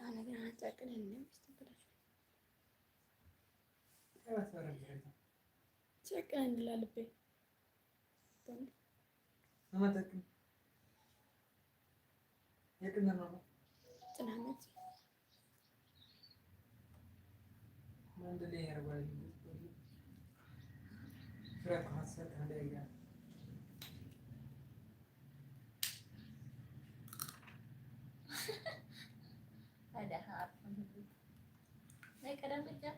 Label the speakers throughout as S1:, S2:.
S1: أنا كنا نتأكد إنه تأكد إن لا لبي
S2: ما تأكد يكنا نعم
S1: تنامت
S2: ما عندي يا رجال فرق حسيت هذا
S3: ada harapan saya kadang baca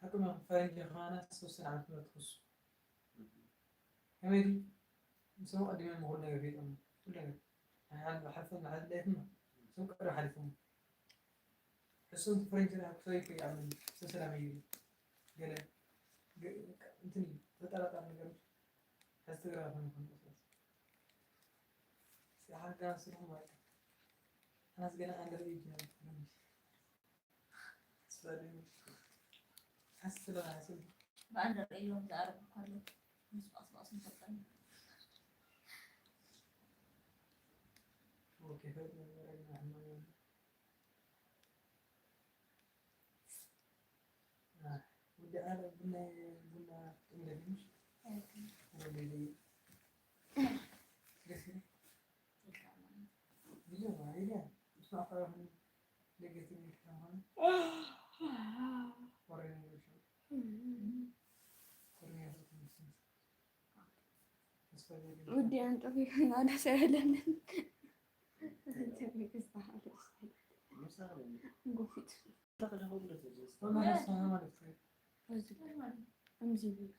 S2: حكم فرنج خانس وسنة ما تخص كميدي مسوي قديم المغنى في أم ولا هل حفظ هل لهم سو كره حلفهم بس فرنج لا كفاية في عمل سلسلة ميل قال أنتني تطلع من قبل هستغرب من كل سيحان كان سلهم وايد أنا سجنا أندر إيجنا سلام حس لا حسن
S3: بأندر اليوم تعرف كله مش أصلا مفضل
S2: وكيف رجعنا عمان ودي أنا بنا إنجليش ودي كيف بيجوا معايا مش معقول لقيتني كمان وريني وشو
S1: ودي أن تفيق هذا سهلا تبيك الصحة قفت
S2: والله نفسه أنا ما نفسي
S1: أمزي بي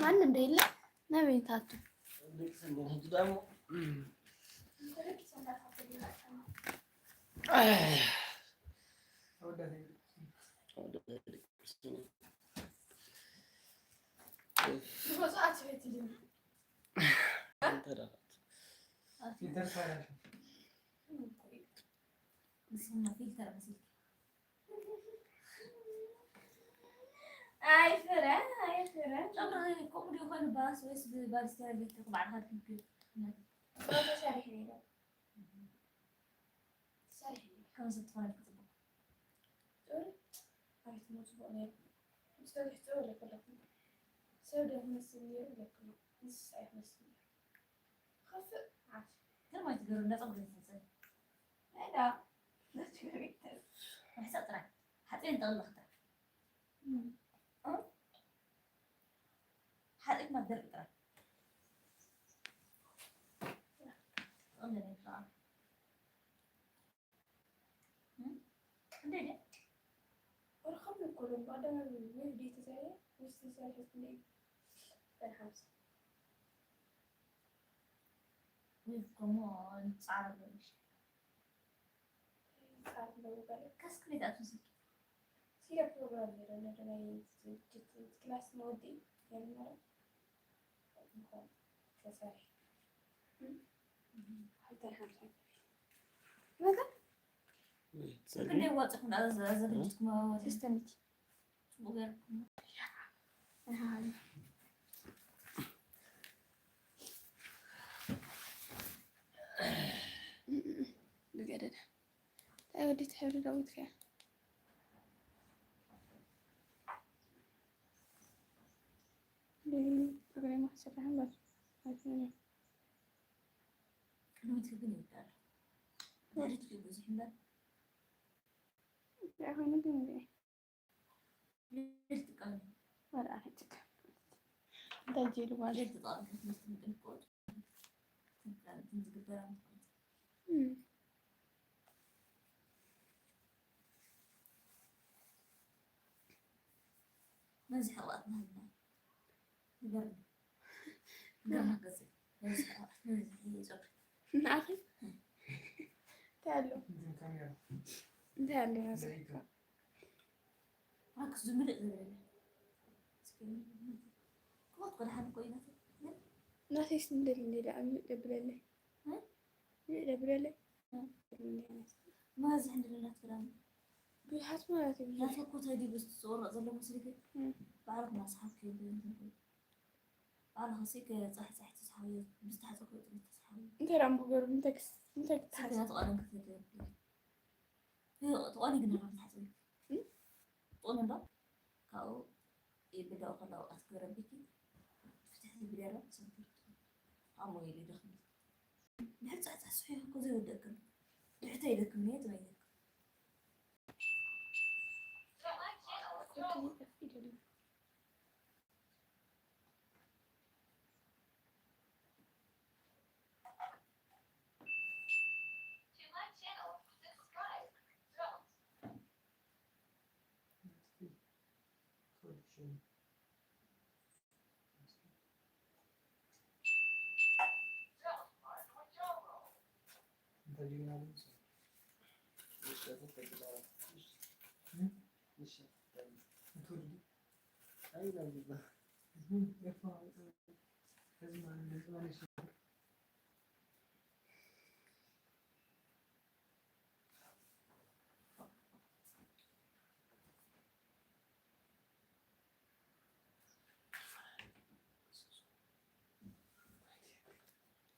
S1: ማን እንደሌለ ነብይ ታቱ
S3: أي فرع طبعا كم دي خل باس ويس باس تاني تقبع هذا الكمبيوتر
S4: برضه شارحني ده شارحني
S3: كم ستفرق كتبه
S4: تقول عرفت موضوع أنا مستوى ولا كله سوداء مسمير لكن نص صحيح مسمير خف عاش
S3: كل ما تقولوا الناس أبغى تنسى
S4: لا لا تقولي
S3: حسب ترى حتى طلقت حرق ما تدري ترى قلنا نطلع عندنا
S4: ورخم الكلهم بعدها الوحدة تسعي وستسعي حسني بالخمسة
S3: ويفكمون تعرف وش
S4: ساعات لو قال
S3: كاس كل ده أتوسك
S4: سيرة بروجرام لأن أنا كلاس مودي يعني مرة ممكن تسعي حتى الخمسة ماذا؟
S3: كل ده واضح من هذا زبدتكم ما
S1: تستنتي
S3: بغير
S1: هذا بقدر ودي تحاولي لو تفعل بقولي ما حسب عن بس عارفين
S3: كلمة تبني بدار ما ريت في بوزي حمد
S1: لا هو نبي
S3: ليش تقال
S1: ولا أحدك تجي الوالد
S3: ليش تطالع في مستمع الكود تنزل برام نزح الله نهنا نقرب نقرب قصي نزح هي زوج
S1: ناخذ تعالوا
S2: عندهم كاميرا
S1: تعالوا يا
S2: بعيدة.
S3: راك زملاء كما تقول حنا كوينة
S1: ناسي سندل اللي لبلالي
S3: ها؟
S1: لبلالي
S3: ما زح عندنا لا تكلم
S1: بيحط ما
S3: لا
S1: تبي
S3: تفكر تهدي بس تصور زلمة مسلكة بعرف مع أصحاب كيف بعرف هسيك صح تصحى مستحيل تقول تصحى
S1: انت رام بقول انت
S3: سكنت أنا كثير هي طوالي قلنا ما تحسب طولنا ده كاو يبدأ خلاص أذكر بيكي فتحت البداية صنطر عمو يلي دخل بحس صحيح كذا ودك بحس يدك منيت ما يدك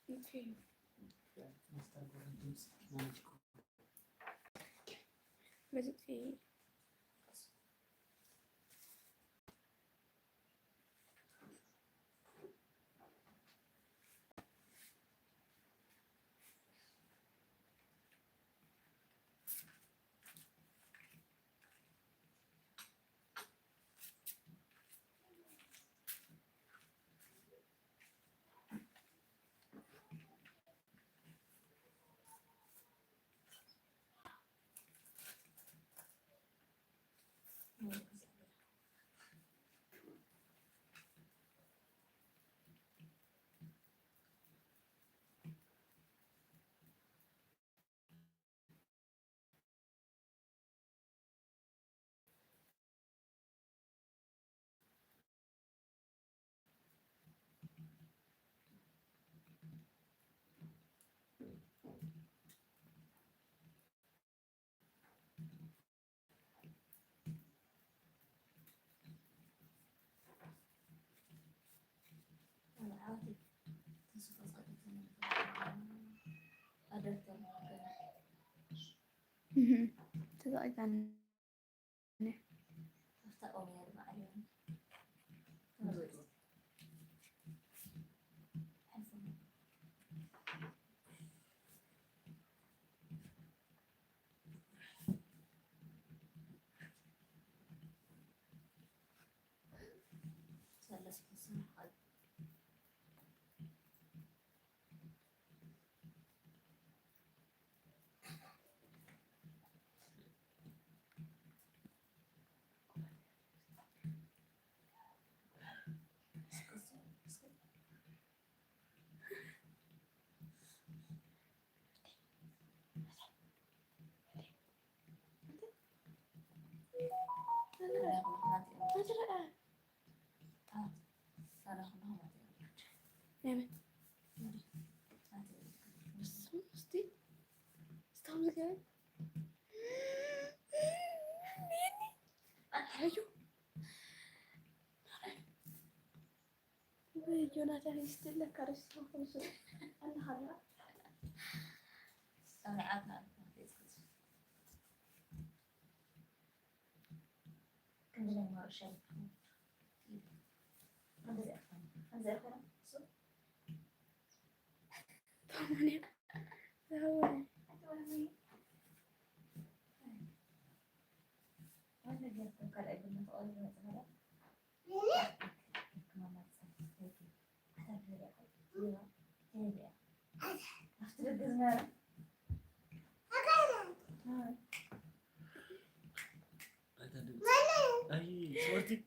S1: اوكي بزت فيه
S3: عادي
S1: تزعج عن نعم بس مستي استوى زي أيوه جوناثان يستلك أرسل خمسة أنا خلاص
S3: أنا عارفة كم زي ما شايف هذا أخوان صح
S1: ثمانية ثواني
S3: وأنا جالسة أقرأ ابن طوال مثلا كمان هيك أحتاج لي هيك أفترض إنه
S5: أي صورتك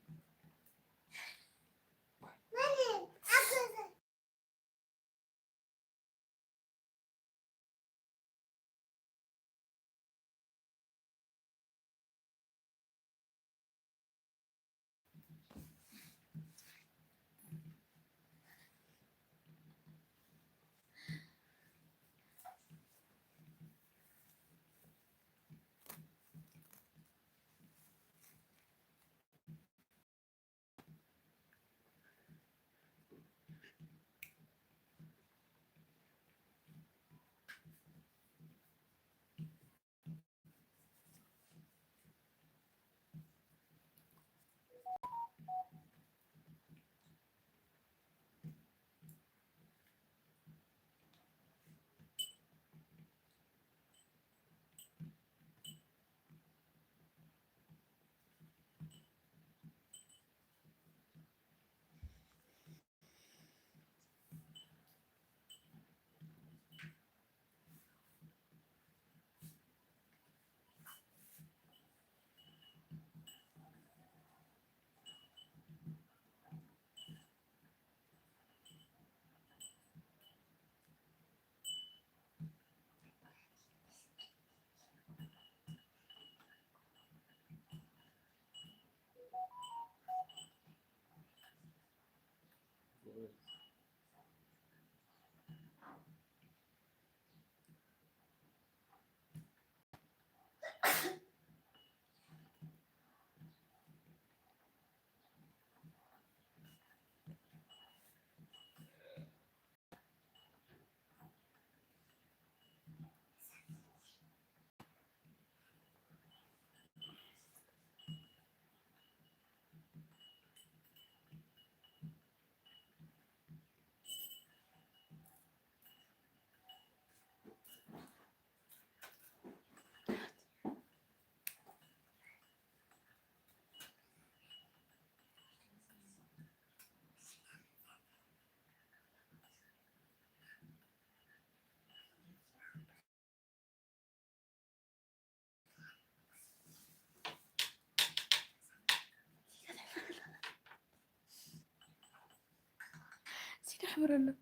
S1: سيدي له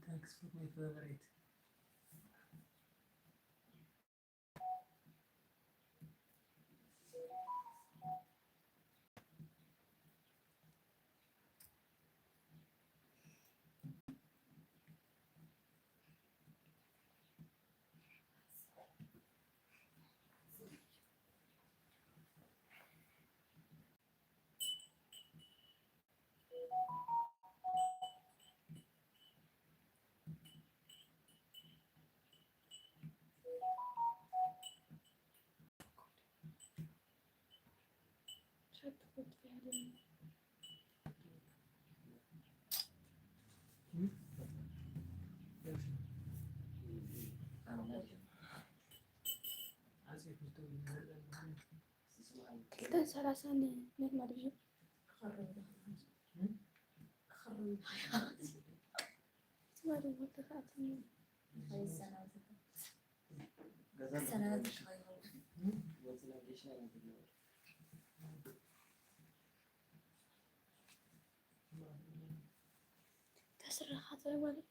S2: Thanks for my favorite.
S1: شو تقول فيها كلتا 30 ما رجع ما رجع تفاعل
S3: هاي السنة السنة هذه شوي
S1: تسرع خاطر ولي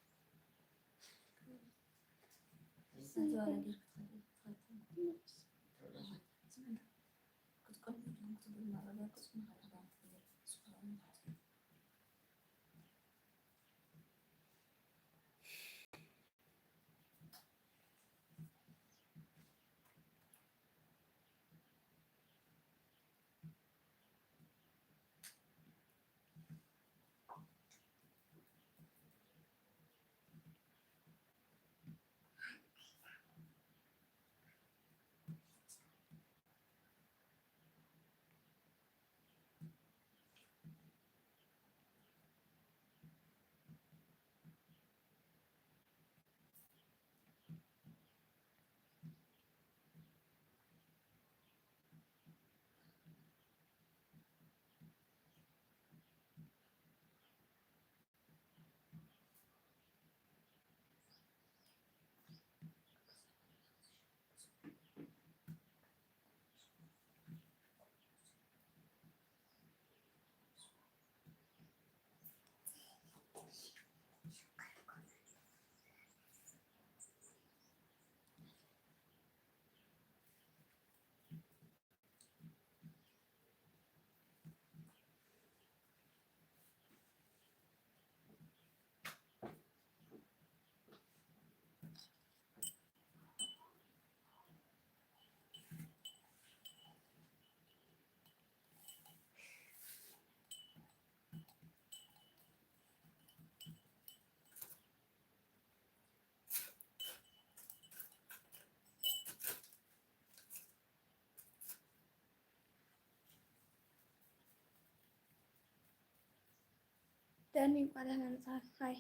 S1: ደህና ይባላል አንጻር ሀይ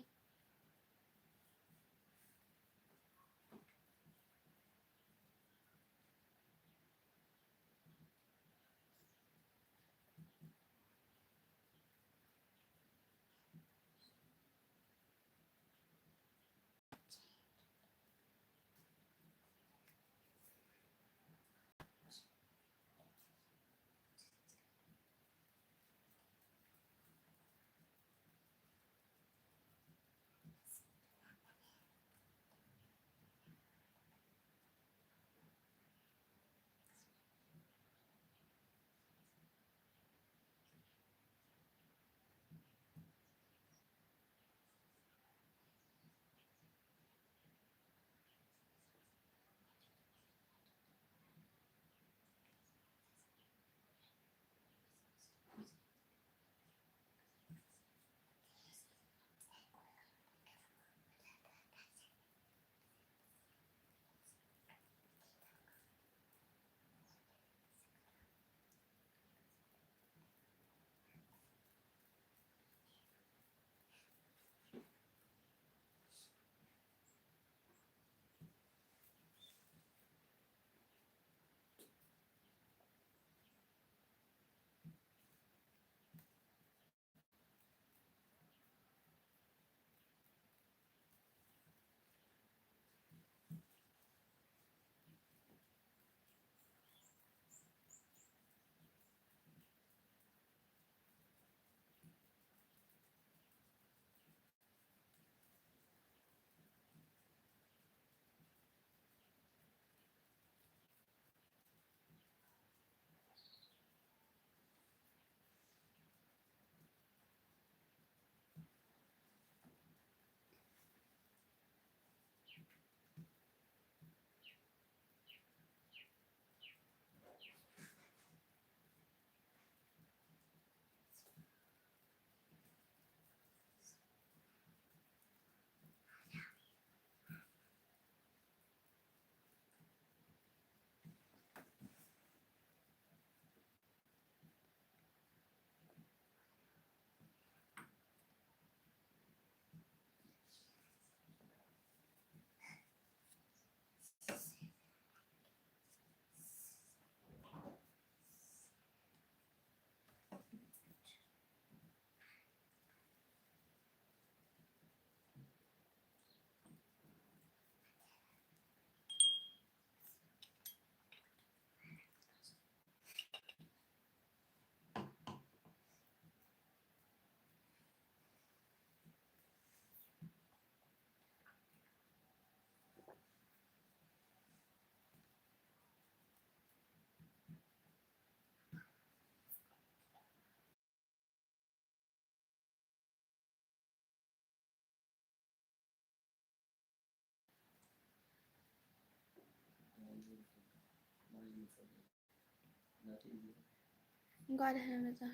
S1: እንኳን ደህና መጣህ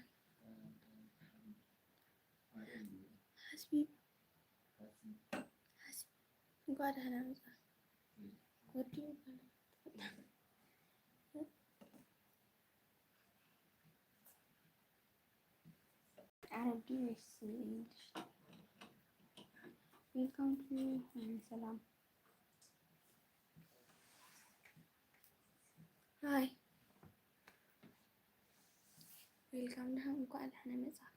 S1: ሐስቢ እንኳን ደህና መጣህ ወዲ አረብ ወይስ እንግሊሽ ዌልካም ቱ ሰላም ሃይ ዌልካም ደህና እንኳን ደህና መጣህ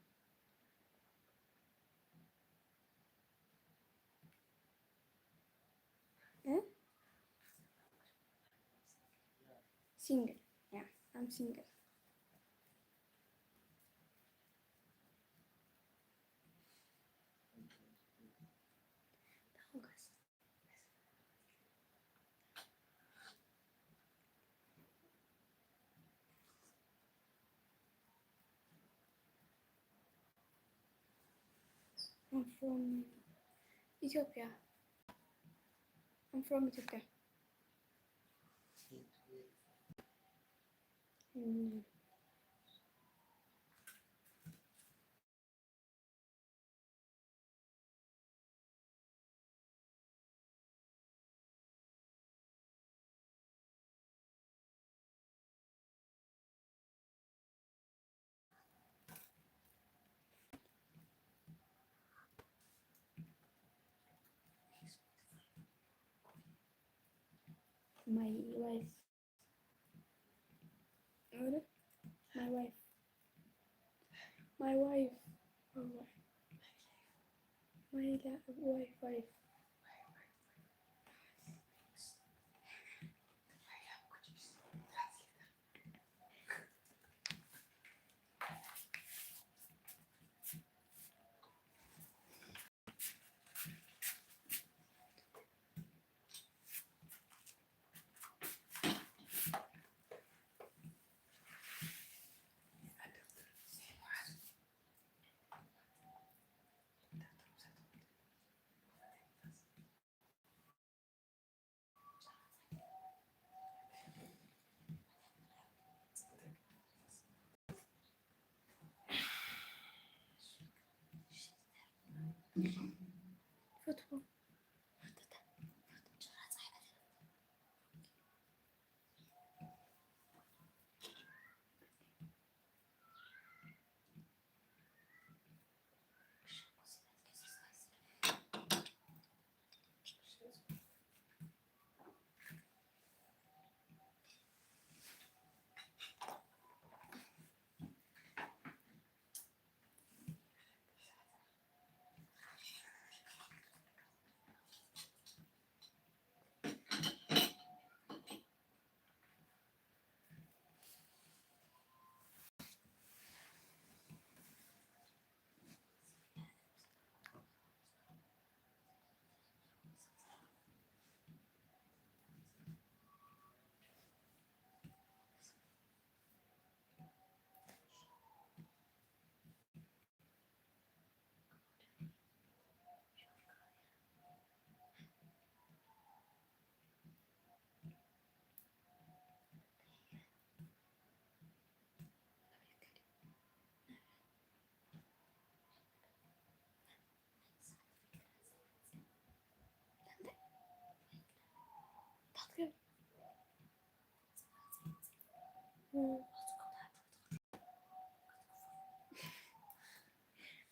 S1: single yeah I'm single I'm from Ethiopia. I'm from Ethiopia. my wife. What? My wife. My wife. Oh, my wife. Football.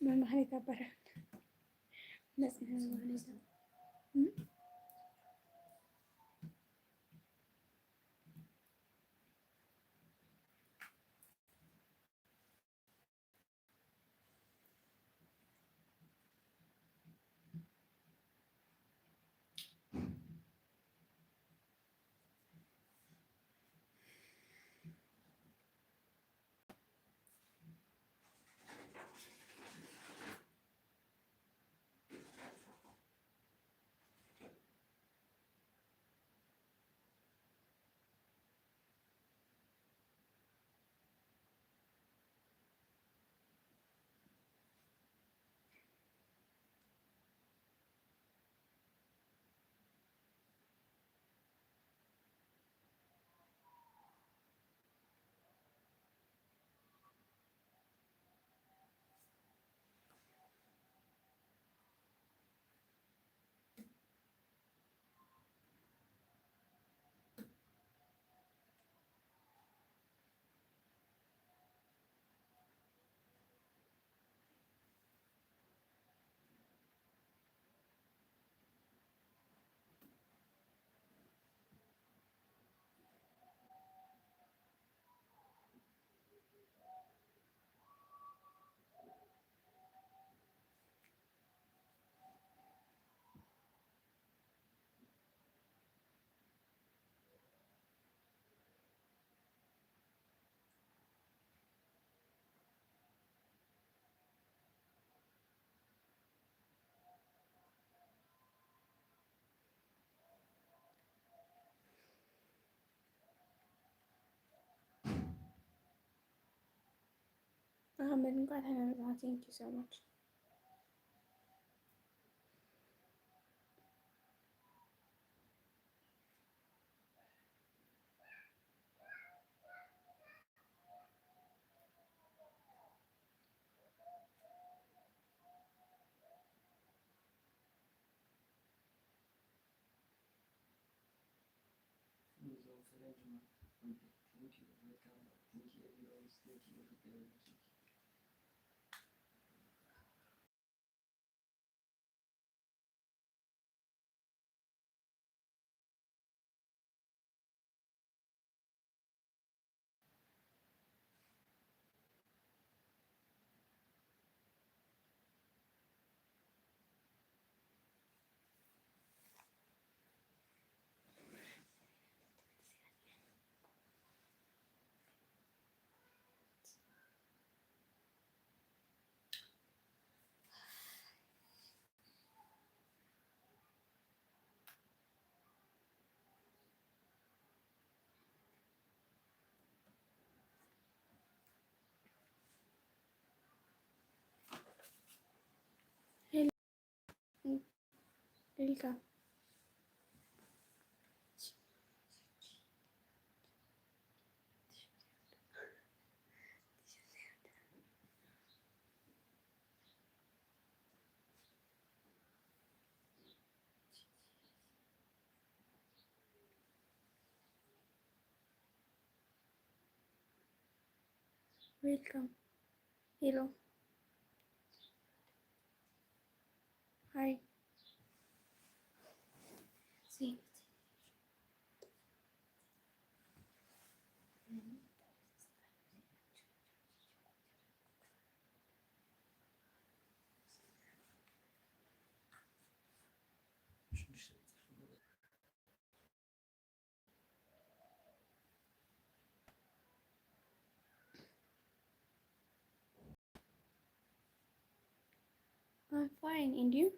S1: ما هنيتا برا بس ما هنيتا I'm glad I know. Thank you so much. Welcome. Welcome. Hello. Hi. See. I'm fine, and you?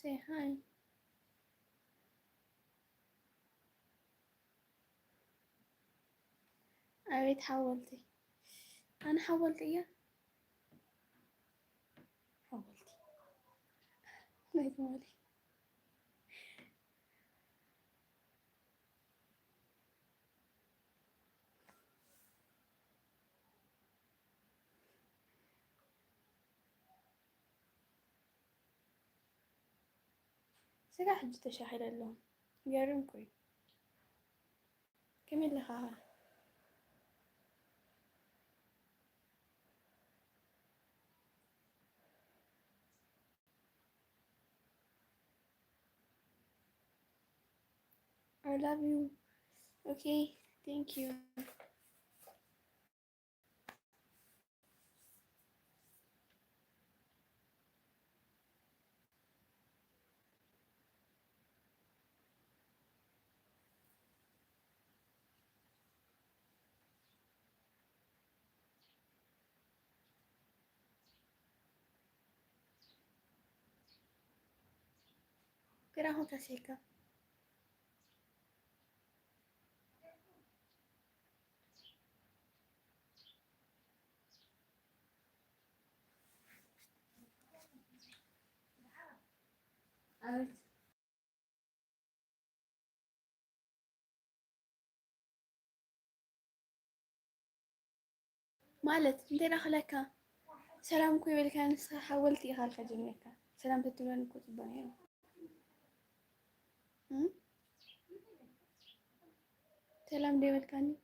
S1: Say hi. أريد حولتي. أنا حولت إياه. حولتي. لا يدمالي. سلاح جدا شاحن اللون. يارنكوي. كمل لها. I love you. Okay, thank you. Kira kasika.
S3: أرد
S1: مالت انت دخلك سلام كوي اللي كان حولتي خالك جنيك سلام تتولن كتبانيو سلام دي والكاني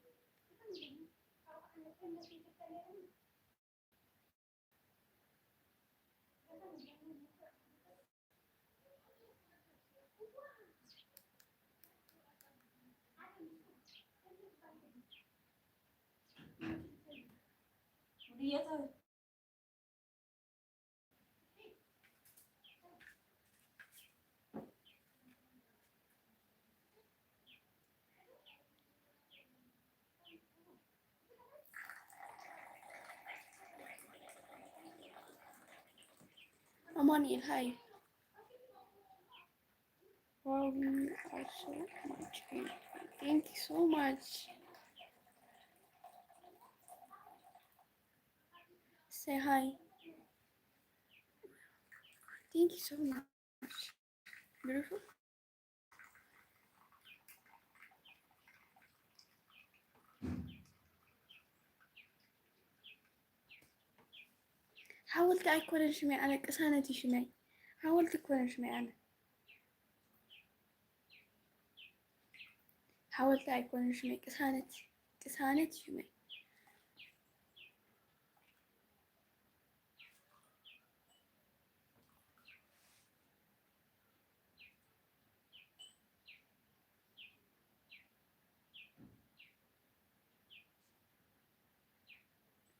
S3: وديتها
S1: أماني هاي. Wow, you are so much beautiful. Thank you so much. Say hi. Thank you so much. Beautiful. حاولت أكون شمي أنا قسانتي شمي حاولت أكون شمي أنا حاولت أكون شمي قسانتي شمي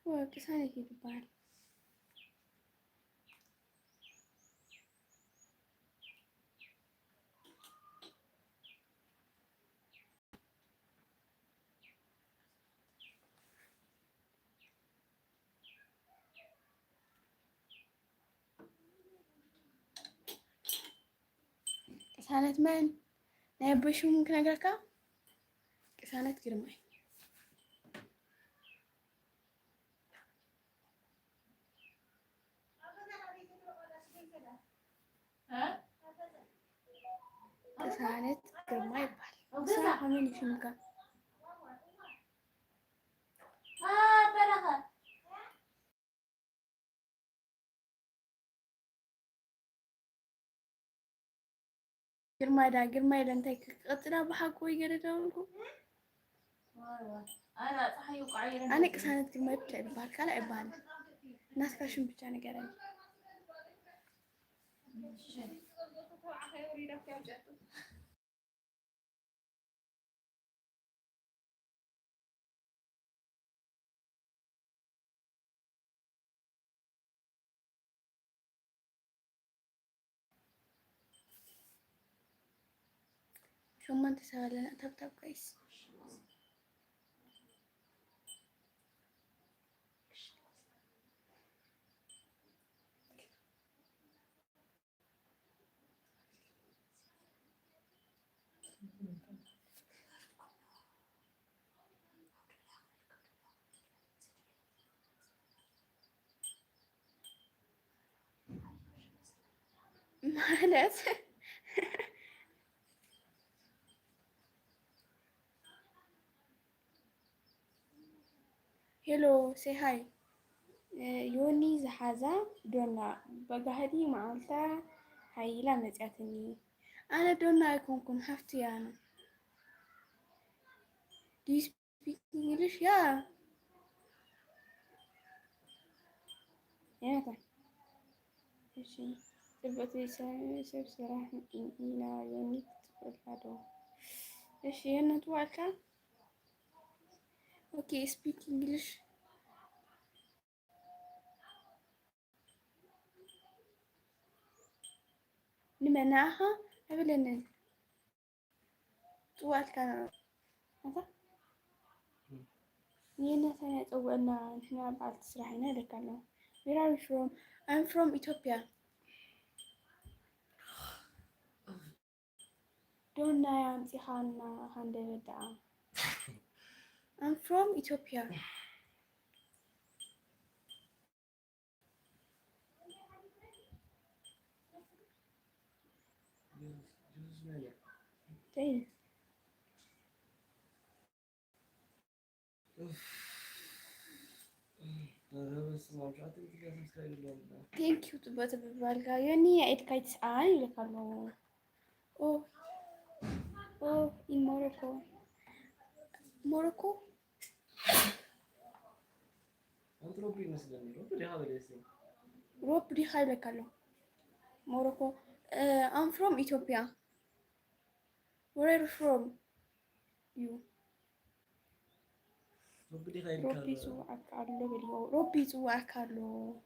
S1: هو قسانتي تبال قسانت من نيبشو ممكن أقرأك قسانت قرمي قسانت قرمي يبال صراحة مني شو مكان
S3: بركة
S1: قرمي دا انتي قطنا بحق ويقردونكو
S3: أنا صحي وقعيرة
S1: أنا قسانت قرمي بتاع يبال كلا يبال ناس كاشم بتاعنا قرمي شو ما انت سوى لنا تبتب كويس مالت هلو سي هاي يوني زحازة دونا بقهدي معلتا هايلا مزعتني أنا دونا يكون حفتي أنا Do you speak English? Yeah. Yeah. ماشي تبغى تسوي صراحة إلى يونيك تقول إيش هي نتوعك؟ Okay, speak English. نمنعها قبل أن توعك هذا نينا ثانية أولنا نحن بعد تسرحنا لك الله. Where are you from? I'm from Ethiopia. Don't I am Tihan Handeda. I'm from Ethiopia. Thank you to both of you. Valgayoni it kites eye like a low. Oh, in Morocco. Morocco? Rob Rihai like a low. Morocco. I'm from Ethiopia. Where are you from? You. Robbie zu Akarlo video. Robbie zu Akarlo.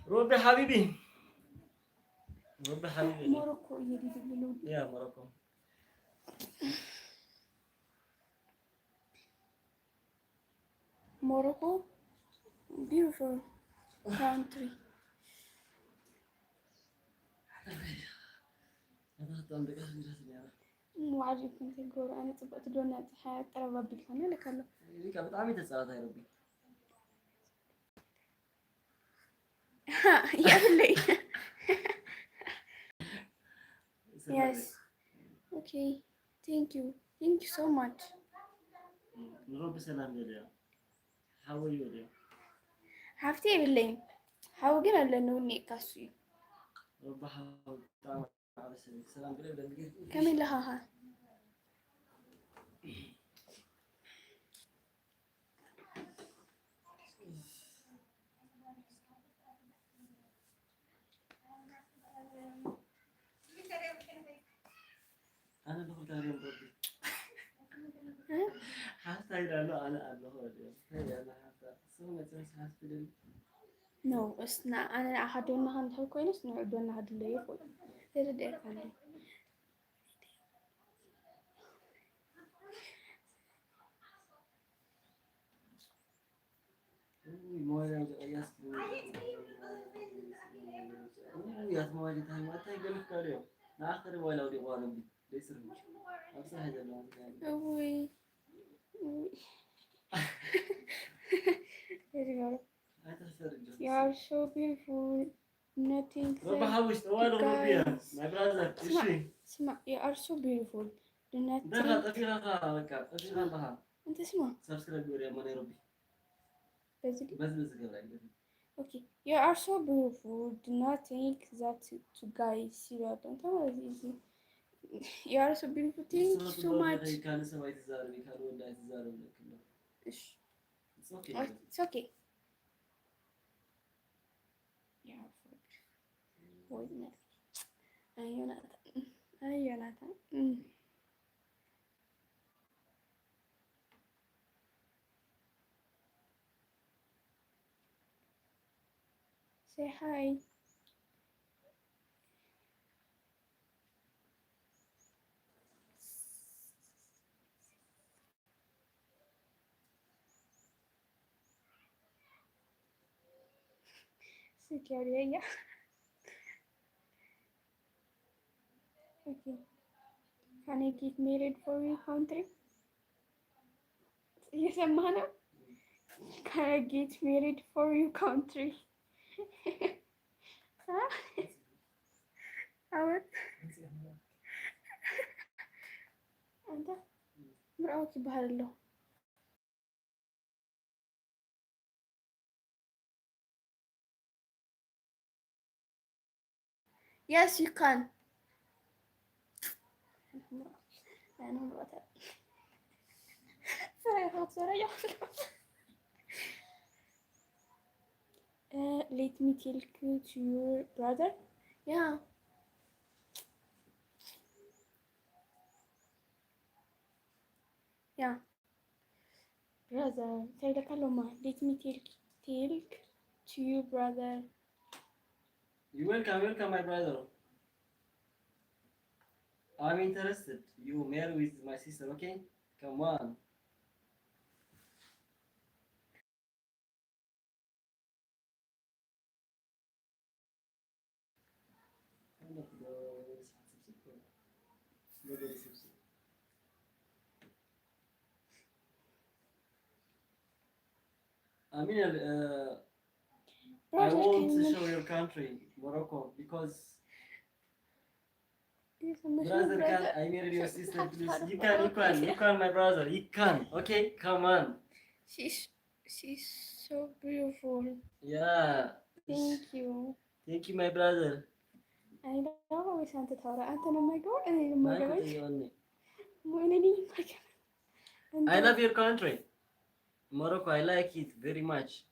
S5: روبي حبيبي روبي حبيبي
S1: Morocco يدي تقولوا.
S5: يا موروكو
S1: Morocco. Beautiful country. مو عاجبني تقول أنا تبغى تدون حياة ترى ربي خلنا لك الله.
S5: ليك بتعمل تساعد يا ربي
S1: يا بلي. Yes. Okay. Thank you. Thank you so much.
S5: نروح بسلام جدا how are you there
S1: حفتي بالليل حاول جنا لأنه إني كاسي
S5: رب حاول تعمل على سلام قريب
S1: كمل لها ها
S5: أنا دخلت عليهم ربي حتى إذا أنا اليوم هي أنا حتى سوينا جلسة حاسة
S1: نو بس أنا أحدنا هان هو كويس نعدنا هاد اللي يقول هذا ده كان
S5: موالد ياس ياس موالد هاي ما تيجي كاريو نآخر ولا ودي قارن بي ليس رمش أبصر هذا اللون
S1: أوي You are so beautiful. Nothing
S5: ربع
S1: said
S5: حوش
S1: to
S5: طوال ربيع
S1: guys.
S5: ما برازر إيشي
S1: اسمع you are so beautiful. Do not
S5: دخل
S1: think.
S5: أفيرا كا أفيرا بها
S1: أنت اسمع.
S5: سبسكرايب يا ماني ربي
S1: بس
S5: بس قبل
S1: Okay. You are so beautiful. Do not think that to guys see that. Don't tell us easy. You are so beautiful. Thank you so much.
S5: كان سويت الزاربي كان ولا الزاربي كله
S1: إيش.
S5: It's okay.
S1: It's okay. Yeah. Wait a minute. Jonathan. Say hi. Security. Okay. Can I get married for your country? يسمعنا. Can I get married for your country? ها؟ أود. أنت مرأوك بهالله. Yes, you can. أنا مرأة. صراحة. Let me tell you to your brother. Yeah. Yeah. Brother. Say the kaloma. Let me tell to your brother.
S5: You welcome, my brother. I'm interested. You marry with my sister, okay? Come on. I mean, I
S1: Brother,
S5: want
S1: can
S5: to
S1: you
S5: show your country, Morocco, because
S1: brother,
S5: brother can I marry your sister, please. You can, my brother. You can, okay? Come on.
S1: She's so beautiful.
S5: Yeah.
S1: Thank you.
S5: Thank you, my brother.
S1: I love how we sent it out. أنت لما يقول أنا لما
S5: ما كنت
S1: قلت
S5: يغني.
S1: مو أنا لي ما
S5: I love your country, Morocco. I like it very much.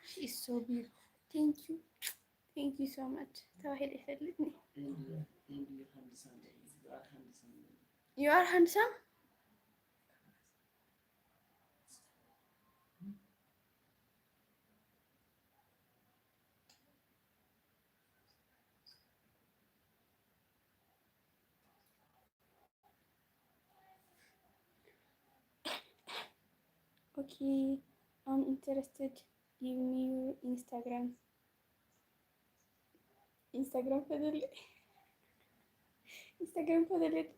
S1: She's so beautiful. Thank you so much. توحيد يخليني.
S5: And you're handsome. You are handsome.
S1: You are handsome. Okay, I'm interested. Give me your Instagram. Instagram فضل. Instagram فضل.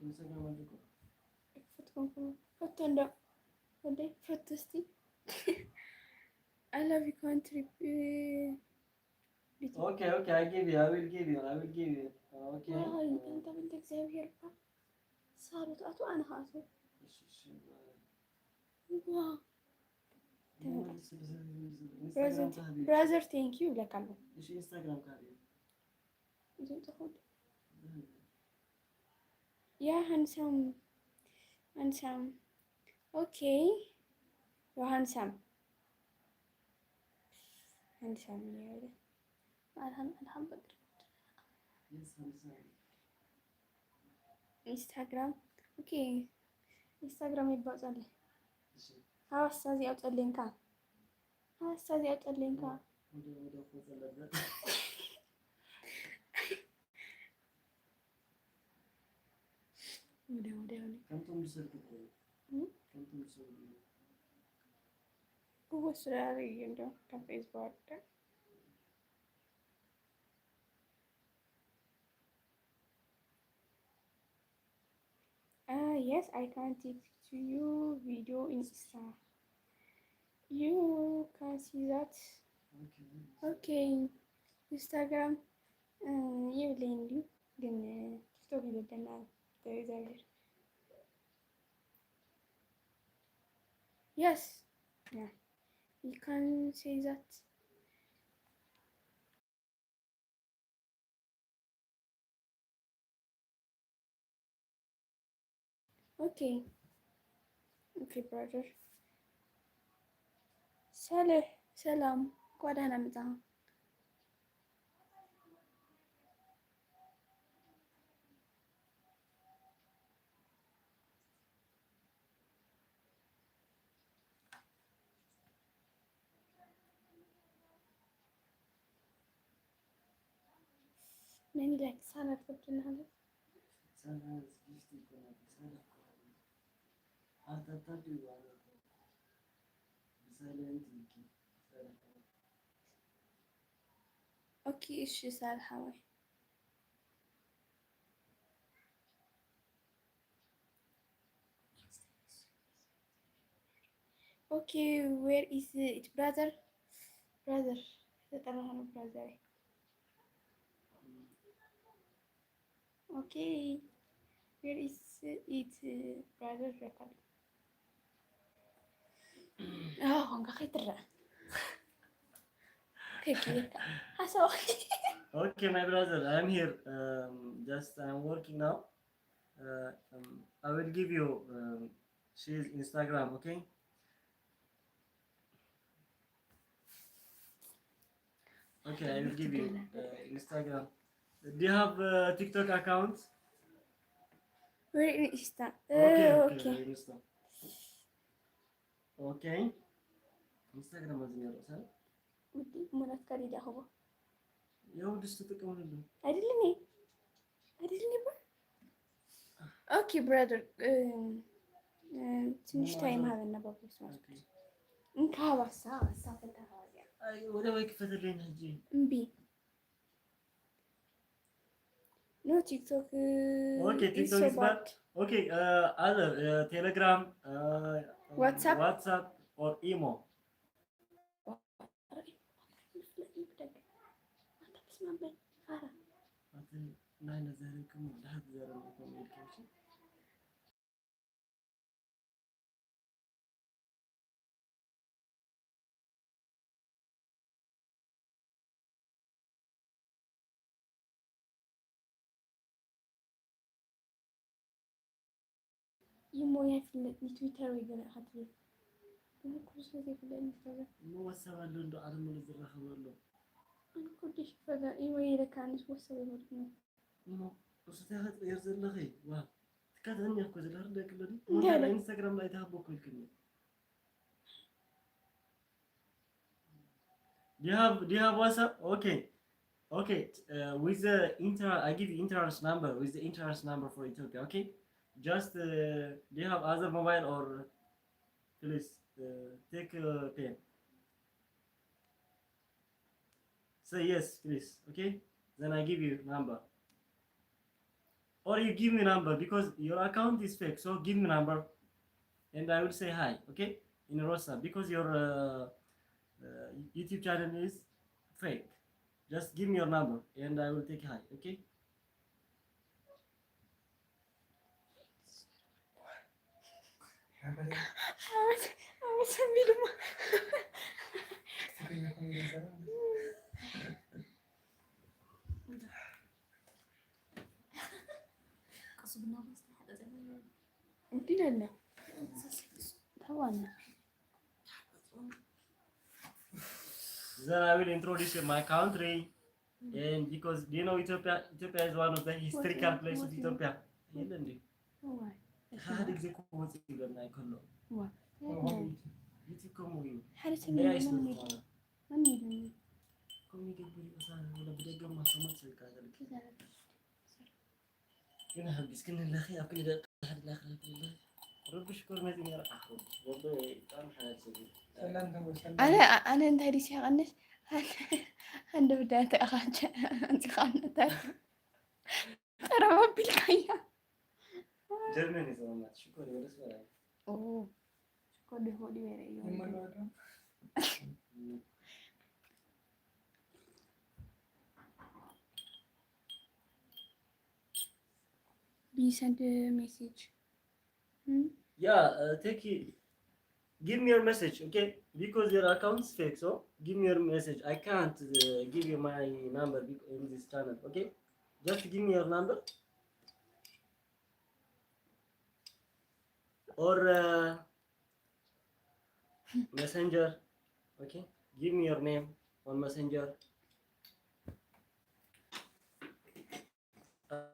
S5: Instagram عندكم.
S1: فتكون كمان. فتون فدي فتستي. I love your country.
S5: Okay, okay, I give you. I will give you. I will give you. Okay.
S1: ዋይ እንተ ብንተ እግዚአብሔር ባ ሳሉት አቶ አነ ሀቶ ዋ ብራዘር ቴንክ ዩ ብለካለሁ።
S5: እሺ ኢንስታግራም ካለ
S1: እዚም ጽፎት ያ ሃንሳም ኦኬ ያ ሃንሳም ያለ አልሃም በቅር ኢንስታግራም ኦኬ ኢንስታግራም ይባጻል ሀዋሳ እዚህ አውጣልኝካ ሀዋሳ እዚህ አውጣልኝካ ወደ ስራ እንደው ከፌስቡክ yes, I can text to you video Insta. You can see that. Okay. Instagram. You link you. Then TikTok is the now. There is there. Yes. Yeah. You can say that. Okay. Okay, brother. ሰላም እንኳን ደህና መጣ። ምን ይላል? ሰላም ተብትናለ ኦኬ እሺ ሳልሐወይ ኦኬ ዌር ኢዝ ኢት ብራዘር ተጠራህ ነው ብራዘር ኦኬ ዌር ኢዝ ኢት ብራዘር ረካል هونك خيط الرأي
S5: Okay, my brother, I'm here. Just I'm working now. I will give you she's Instagram, okay? Okay, I will give you Instagram. Do you have TikTok account?
S1: Where is that?
S5: Okay. Okay. Instagram አዝኛ ነው
S1: ውዴ ሙላት ከሌላ ሆቦ
S5: ያው ድስት ተጠቀሙልኝ
S1: አይደለም ኦኬ ብራዘር ትንሽ ታይም ሀበና ባቦስ ማለት እንካ ባሳ አሳፈታ ሀያ
S5: አይ ወደ ወይ ክፈትልኝ እንጂ
S1: እምቢ ኖ ቲክቶክ
S5: ኦኬ ቲክቶክ is bad okay other Telegram WhatsApp or emo
S1: يموت في تويتر ويقول خاطري أنا كل شيء زي كذا إنستغرام
S5: مو وصل له على من الزرخ والله
S1: أنا كل شيء كذا إيوه إذا كان وصل له
S5: مو بس تاخذ يرزق لغي واه تكاد أني أخذ الهرد كله دي على إنستغرام لا يتهبوا كل كلمة Do you have WhatsApp? Okay. With the I give you interest number with the interest number for Ethiopia. Okay. Just do you have other mobile or please take pen. Say yes, please. Okay. Then I give you number. Or you give me number because your account is fake. So give me number, and I will say hi. Okay. In WhatsApp because your YouTube channel is fake. Just give me your number and I will take hi. Okay?
S1: አመት የሚልማ እንዲህ ነን ተዋና
S5: Then I will introduce my country, and because you know Ethiopia is one of the historical places of Ethiopia. هذا يجيك قوة يقولنا كله. يجيكم وين؟
S1: حرسني من يدني.
S5: كم يقبل أصلا ولا بدي أقوم ما سمعت الكلام. كنا هبس كنا الأخي أكل ده أحد الآخر أكل ده. رب شكر ما زين يرى أحد. رب كان حاجة سوي.
S1: أنا أنت هذي شيء عنش. عند بداية أخانش أنت خانة ترى. ترى ما بالكيا.
S5: جرمني سلامات شكرا ولا سلام.
S1: أوه شكرا ده هو دي ويري. Do you send a message?
S5: Yeah, take it. Give me your message, okay? Because your account is fake, so give me your message. I can't give you my number in this channel, okay? Just give me your number. Or messenger, okay? Give me your name on messenger.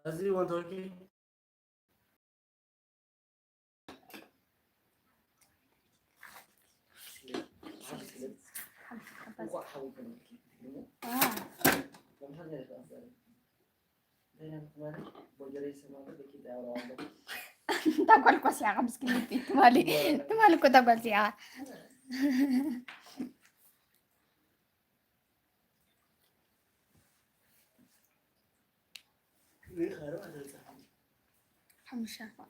S5: As you want, okay?
S1: تقول كوسي يا غمس كلمتي تمالي كو تقول سيا حمشافة.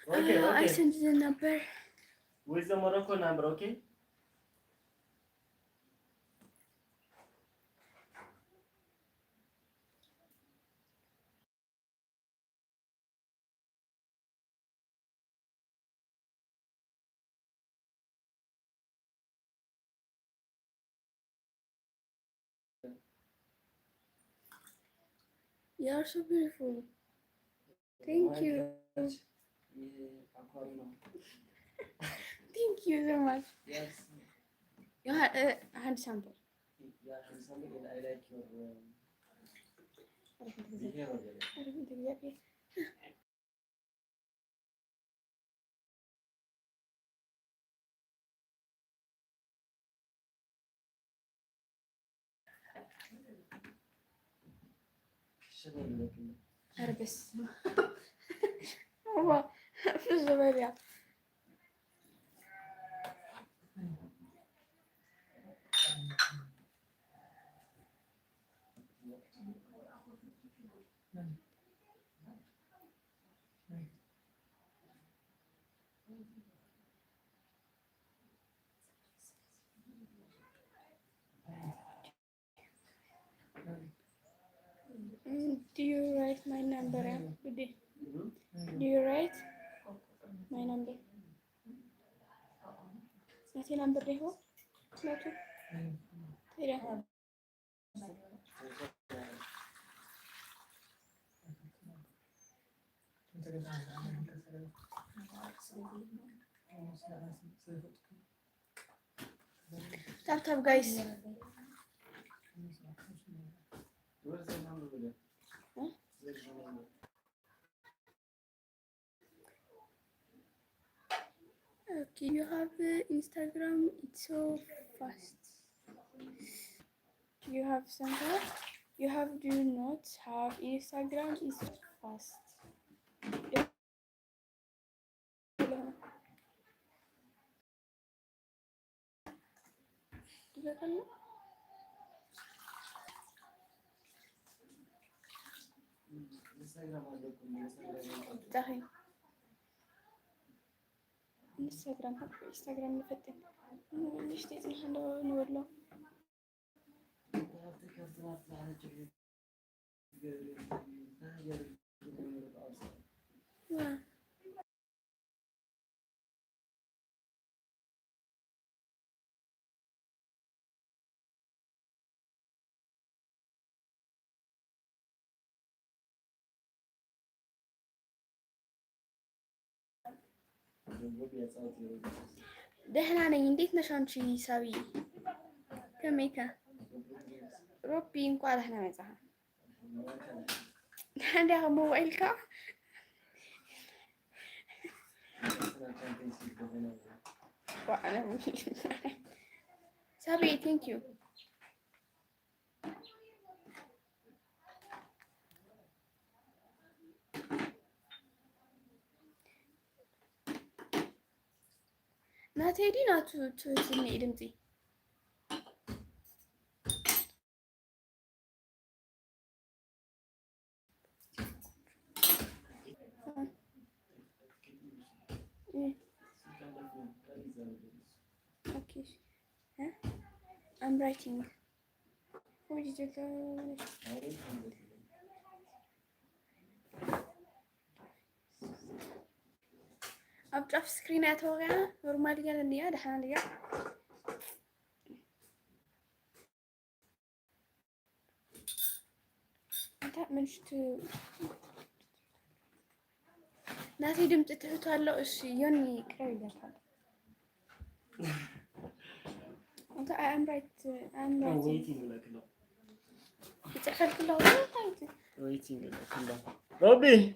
S5: Okay,
S1: I sent the number.
S5: With the Morocco number, okay?
S1: You are so beautiful. Thank you. Thank you so much.
S5: Yes.
S1: You had hand sample.
S5: Yeah, something and I like your behavior.
S1: أربس. هو في الزبالة. Do you write my number? Do you write my number? ناسي number ده هو؟ سمعته؟ ترى تاب guys. Okay, you have Instagram. It's so fast. You have somewhere. You have do not have Instagram. It's fast. انستغرام نفتح ليش تيجي نحن نقول له ደህና ነኝ። እንዴት ነሽ አንቺ ሳቢ? ከሜካ ሮቢ እንኳን ደህና መጣህ። እንዲያ ሞባይልካ ሳቢ ቴንክ ዩ ናቴዲ ናቱ ትህትኔ ድምፂ I'm writing. What did you go? أبجف سكرينات وغيرها نورمال قال إني هذا حنا لقى أنت منشت ناسي دمت تحت هلا إيش يوني كريدة أنت I'm
S5: waiting ولا كله
S1: بتأخر كله ولا طيب
S5: waiting ولا كله روبي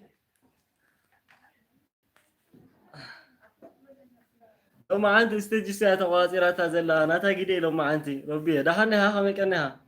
S5: لو ما عندي استجي ساعة واصيرات زلا أنا تاجدي لو ما عندي روبي دهنها خمك أنها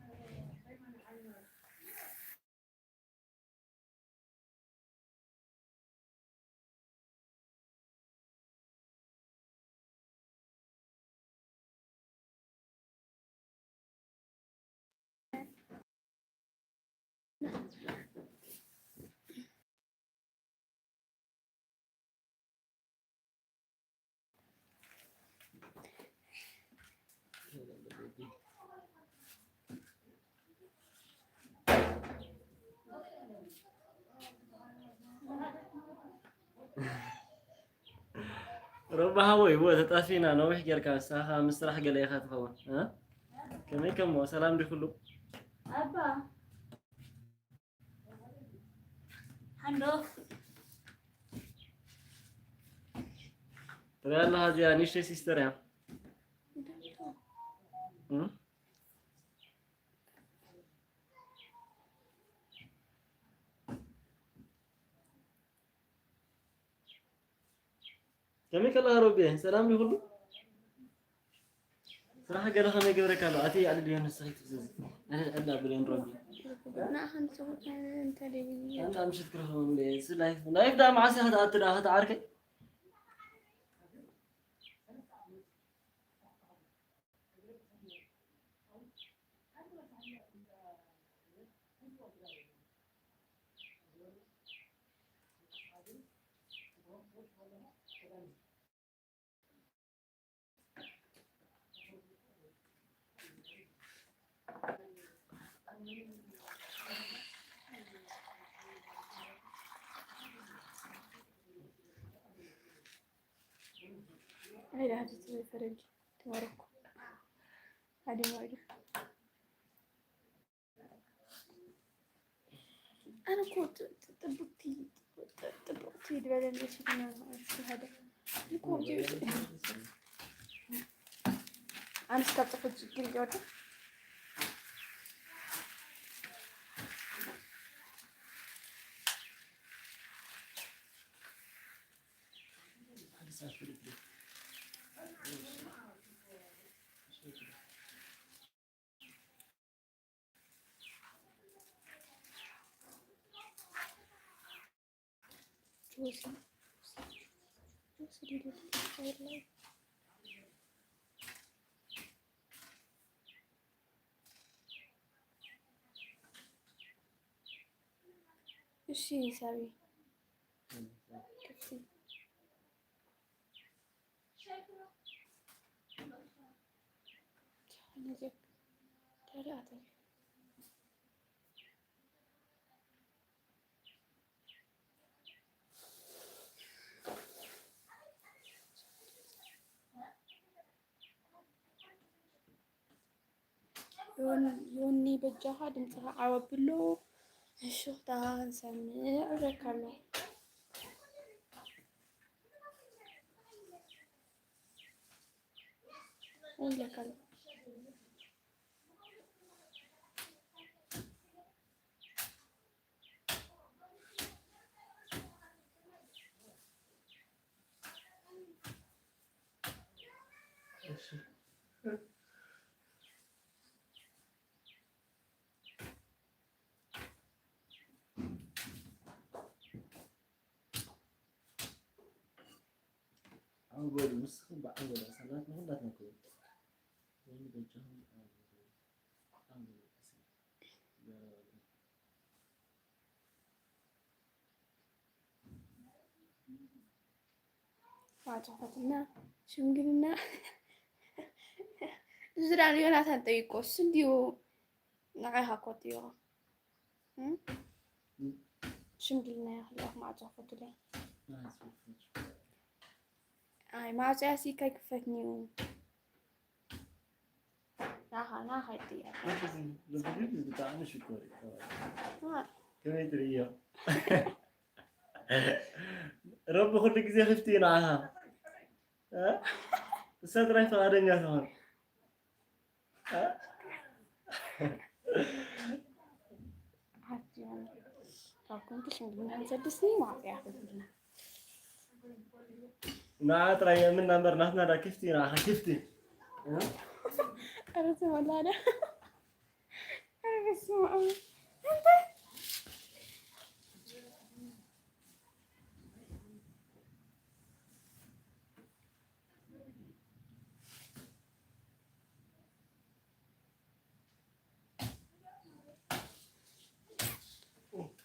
S5: ربع هوي هو تطافينا نوح جركا ساخا مسترح قال يا خاطر هو ها كم سلام دي كله
S3: أبا حلو
S5: ترى الله هذه انيش سيستر يا كميك الله ربي سلام لي كله صراحة قال خلنا نقبرك على أتي على اليوم الصحيح تزز أنا بلين ربي
S1: ما أخذت صوت أنت لي
S5: أنا مش تكرهون ليس لايف ده مع سهد أتلا هذا عارك
S1: هاي هذه فرج تماركو هذه وايد أنا كنت طبقتي دبل ليش أنا هذا كنت أنا استطفت جدي جوده ايش يساوي؟ كفتي نجيب 3 يوني بجاها دمتها عوبلو الشوطان سمع ركالو ولا كلو
S5: أول مسخ بأول سنوات ما هلا نقول يعني بجهم
S1: واجهتنا شمقلنا زرعني يوناثان طيقو سنديو نعيها كوتيو شمقلنا يا الله ما عجبت لي اي ما عجاسي كي كفتنيو ناها يدي
S5: لبنان بتاعنا شو كوري
S1: ما
S5: كم يدري رب خليك زي خفتي معها ها السد رايح فقدن يا ثمن ها
S1: حتى لو كنت شمقلنا نسدسني ما عجبتنا
S5: ما ترى من نمبر نحن را كفتي راح كفتي
S1: أنا سمع لا أنا بسمع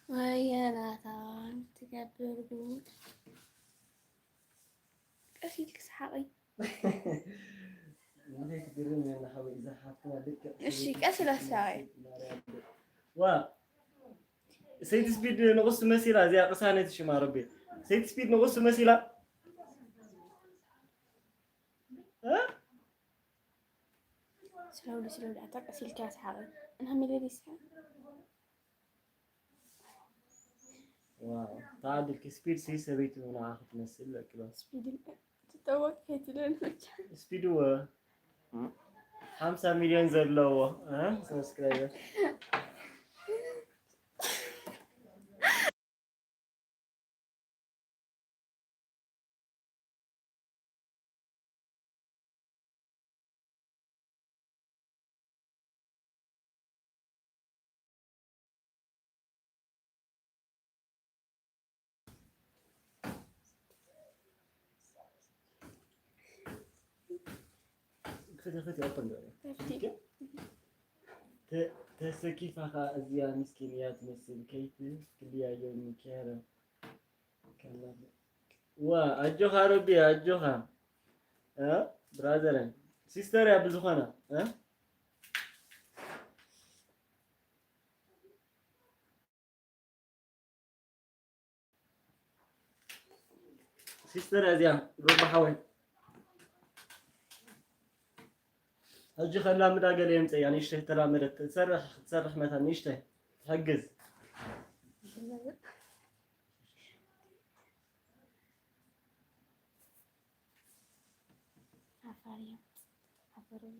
S1: ويا ناثان تكبر بود أخيك سحقي
S5: هيك ترمي أنا حاول إذا حطينا لك
S1: إيش كسر الساعة
S5: و سيد سبيد نقص مسيرة زي قصانة الشمال ربي سيد سبيد نقص مسيرة ها
S1: سلولي أعتقد أسيل كاس حقي أنا هم اللي لسه
S5: واو تعال الكسبيد سي سبيت من عاخد تمثل لك بس
S1: سبيد تتوقع كيتلين
S5: سبيد هو 5 مليون زلوا ها سبسكرايبر خذي أوبن
S1: تفتي
S5: تسكي فخا أزياء مسكينيات مثل كيتي كليا يوم كيرا كلا وأجوها ربي أجوها ها برادرن سيستر يا بزخانة ها سيستر أزياء ربع حوي أجي خلا مدا قال يمتى يعني يشتهي ترى مدا تسرح مثلا يشتهي تحجز
S1: عفارية عفارية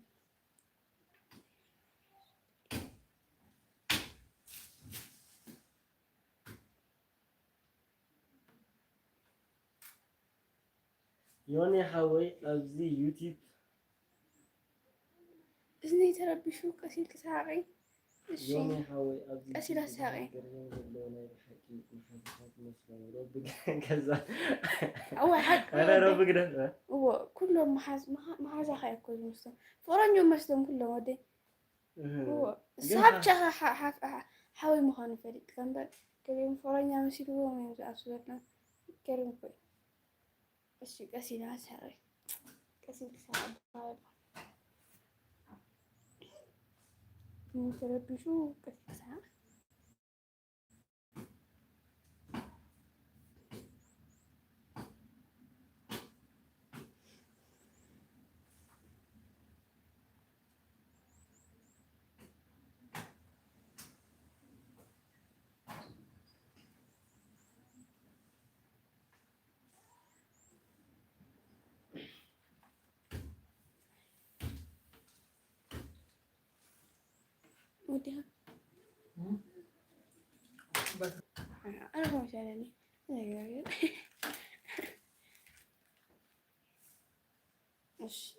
S5: يوني حوي أبزي يوتيوب
S1: إذن يتربشوا كسيل كساعي
S5: يوني حوي أبزي
S1: أسئلة ساعي أول حاجة
S5: أنا رب كده
S1: هو كلهم محاز خير كل مسلم فرنجو مسلم كلهم ودي هو صعب شخص حاول مخانو فريد كان بقى كلهم فرنجا مسيروا من أسودنا كلهم كوي أسي ناس هاي كسي صعب تربشوا كسي صعب وديها
S2: بس
S1: أنا هو شالني مش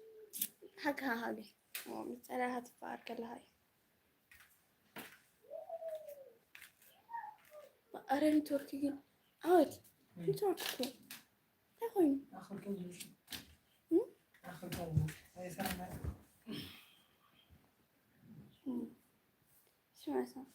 S1: حقها هذه مثلا هتفار كلها هاي أرى نتورك جن عود نتورك تاخذين
S2: آخر كلمة آخر كلمة هاي سنة
S1: شو اسمه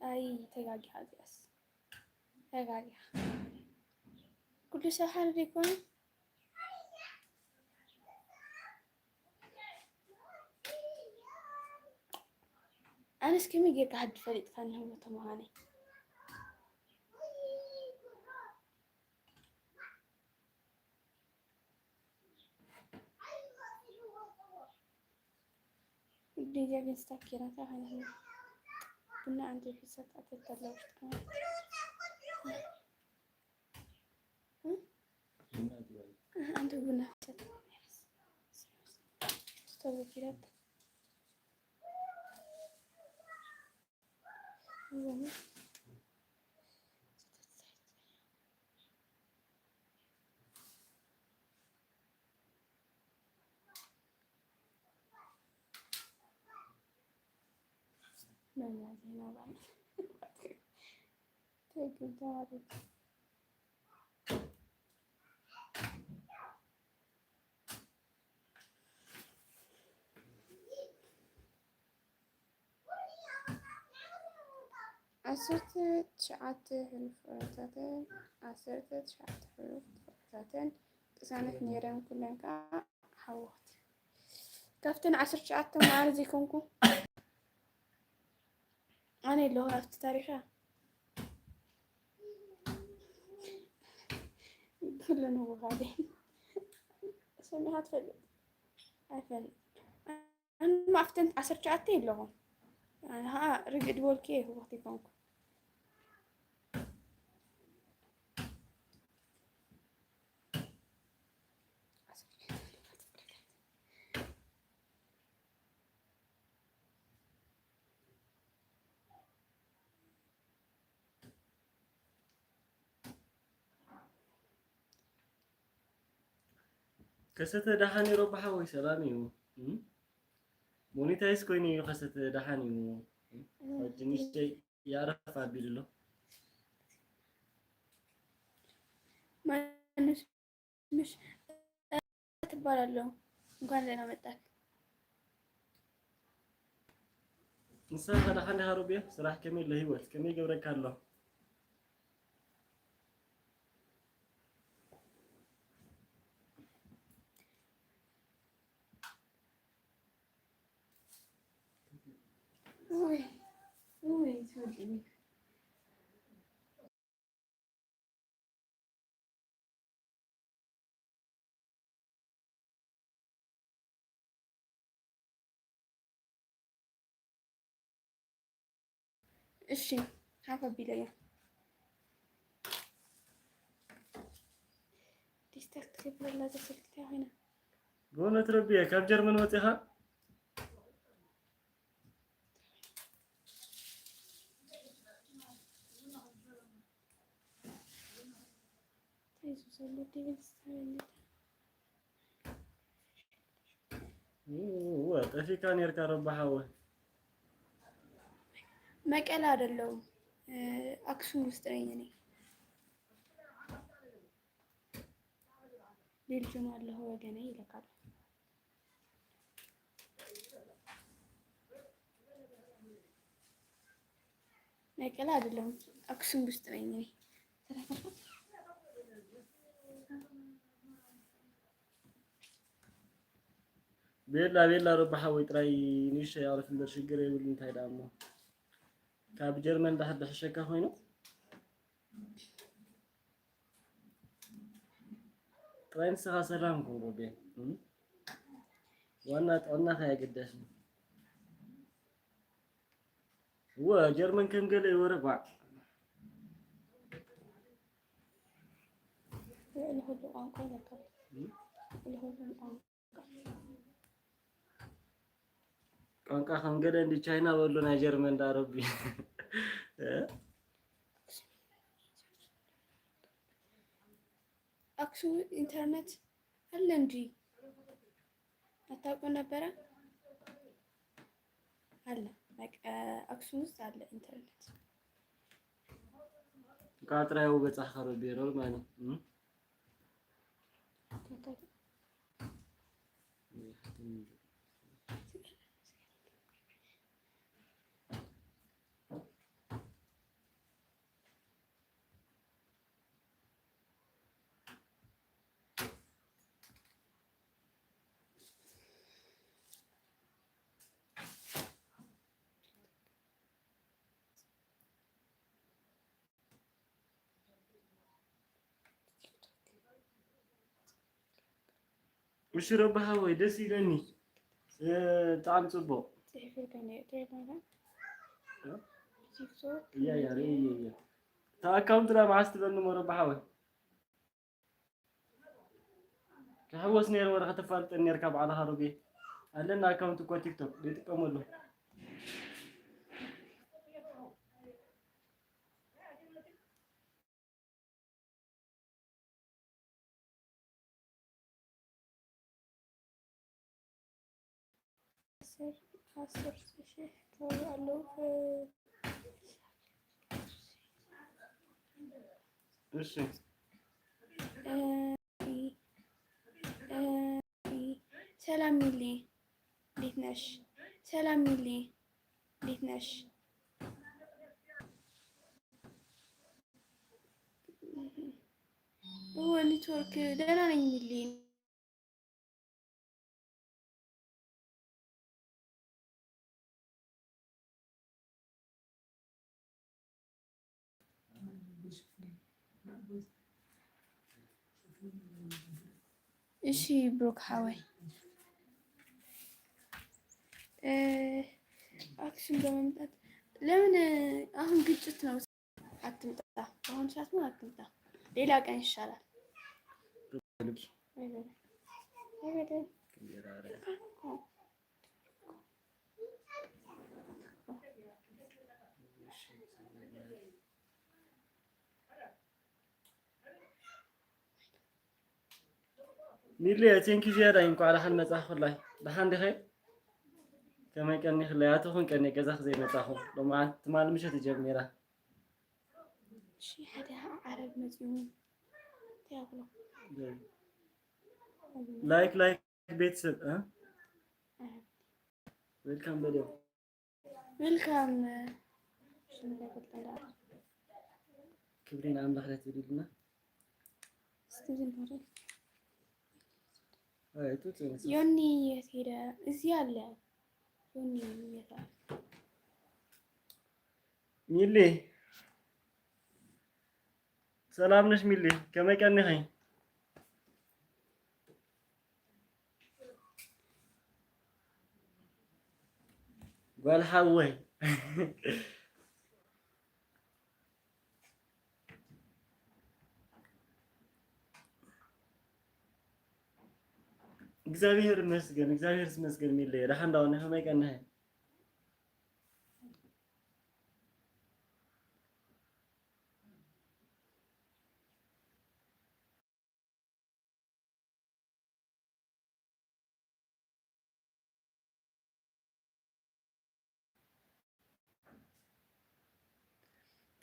S1: أي تلاقي هذه بس تلاقي كل شيء حال يكون أنا اسكمي جيك حد فريد كان هو تمهاني بدي جاي نستكيرا تاهنا كنا عندي في ساعة أتكلم عنده قلنا في ساعة استوى كده لا لا زينا بعد تاكل داري عشرة تسعة حروفتين عشرة تسعة حروفتين تسانة نيران كلن كا حوت كفتن عشرة تسعة معانا زي كونكو أنا اللي هو عرفت تاريخها كلن هو غادي سميها تفل عفن أنا ما أفتنت عشرة تسعتين لهم يعني ها رجع دول كيف وقتي كونكو
S5: كسته دحاني ربحا وي سلامي مونيتايز كويني كسته دحاني وجنيش شيء يعرف أبيله
S1: ما مش تبالله مكان لنا متاك
S5: إنسان هذا حني هروبيا صراحة كميل لهيوت كميل جبرك الله
S1: توديني እሺ ሀፈቢለያ ዲስተክት ክብለላ ዘስልክታ ሆይና
S5: قولت ربيا كاب جرمن وتها
S1: ታይዙ ዘሎ ዲቪንስ
S5: طفي كان يركب ربحا وي
S1: መቀለ አይደለሁም አክሱም ውስጥ ነኝ እኔ ቤልጅየም አለሁ ወገኔ ይለካል መቀለ አይደለሁም አክሱም ውስጥ ነኝ እኔ
S5: ቤላ ربحا وي ጥራይ ንሽ ያውርፍ እንደር ሽግር ይብል እንታይ ዳሞ ካብ ጀርመን ዳሕድ ሕሸካ ኮይኑ ጥራይ ንስኻ ሰላም ኩን ረቤ ዋና ጥዕናኻ የገደስ وجرمن كان قال ورقع
S1: اللي هو ቋንቋ ነበር اللي هو ቋንቋ
S5: ቋንቋ ከንገደ እንዲ ቻይና ወሎና ጀርመን ዳረቢ
S1: አክሱም ኢንተርኔት አለ እንጂ አታውቁ ነበረ? አለ በቃ አክሱም ውስጥ አለ ኢንተርኔት።
S5: ቃጥራው በጻኸረ ቢሮ ማለት مش ربها وي دس يلني طعم صبو
S1: تحفل كان يتعلم تيك توك
S5: يا ري يا تا اكونت لا معست بنو مربحه وي كحوس نير ورقه تفالت نيركب على هروبي علنا اكونت كو تيك توك بيتقملوا
S1: عصر شيء قالوا
S5: እሺ
S1: ሰላም ሚሊ እንዴት ነሽ? ሰላም ሚሊ እንዴት ነሽ? ኔትወርክ ደህና ነኝ ሚሊ እሺ ብሩክ ሐወይ አክሽን በመምጣት ለምን አሁን ግጭት ነው? አትምጣ፣ አሁን ሰዓት ነው አትምጣ፣ ሌላ ቀን ይሻላል።
S5: ሚሊ ቴንኪ زياده እንኳን አላህን መጻፍ ላይ በሐንድ ኸይ كما كان خلياته هون كان يجزخ زي متاخو لما تمال مشت جميرة
S1: شي حدا عرب مزيون تاكلو
S5: لايك بيتسب ها ويلكم فيديو
S1: ويلكم شنو قلت لك
S5: كبرين عم دخلت ودينا
S1: استاذن هوري
S5: اي توت
S1: يوني يسيرا زياله
S5: ሚሊ ሰላም ነሽ ሚሊ ከመይ ቀንኸኝ ጓልሓወይ እግዚአብሔር ይመስገን ሚሊ ደህና እንደሆነ ከመይ ቀንኸኝ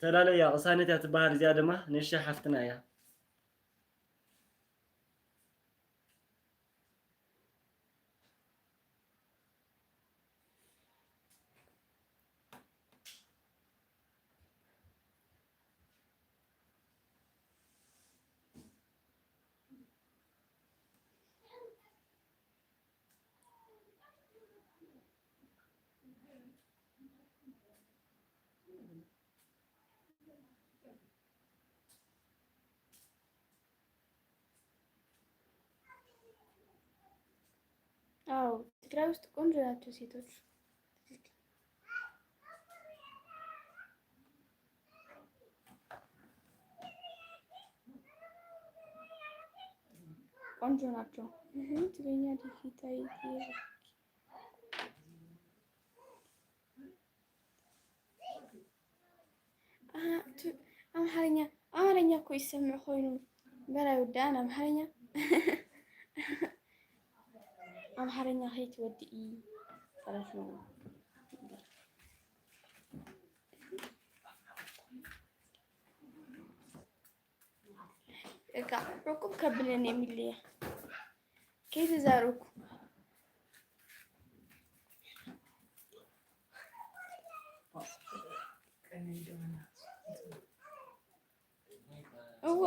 S5: تلالا يا قصانت يا تبهر زيادة ما نشي حفتنا يا
S1: አዎ ትግራይ ውስጥ ቆንጆ ናቸው ሴቶች። ቆንጆ ናቸው። ትግርኛ ዲጂታል አማርኛ እኮ ይሰምዕ ኮይኑ በላይ ወዳን አምሓርኛ ከይትወድኢ ማለት ነው። በቃ ሩቁም ከብለን የሚልያ ከይትዛሩኩ እዋ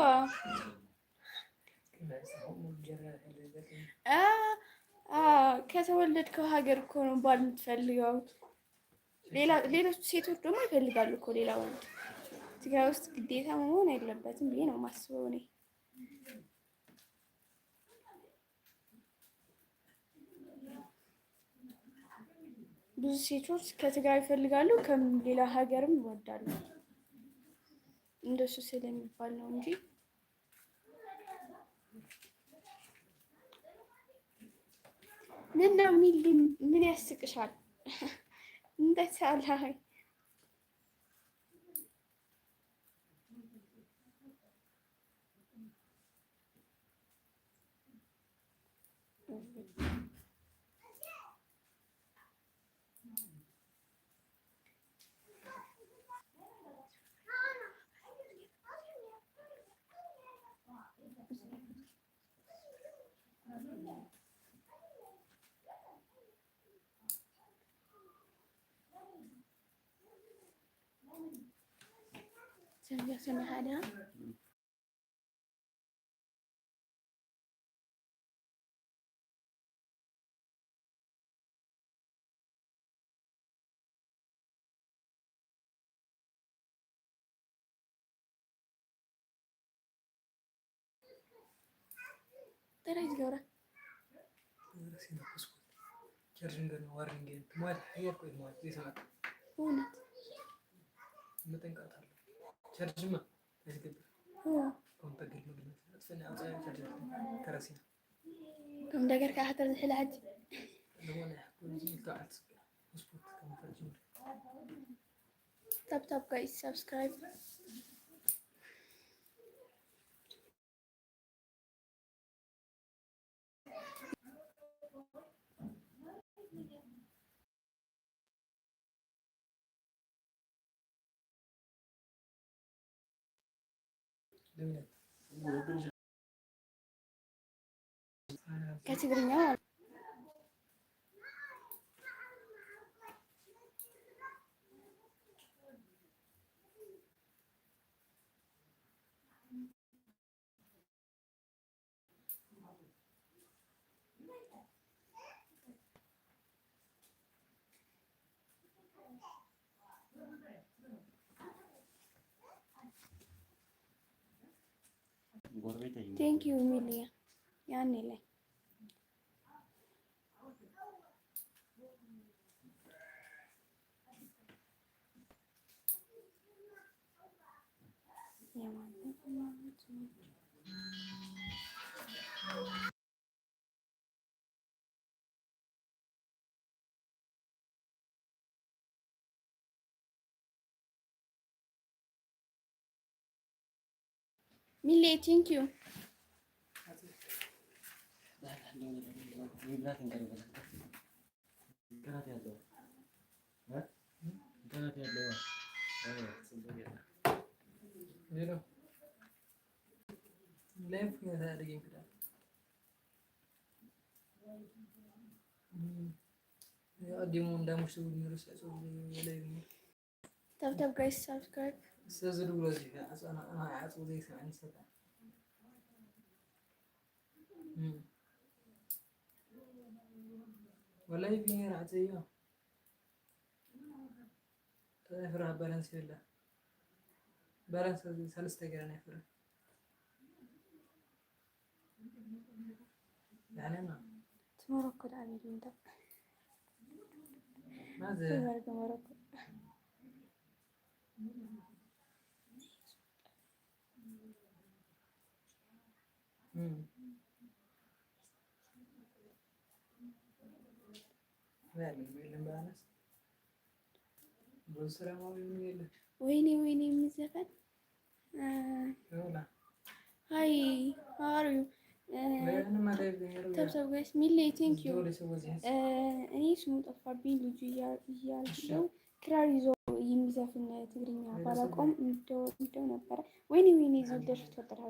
S1: ከተወለድከው ሀገር እኮ ነው ባል የምትፈልገው። ሌሎች ሴቶች ደግሞ ይፈልጋሉ እኮ ሌላ ወንድ። ትግራይ ውስጥ ግዴታ መሆን የለበትም ብዬ ነው የማስበው እኔ። ብዙ ሴቶች ከትግራይ ይፈልጋሉ፣ ከሌላ ሀገርም ይወዳሉ። እንደሱ ስለሚባል ነው እንጂ ምን ነው የሚል ምን ያስቅሻል? እንደሳላይ سمي هذا ترى يجورا
S2: ቻርጅንግ ነው ዋርኒንግ ማለት ይወርቁ ማለት ይሰማል
S1: እውነት
S2: መጠንቀቅ አለ ቻርጅማ ያስገባ ኮምፓክት ነው ግን አጥፈና አጥፋ ቻርጅ ከራሲና
S1: كم دقر كحتر الحلاج
S2: لونه كل قاعد مسبوط كم فرجين
S1: طب guys subscribe ከትግርኛ ቴንክ ዩ ሚሊያ ያኔ ላይ ሚሌ ቴንክ ዩ
S2: ላይፍ ያደርገኝ ከዳ አዲሙ እንዳሙሽ ነው ሰው ላይ
S1: طب guys subscribe
S2: استاذ ولازم انا عاطو زي سمعني سبع ولا يبين رعتيه تفرح بالانس يلا بالانس ثلاث تقرا نفر يعني انا
S1: مروكو العميد من ده
S2: ماذا
S1: مروكو ወይኔ የሚዘፈን ሀይ አሪዩ ተብሰብ ጋይስ ሚሌ ቴንክ ዩ። እኔ ስሙ ጠፋብኝ ልጁ እያለው ክራር ይዞ የሚዘፍን ትግርኛ ባላቆም እንደው ነበረ። ወይኔ ዙል ደርሽ ተፈጠረ።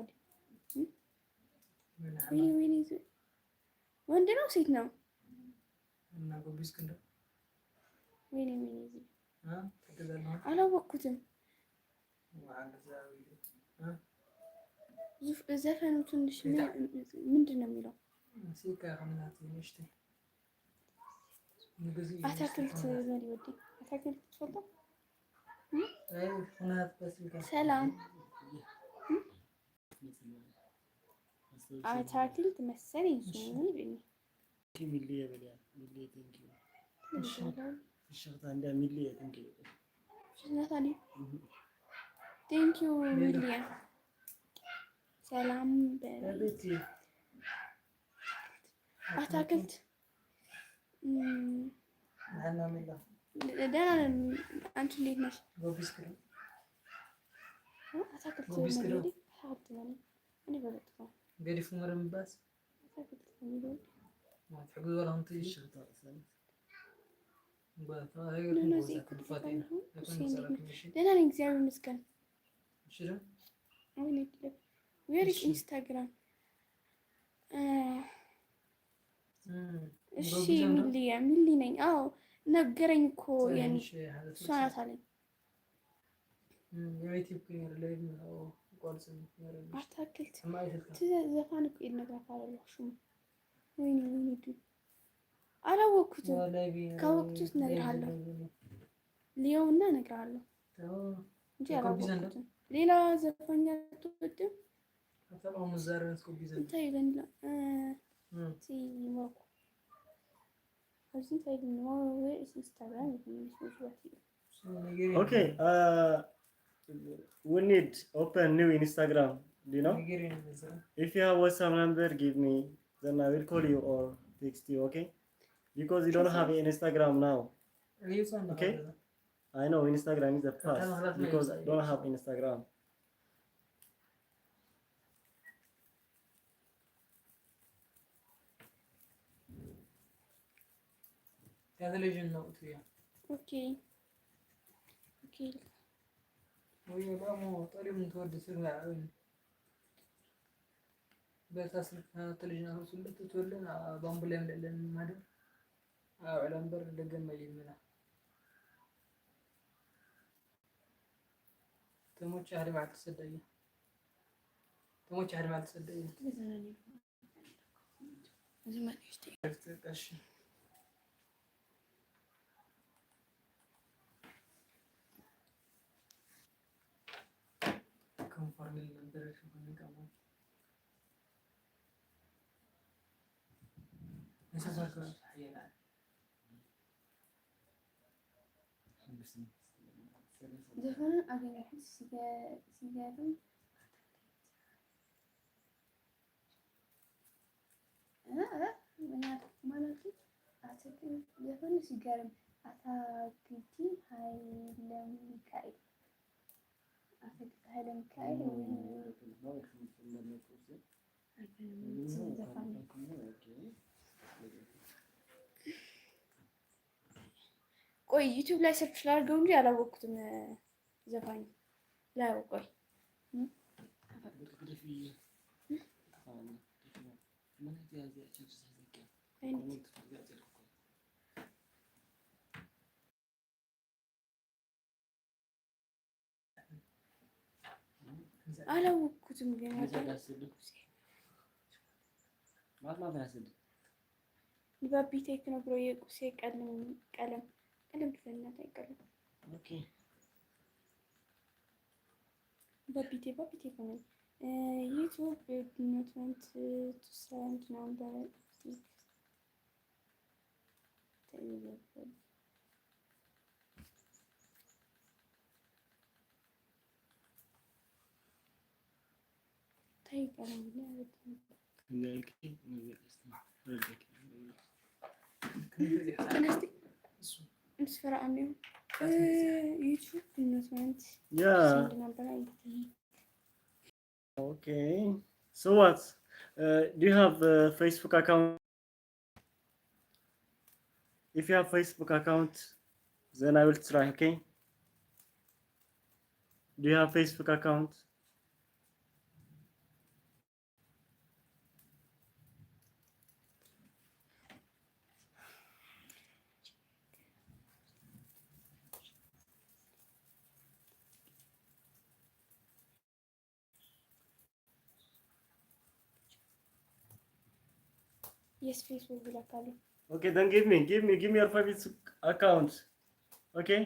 S1: ወይኔ ዙል ወንድ ነው ሴት ነው? ወይኔ ዙል አላወቅኩትም። ዘፈኑ ትንሽ ምንድን ነው የሚለው? አታክልት መሪ ወዴ አታክልት ትፈልጣ ሰላም አታክልት መሰለኝ ስሙ ይልኝ ቴንክ ዩ ሚሊያ ሰላም አታክልት ደህና ነን። አንቺ እንዴት ነሽ? አታክልት ደህና ነኝ እግዚአብሔር ይመስገን። ዌር ኢዝ ኢንስታግራም? እሺ ሚሊ ነኝ። አዎ ነገረኝ እኮ ያኔ እሷ ናት አለኝ። አታክልት ዘፋን እኮ ይነግራታለሁ። ወይኔ አላወቅኩትም። ካወቅኩት እነግርሃለሁ። ሊየውና እነግርሃለሁ እንጂ አላወቅኩትም። ሌላ ዘፋኛ አትወድም? እንታይ ይለኛል ሞሮኮ
S5: Okay, we need open new Instagram, you know? If you have WhatsApp number, give me, then I will call you or text you, okay? Because you don't have Instagram now. Okay? I know Instagram is the past because I don't have Instagram.
S2: television note here.
S1: Okay.
S2: ويبقى طريق من تودي سرنا عين بس أصل تلجنا وصلت تولنا بامبلين لأن ماذا على مبر دقن ما يجينا تموت شهر بعد السدية
S1: زمان يشتي
S2: conforme el nombre se pone como esas son cosas hayal
S1: ዘፈን አገኘሁት ሲገርም ማለት አትክልት ዘፈን ሲገርም አታክልቲ ኃይለ ሚካኤል ቆይ ዩቲዩብ ላይ ሰርች ላድርገው እንጂ አላወቅኩትም። ዘፋኝ ላይ ቆይ አላወቅኩትም ግን ባቢ ቴክ ነው ብሎ የቁሴ ቀለም ትፈናት አይቀርም።
S5: ኦኬ
S1: ባቢ ቴክ ነው ዩቲዩብ ኖት ዋንት ቱ ሰንድ ናምበር
S2: እሱ
S1: እንስፈራ አሚው ዩቲዩብ ኢንቨስትመንት
S5: Yeah.
S1: ስንት ነበር አይደል?
S5: Okay. So what? Do you have a Facebook account? If you have Facebook account, then I will try. Okay. Do you have Facebook account?
S1: የስ ፌስቡክ ይላካሉ።
S5: Okay, then give me your Facebook account. Okay.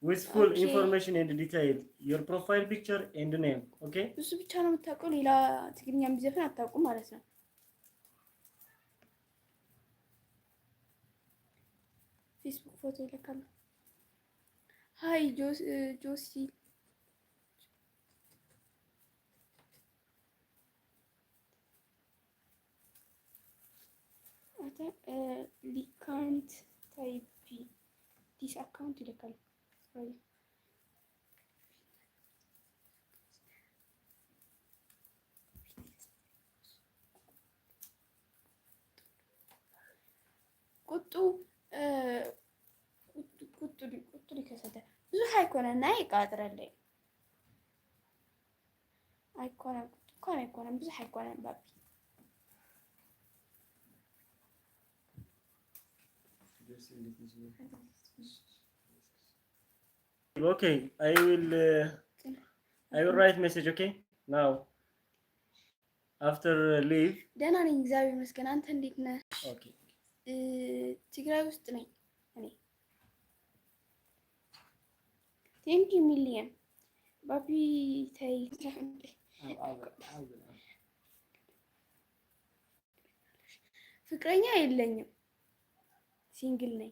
S5: With full
S1: Okay.
S5: information and detail, your profile picture and name. Okay.
S1: እሱ ብቻ ነው የምታውቀው፣ ሌላ ትግርኛ የሚዘፍን አታውቁም ማለት ነው። ፌስቡክ ፎቶ ይልካሉ። ሀይ ጆሲ ሊካንት ታይፒ ዲስ አካውንት ይልካሉ። ቁጡ ሊከሰተ ብዙ አይኮነና ይቃጥረለይ አይኮነም እንኳን አይኮነም ብዙ አይኮነም ባቢ
S5: Okay, I will write message. Okay, now after leave.
S1: ደህና ነኝ እግዚአብሔር ይመስገን። አንተ እንዴት ነህ?
S5: Okay.
S1: ትግራይ ውስጥ ነኝ እኔ። ቴንክ ዩ ሚሊየን ባቢ ተይ። ፍቅረኛ የለኝም፣ ሲንግል ነኝ።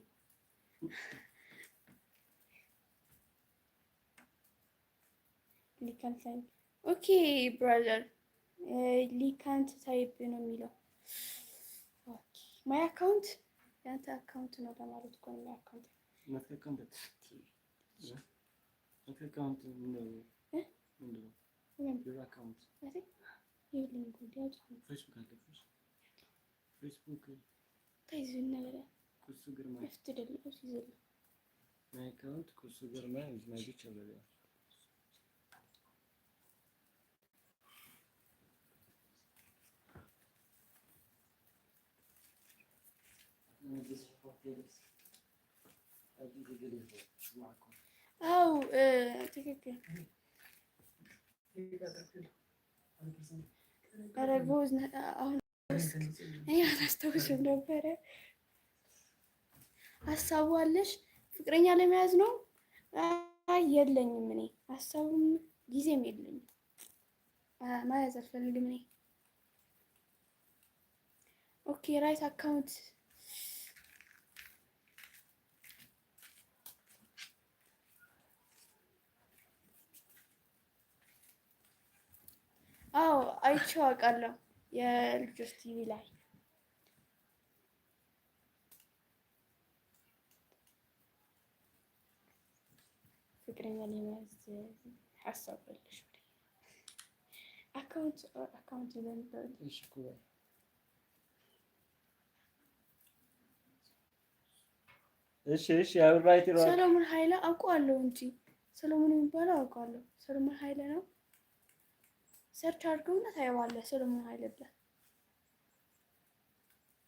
S1: ሊካንት ታይፕ ኦኬ ብራዘር ሊካንት ታይፕ ነው የሚለው። ኦኬ ማይ አካውንት ያንተ አካውንት ነው ለማለት እኮ ነው። ማይ አካውንት አው ትክክል። ኧረ ጎዝ አሁን እኔ አላስታውስም ነበረ። ሀሳቡ አለሽ ፍቅረኛ ለመያዝ ነው? የለኝም እኔ ሀሳቡም ጊዜም የለኝም። መያዝ አልፈልግም እኔ። ኦኬ ራይት አካውንት አዎ አይቼው አውቃለሁ የልጆች ቲቪ ላይ። ፍቅረኛ ለመያዝ ሀሳብ አለሽ? አካውንት ለምበር
S5: እሺ I will write it.
S1: ሰሎሞን ኃይለ አውቀዋለሁ እንጂ ሰሎሞን የሚባለው አውቀዋለሁ። ሰሎሞን ኃይለ ነው። ሰርች አድርገውና ታየዋለህ። ሰሎሞን ኃይለ ብለህ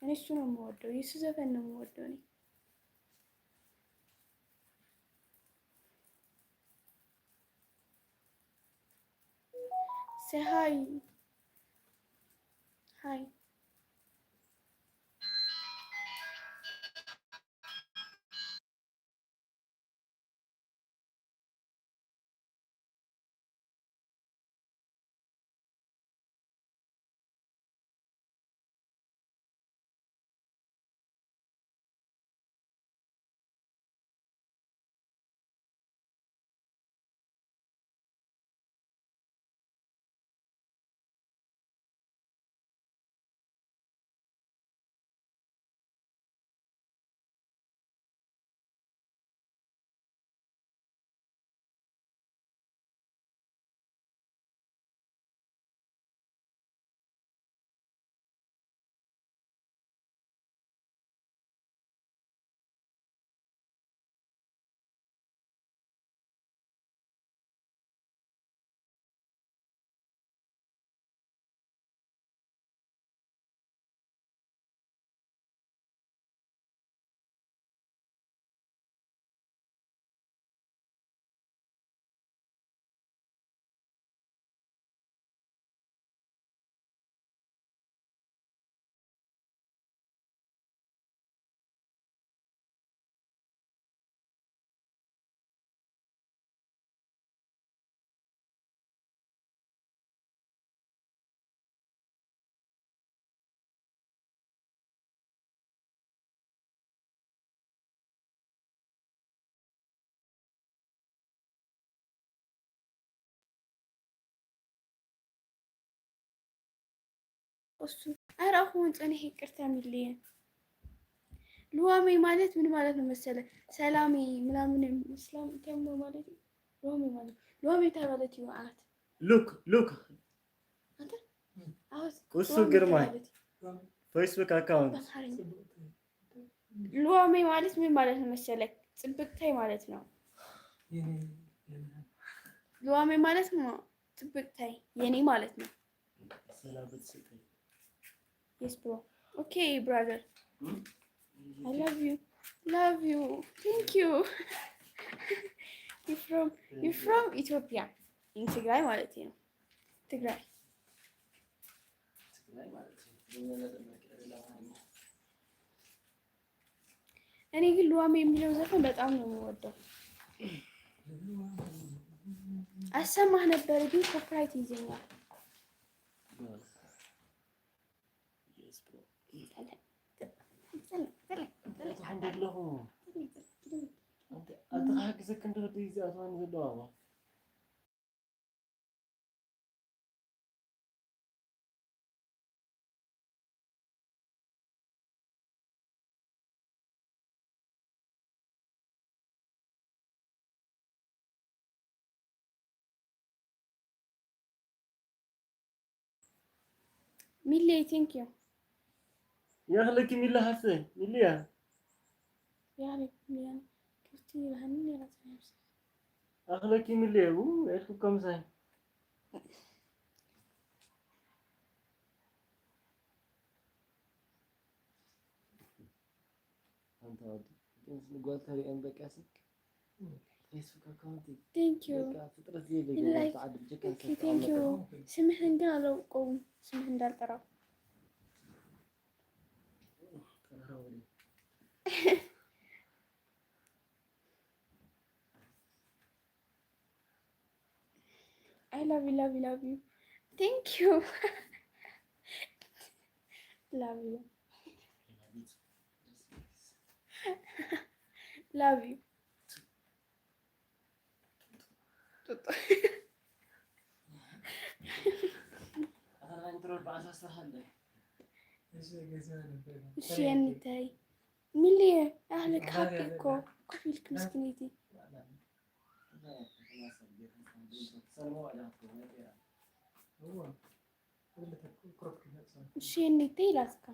S1: እኔ እሱ ነው የምወደው፣ የእሱ ዘፈን ነው የምወደው እኔ። say hi እሱ ኧረ አሁን ጸኔ ይቅርታ የሚልኝ ልዋሜ ማለት ምን ማለት ነው መሰለ? ሰላሜ ምናምን እስላም ተምሮ ማለት ነው። ልዋሜ ማለት ልዋሜ ተባለት ይዋአት
S5: ሉክ
S1: አንተ አውስ
S5: እሱ ግርማ ፌስቡክ አካውንት
S1: ልዋሜ ማለት ምን ማለት ነው መሰለ? ጽብቅታይ ማለት ነው። ልዋሜ ማለት ነው ጽብቅታይ የኔ ማለት ነው። Yes bro. Okay brother. I love you. Love you. Thank you. You're from Ethiopia. In Tigray ማለት ነው። ትግራይ እኔ ግን ልዋሜ የሚለው ዘፈን በጣም ነው የምወደው። አሰማህ ነበር ግን ኮፒራይት ይዘኛል። ሚሌ ቴንክ ዩ
S5: يخلك ميلا حسن ميليا
S1: يعني كرتي هني لا تنسى
S5: أخلك ميليا إيش كم سنة أنت قلت لي عندك اسمك فيسبوك أكاونتي
S1: ثانك يو
S5: فترة زي اللي قاعد
S1: ثانك يو سمحن قالوا قوم سمحن دار ترى I love you, love you, love you. Thank you. Love you. Love you.
S5: أنا أنتظر بعد أسرح
S1: እሺ የኔታይ ምን ላይ አህለክ ሀቂኮ ከፊልክ ምስኪኒቲ እሺ የኔታይ ላስካ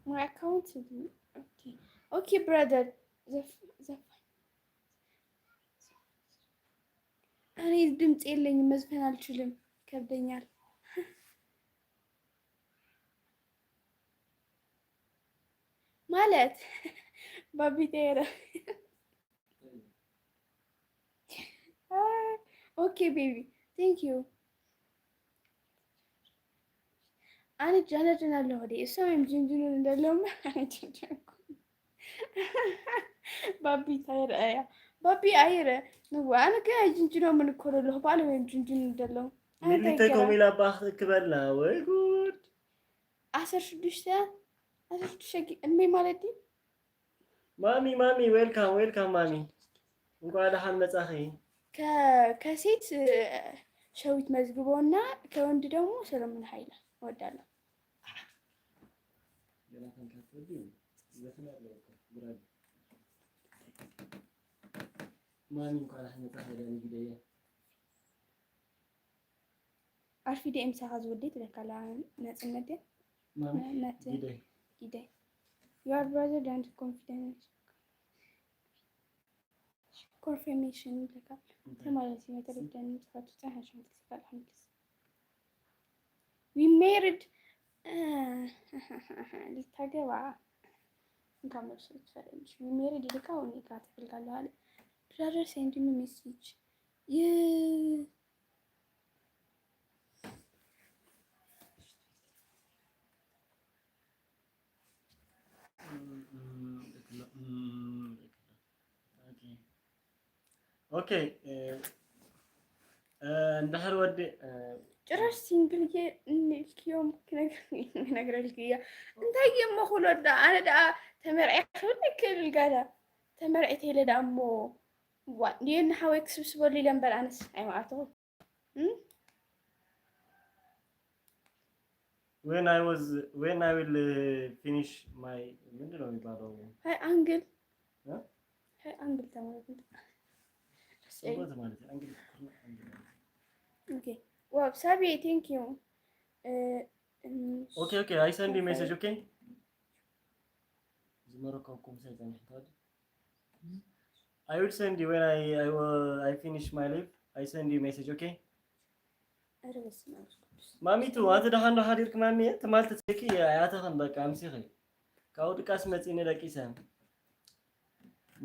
S1: ማይ አካውንት ኦኬ ብራዘር እኔ ድምፅ የለኝም መዝፈን አልችልም ከብደኛል ማለት ባቢቴራ ኦኬ ቤቢ ቴንክ ዩ አነ ጃነጀናለሁ ወዲ እሷም ጅንጅኑን እንደለውም ባቢ ታይራያ ባቢ አይረ ነው አነ ከ ጅንጅኑ ምን ኮረለው ባለ ወይም ጅንጅኑ እንደለው
S5: ሚሊቴ ኮሚላ ባህ ክበላ ወይ ጉድ
S1: 16 እሜ ማለት
S5: ማሚ ዌልካም ማሚ እንኳን ደህና መጣኺ
S1: ከሴት ሸዊት መዝግቦና ከወንድ ደግሞ ሰለሞን ኃይለ እወዳለሁ
S5: ማሚ እንኳን ደህና መጣኺ ለኔ ጊዜ
S1: አርፊ ደም ሳሃዝ ወዴት ለካላ ነጽነት
S5: ማሚ
S1: ጊዜ your brother and confidence confirmation ለካ ተማለት የተረዳን ጽፋቱ ታሃሽን ተስፋል ሐምስ we married ልታገባ እንኳን መስሎት ፈረንጅ we married ልካው ኒካ ተፈልጋለሁ አለ brother send me message
S5: اوكي እንደህር ወዲ
S1: ጭራሽ ሲንግል የልኪዮም ነገር ልኪያ እንታይ የመخلود انا دا ተመርዒ ክልል ጋዳ ተመርዒት የለዳ እሞ ዲን ሓወክ ስብስበሉ ለምበር አንስ አይማአቶ
S5: when I will finish my ምንድን ነው የሚባለው?
S1: ሃይ አንግል
S5: እ?
S1: ሃይ አንግል ተማለት ነው።
S5: ስንት ማለት ነው? እንግዲህ
S1: ኦኬ ዋው ሳቢ ቴንክ ዩ
S5: okay I send you message okay ዝመረካኩም ሳይዘን ታዲያ I will send you when I finish my live I send you message okay ማሚቱ አንተ ደሃን ሀዲርክ ማሚ ተማልተ ተኪ ያተኸን በቃ አምሲኺ ካውድቃስ መጽኔ ደቂሰን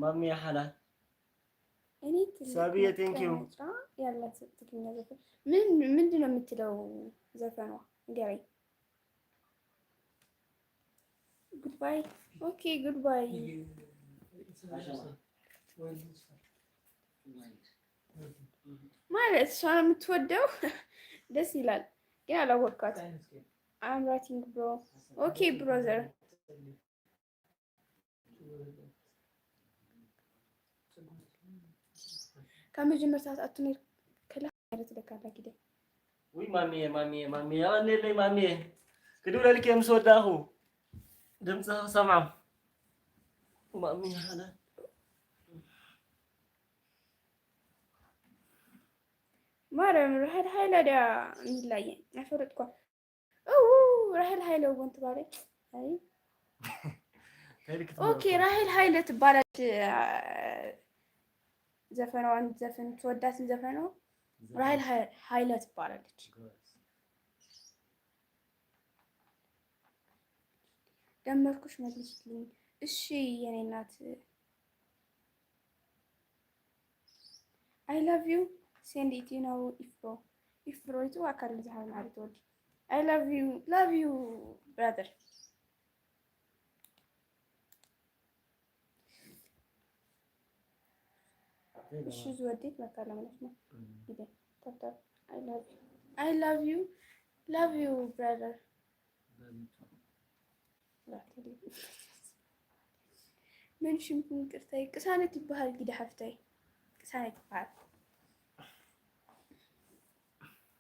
S5: ማሚ ያሐላ
S1: እኔ
S5: ሳቢዬ ቴንክ ዩ
S1: ያላት ትግርኛ ዘፈን ምንድን ነው የምትለው ዘፈኗ ንገረኝ ጉድባይ ኦኬ ጉድባይ ማለት እሷ ነው የምትወደው ደስ ይላል ግን አላወቅኳት I'm writing bro okay brother ከመጀመር ሰዓት አትኔር ከላ ማለት ለካላ ጊዜ
S5: ወይ ማሚ ያለኝ ማሚ ክዱ ለልክ የምስወዳሁ ድምጽ ሰማም ማሚ ያለ
S1: ማረም ረህል ኃይለ ዳ ሚላየ አፈረጥኳ ራሄል ኃይለ ወንት ባለ አይ ኦኬ ራሄል ኃይለ ትባላለች ዘፈኗን ዘፈን ተወዳትን ዘፈኗ ራሄል ኃይለ ትባላለች ደመርኩሽ መልስልኝ እሺ የኔ እናት I love you send it you know ifro itu akal zahar ማለት ወዲ I love you brother እሺ ዝወዴት መካለ ማለት ነው ይደ ታታ I love you brother من شمكن كرتاي قسانة يبهال كده حفتاي قسانة يبهال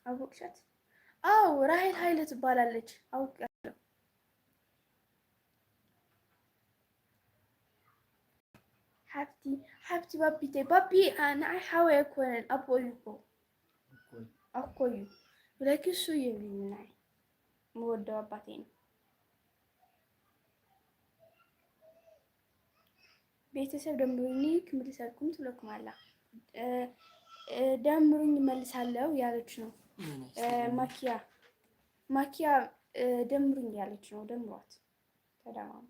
S1: أبوكشات أو راهي هايلة تبالالج أو حبتي بابي أنا أحاول أكون أبويكو أكويو ولكن شو يبيني مودة باباتين ቤተሰብ ደምሩኝ ክምልሰልኩም ትለኩም አላ ደምሩኝ መልሳለሁ ያለች ነው ማኪያ ደምሩኝ ያለች ነው ደምሯት ተዳማማ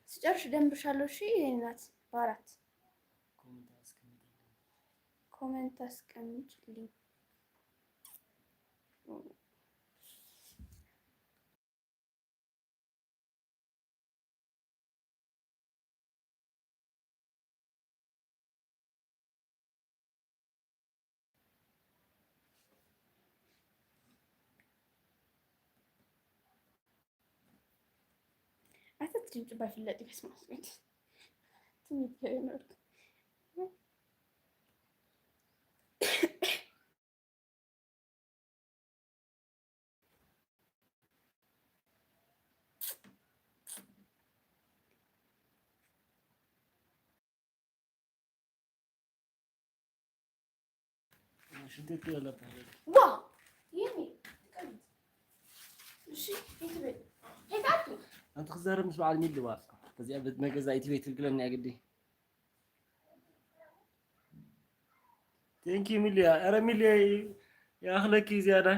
S1: ስጨርሽ ደምርሻለሁ እሺ እናት በአራት ኮሜንት አስቀምጪልኝ ድምጽ ባይፈለጥ ይመስማት ትንሽ ነው
S5: ሽንቴት ያለበት
S1: ዋ ይሄ እሺ ሄዳቱ
S5: አንተ خزارم مش بعد مين لواء فزي ابد ما جزايتي بيت القلن يا قدي ثانك يو ميليا ارى ميليا يا اخلكي زياده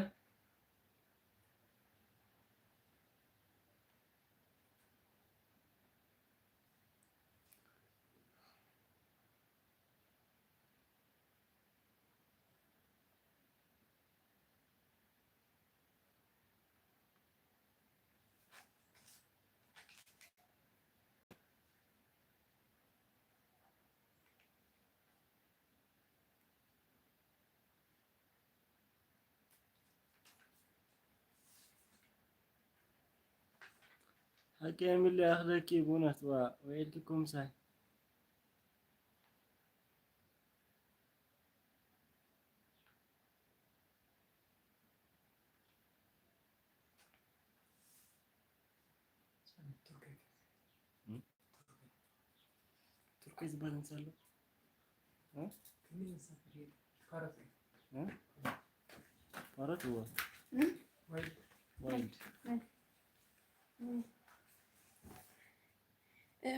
S5: حكي اللي أخذك يبونت ويلكم ساي ቱርክ ዝባል እንሳለ ማለት ነው ዋይልድ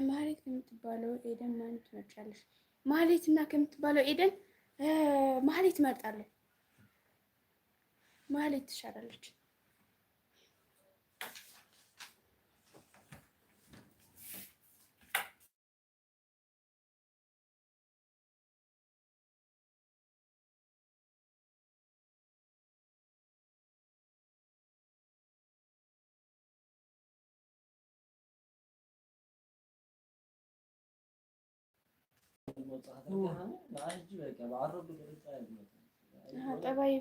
S1: ማህሌት ከምትባለው ኤደን ማን ትመርጫለሽ? ማህሌት እና ከምትባለው ኤደን ማህሌት እመርጣለሁ። ማህሌት ትሻላለች። ጠባይ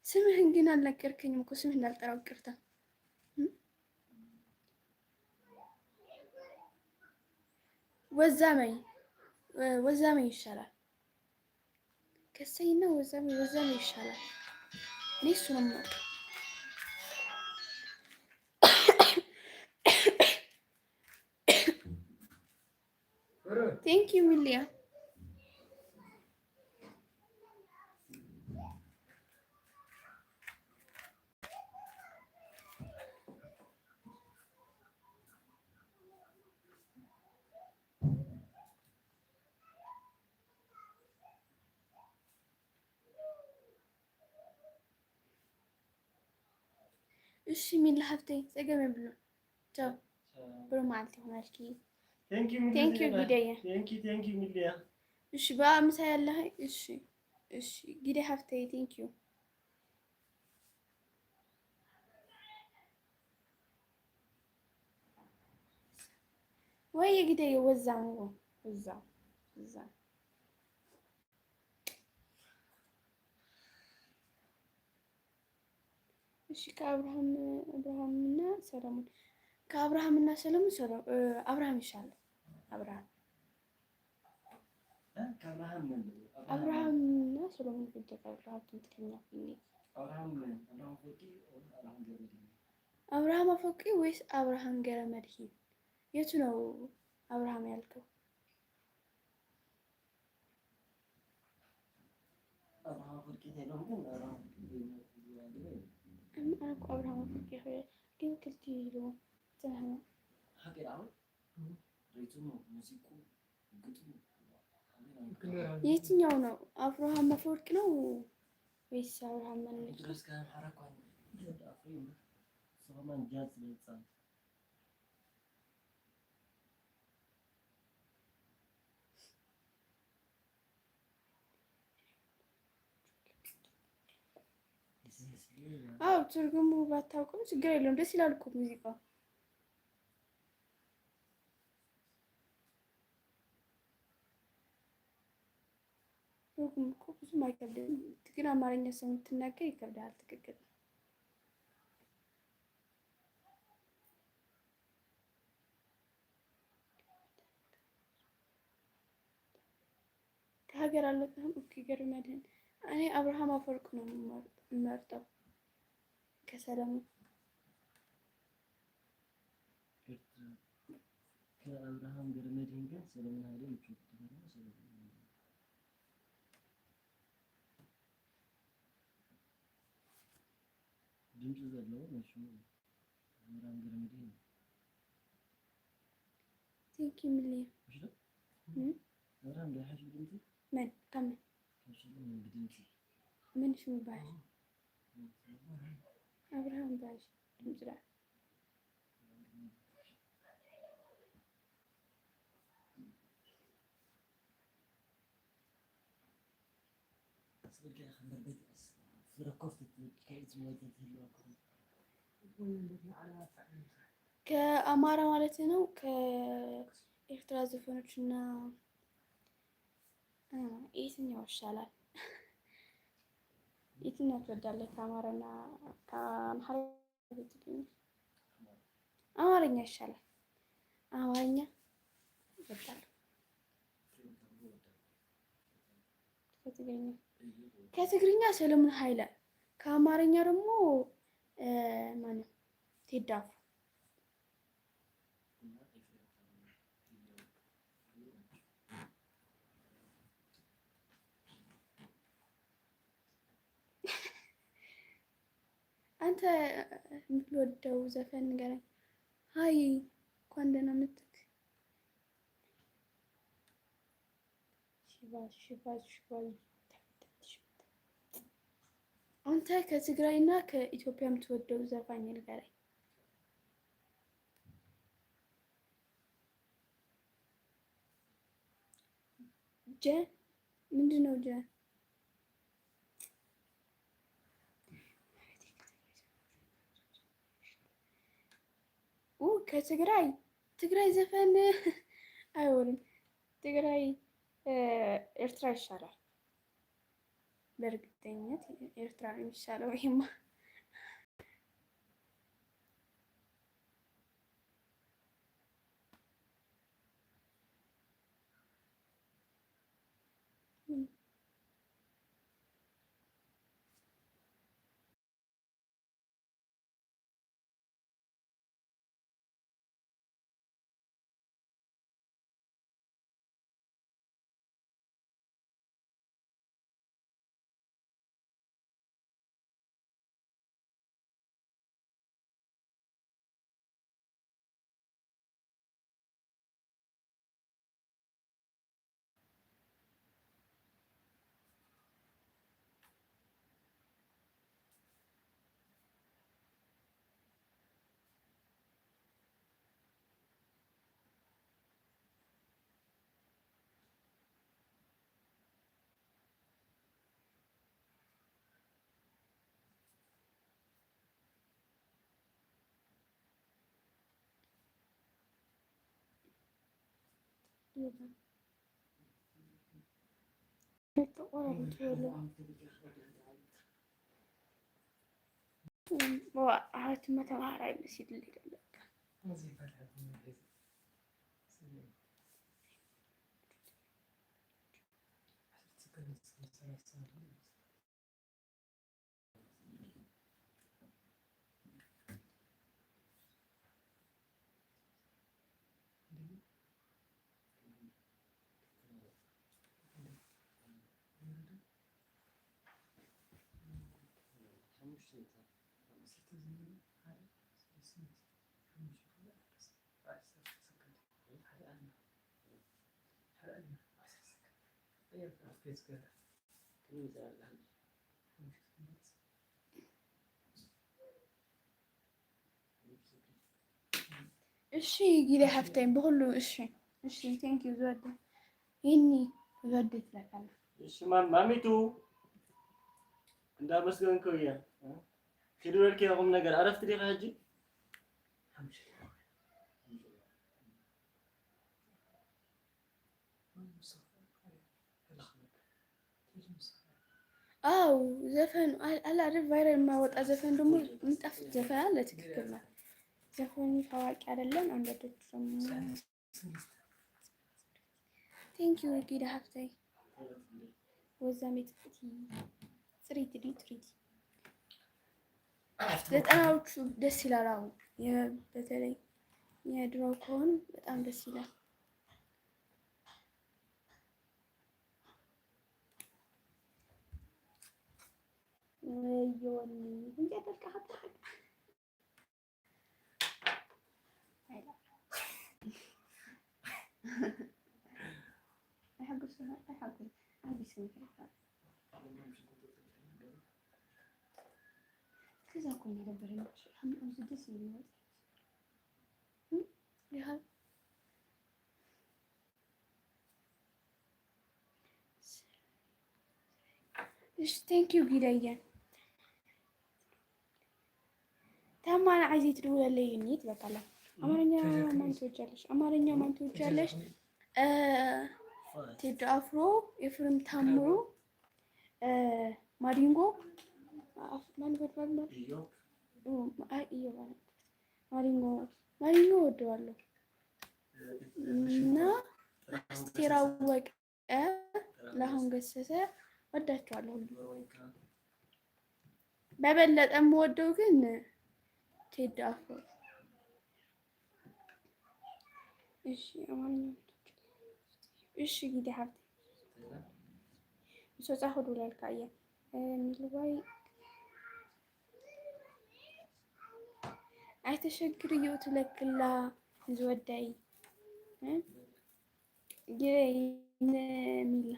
S1: ስምህን ግን አልነገርከኝም እኮ ስምህን እንዳልጠራው ይቅርታ። ወዛመኝ ወዛመኝ ይሻላል። ከሰይና ወዛመኝ ይሻላል። እኔ እሱ ነው የማውቀው። ቴንክ ዩ ሚሊያ። እሺ ሚላ ሀብተይ ፀገም ብሎ ቻው ብሎ ማለት ይሆናል።
S5: ቴንክ ዩ
S1: ጊደያ
S5: ቴንክ ዩ ሚሊያ።
S1: እሺ በአምሳ ያለህ እሺ እሺ ጊደ ሀብተይ ቴንክ ዩ ወይ ጊደ ወዛው ወዛው ወዛው እሺ ከአብርሃምና ሰለሞን ከአብርሃምና ሰለሞን አብርሃም ይሻላል። አብርሃምና ሰለሞን ይደረጋሉ። ትክክለኛ አብርሃም አፈቂ ወይስ አብርሃም ገረ መድሂን? የቱ ነው አብርሃም ያልከው? አብርሃም አፈቂ ግን ክልቲ ይሉ ተናና የትኛው ነው? አብርሃም አፈወርቅ ነው ወይስ አብርሃም ማን ነው? አዎ ትርጉሙ ባታውቅም ችግር የለውም። ደስ ይላል እኮ ሙዚቃው። ትርጉሙ እኮ ብዙም አይከብድም፣ ግን አማርኛ ስለምትናገር ይከብዳል። ትክክል ነው። ከሀገር አልወጣህም? ኦኬ ገር መድህን እኔ አብርሃም አፈወርቅ ነው የምመርጠው ከሰለሞን
S5: ከአብርሃም ገረ መድህን ግን ሰለሞን ኃይሌ ምቾት ድምፅ ዘለው ነሽ አብርሃም ገረ መድህን
S1: ቴንክ ዩ ሚሊዮን
S5: አብርሃም ለሐሽ ድምፅ
S1: ምን ከምን ምን ሽሙ ባሽ አብርሃም ባሽ ድምፅ ላይ ከአማራ ማለት ነው። ከኤርትራ ዘፈኖች እና የትኛው ይሻላል? የትኛው ትወዳለህ? ከአማራና አማርኛ ይሻላል። አማርኛ እወዳለሁ። ከትግርኛ ከትግርኛ ሰለሞን ኃይለ፣ ከአማርኛ ደግሞ ማነው ቴዲ አፍሮ። አንተ የምትወደው ዘፈን ንገረኝ። ሀይ እንኳን ደህና መጣህ። አንተ ከትግራይና ከኢትዮጵያ የምትወደው ዘፋኝ ንገረኝ። ጀ ምንድን ነው ጀ? ከትግራይ ዘፈን አይሆንም። ትግራይ ኤርትራ ይሻላል። በእርግጠኝነት ኤርትራ ነው የሚሻለው። ይሄማ አራትማ ተማራ ይመስል እሺ ጊዜ ሀፍታይም በሁሉ እሺ እሺ ቴንክ ዩ ዘወደ ይህኒ ዘወደ ትላካለ
S5: እሺ ማሚቱ እንዳመስገንከው እያ ክድወልክ ያቁም ነገር አረፍት ዲኻ ሕጂ
S1: አው ዘፈን አላረፍ ቫይራል የማወጣ ዘፈን ደግሞ ምጣፍጥ ዘፈን አለ። ትክክል ነው። ዘፈኑ ታዋቂ አይደለም። አንዳንዶቹ ደግሞ ቴንክ ዩ ጊዳ ሀፍታይ ወዛሜ ትሪት ዘጠናዎቹ ደስ ይላል። አሁን በተለይ የድሮ ከሆኑ በጣም ደስ ይላል። ወይዮኒ እንዴ ተልካታ كذا كوني دبرين هم أمسدس يوم لهذا إيش thank you جديا تمام أنا عايزة تقول لي ينيت بطلع أمرني ما نتوجهلش أمرني ما نتوجهلش ቴዲ አፍሮ ኤፍሬም ታምሩ ማዲንጎ ማዲንጎ ወደዋለሁ እና አስቴር አወቀ፣ ጥላሁን ገሰሰ፣ ወዳችኋለሁ። በበለጠ የምወደው ግን ቴዲ አፍሮ። እሺ አማርኛ እሺ ጊዜ ሀብቴ ሶጻ ሁሉ ላልካየ ሚልዋይ አይተሸግር ይውት ለክላ ዝወዳይ ሚላ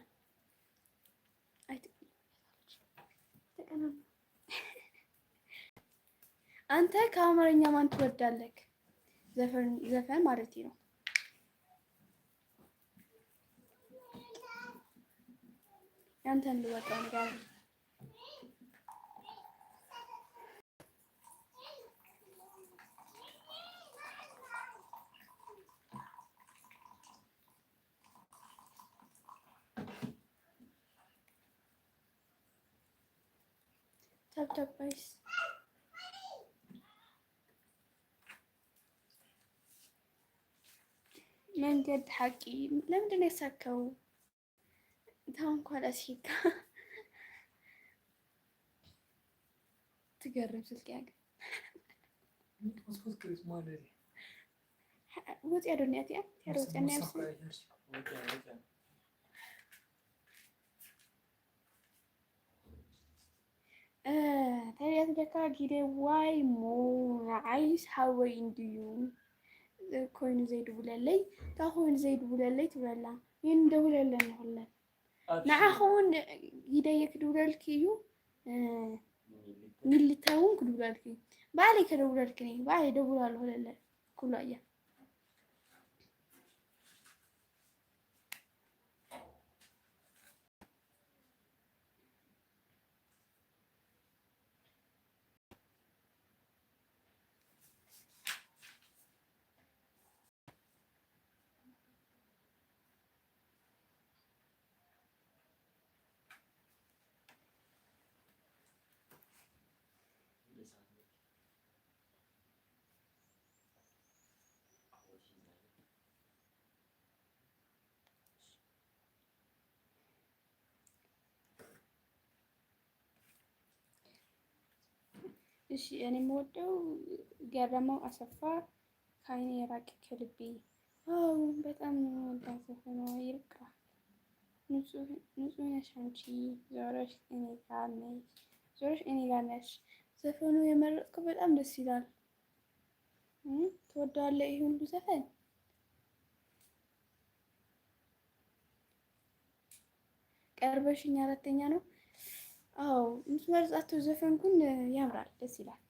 S1: አንተ ከአማርኛ ማን ትወዳለህ? ዘፈን ማለት ነው። ያንተን ልወጣው ነገር ተብተባይስ መንገድ ሐቂ ለምንድን ነው የሳከው? ታንኳላ ሲካ ትገርም ስልክ ያገ ወጥ ያዶንያት ያ ያሮጥ እና ያርስ ታዲያት ደካ ጊዜ ዋይ ሞ አይስ ሀወይ እንዲዩ ኮይኑ ዘይድውለለይ ታ ኮይኑ ዘይድውለለይ ትብለላ ይህን እንደውለለን ይሁለን ንዓኸውን ጊደየ ክድውለልክ እዩ ሚልታውን ክድውለልክ እዩ ባዕለይ ከደውለልክኒ ባዕለይ ደውላለሁ ለለ ኩሉ እያ እሺ እኔ የምወደው ገረመው አሰፋ ከአይኔ የራቀ ከልቤ። አዎ በጣም የምወዳት ዘፈኗ ይርቃ ንጹህ ነሽ አንቺ ዞረሽ እኔ ጋር ነሽ ዞረሽ እኔ ጋር ነሽ። ዘፈኑ የመረጥከው በጣም ደስ ይላል። ትወደዋለህ? ይሄ ሁሉ ዘፈን ቀርበሽኝ አራተኛ ነው። አዎ የምትመርጣቸው ዘፈን ግን ያምራል፣ ደስ ይላል።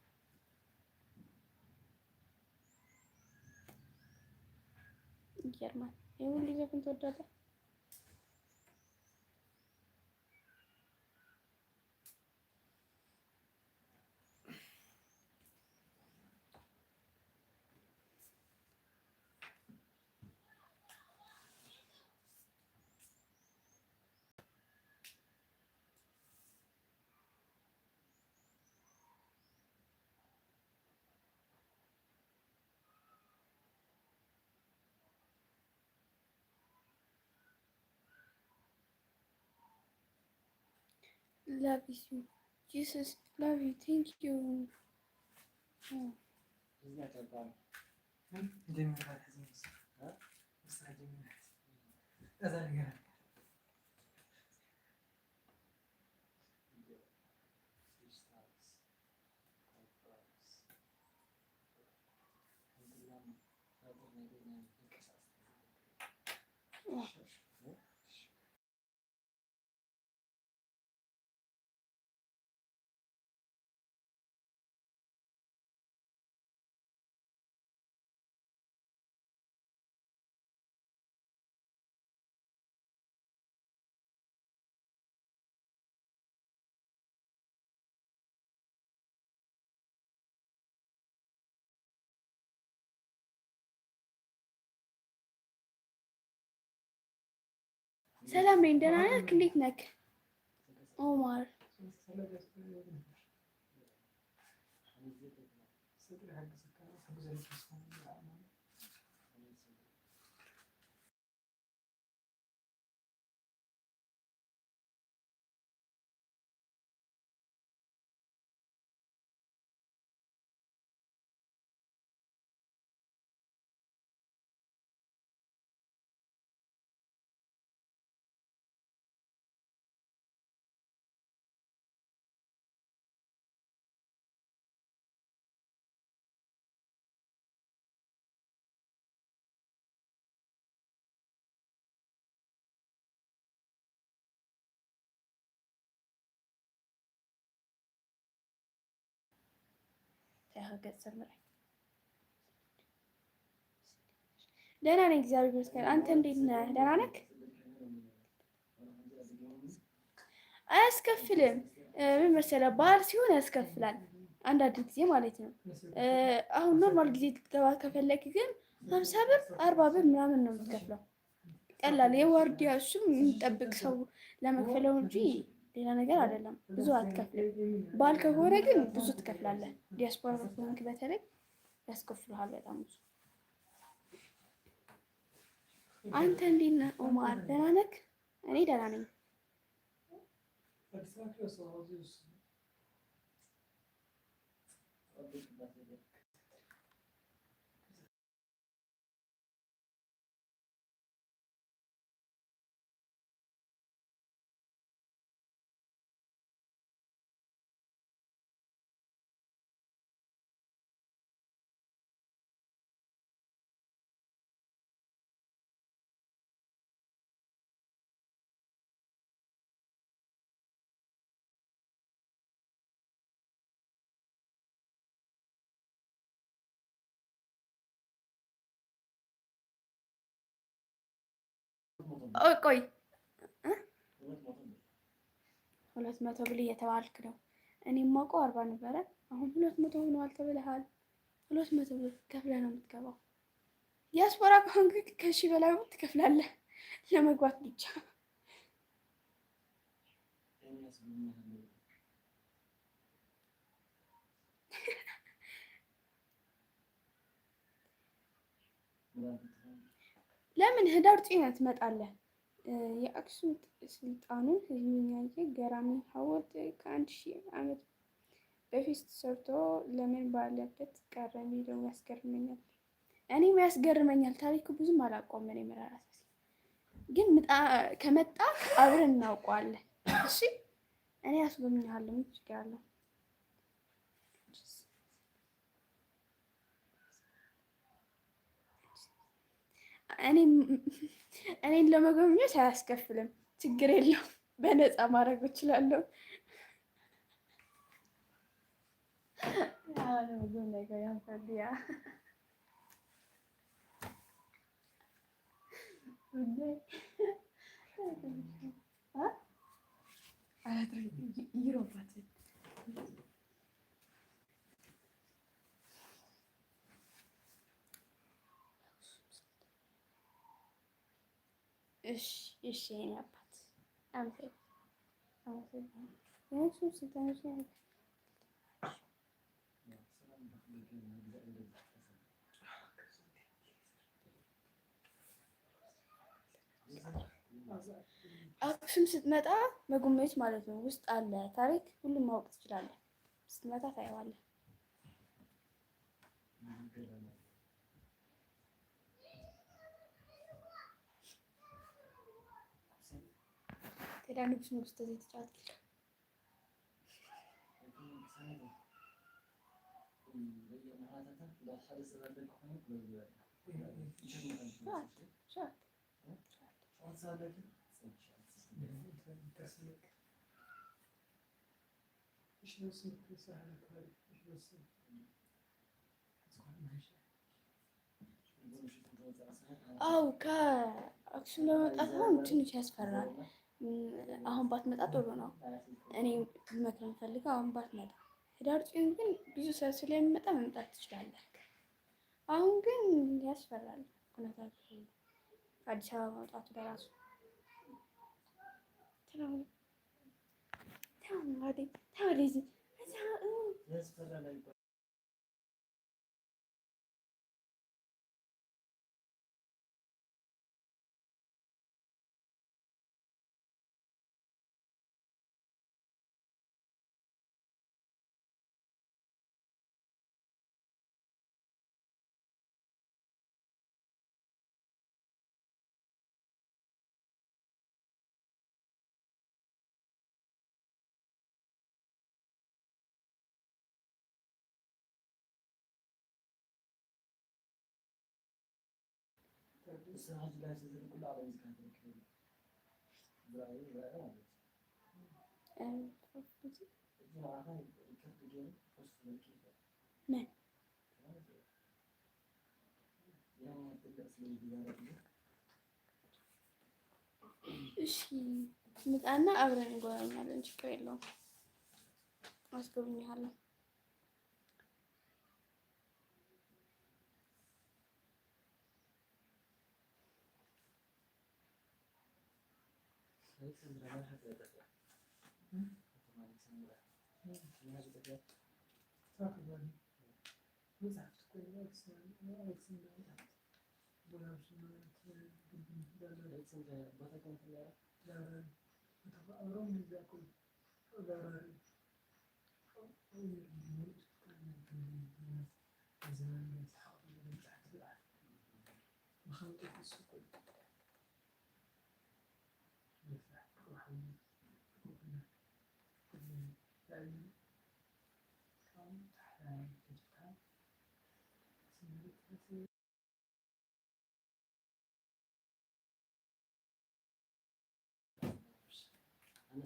S1: ይገርማል። ይሄ ሁሉ ዘፈን ትወዳለህ? Love you. Jesus, love you. Thank you. ሰላም ነኝ፣ ደህና ነህ? እንዴት ነህ ኦማር? ገጽ ምራኝ። ደህና ነኝ እግዚአብሔር ይመስገን። አንተ እንዴት ነህ? ደህና ነህ? አያስከፍልም። ምን መሰለህ በዓል ሲሆን ያስከፍላል አንዳንድ ጊዜ ማለት ነው። አሁን ኖርማል ጊዜ ልትገባ ከፈለግ ግን 50 ብር 40 ብር ምናምን ነው የምትከፍለው። ቀላል የዋርዲያ እሱም የሚጠብቅ ሰው ለመክፈለው እንጂ ሌላ ነገር አይደለም። ብዙ አትከፍልም። በዓል ከሆነ ግን ብዙ ትከፍላለህ። ዲያስፖራ ከሆንክ በተለይ ያስከፍልሃል በጣም ብዙ። አንተ እንዴት ነህ ኦማር? ደህና ነህ? እኔ ደህና ነኝ። ቆይ 200 ብር እየተባልክ ነው። እኔ የማውቀው 40 ነበረ። አሁን 200 ሆኗል ተብለሃል። 200 ብር ከፍለህ ነው የምትገባው። ዲያስፖራ ከሆንክ ከሺህ በላይ ትከፍላለህ ለመግባት ብቻ። ለምን ህዳር ጽዮን ትመጣለህ? የአክሱም ስልጣኑን ህዝብ ገራሚ ሐውልት ከ1000 ዓመት በፊት ሰርቶ ለምን ባለበት ቀረ የሚለው ያስገርመኛል። እኔም ያስገርመኛል። ታሪኩ ብዙም አላውቀውም። እኔ መራራስ ግን ከመጣ አብረን እናውቀዋለን። እሺ እኔ ያስጎብኝሃለሁ። ምን ችግር አለው? እኔን ለመጎብኘት አያስከፍልም። ችግር የለውም። በነፃ ማድረግ እችላለሁ። እሺ የኔ አባት አክሱም ስትመጣ መጎብኘት ማለት ነው። ውስጥ አለ ታሪክ፣ ሁሉም ማወቅ ትችላለህ። ስትመጣ ታየዋለህ። ቴዳ ንጉስ ተዘይ ተጫወት አው ከአክሱም ለመምጣት አሁን ትንሽ ያስፈራል። አሁን ባትመጣ ጥሩ ነው። እኔ መክረም ፈልገው አሁን ባትመጣ። ህዳር ጽዮን ግን ብዙ ሰው ስለሚመጣ መምጣት ትችላለህ። አሁን ግን ያስፈራል። እውነታችሁ አዲስ አበባ መውጣቱ ለራሱ ምን እሺ ምጣና አብረን እንጎበኛለን። ችግር የለውም። አስጎብኝሃለሁ።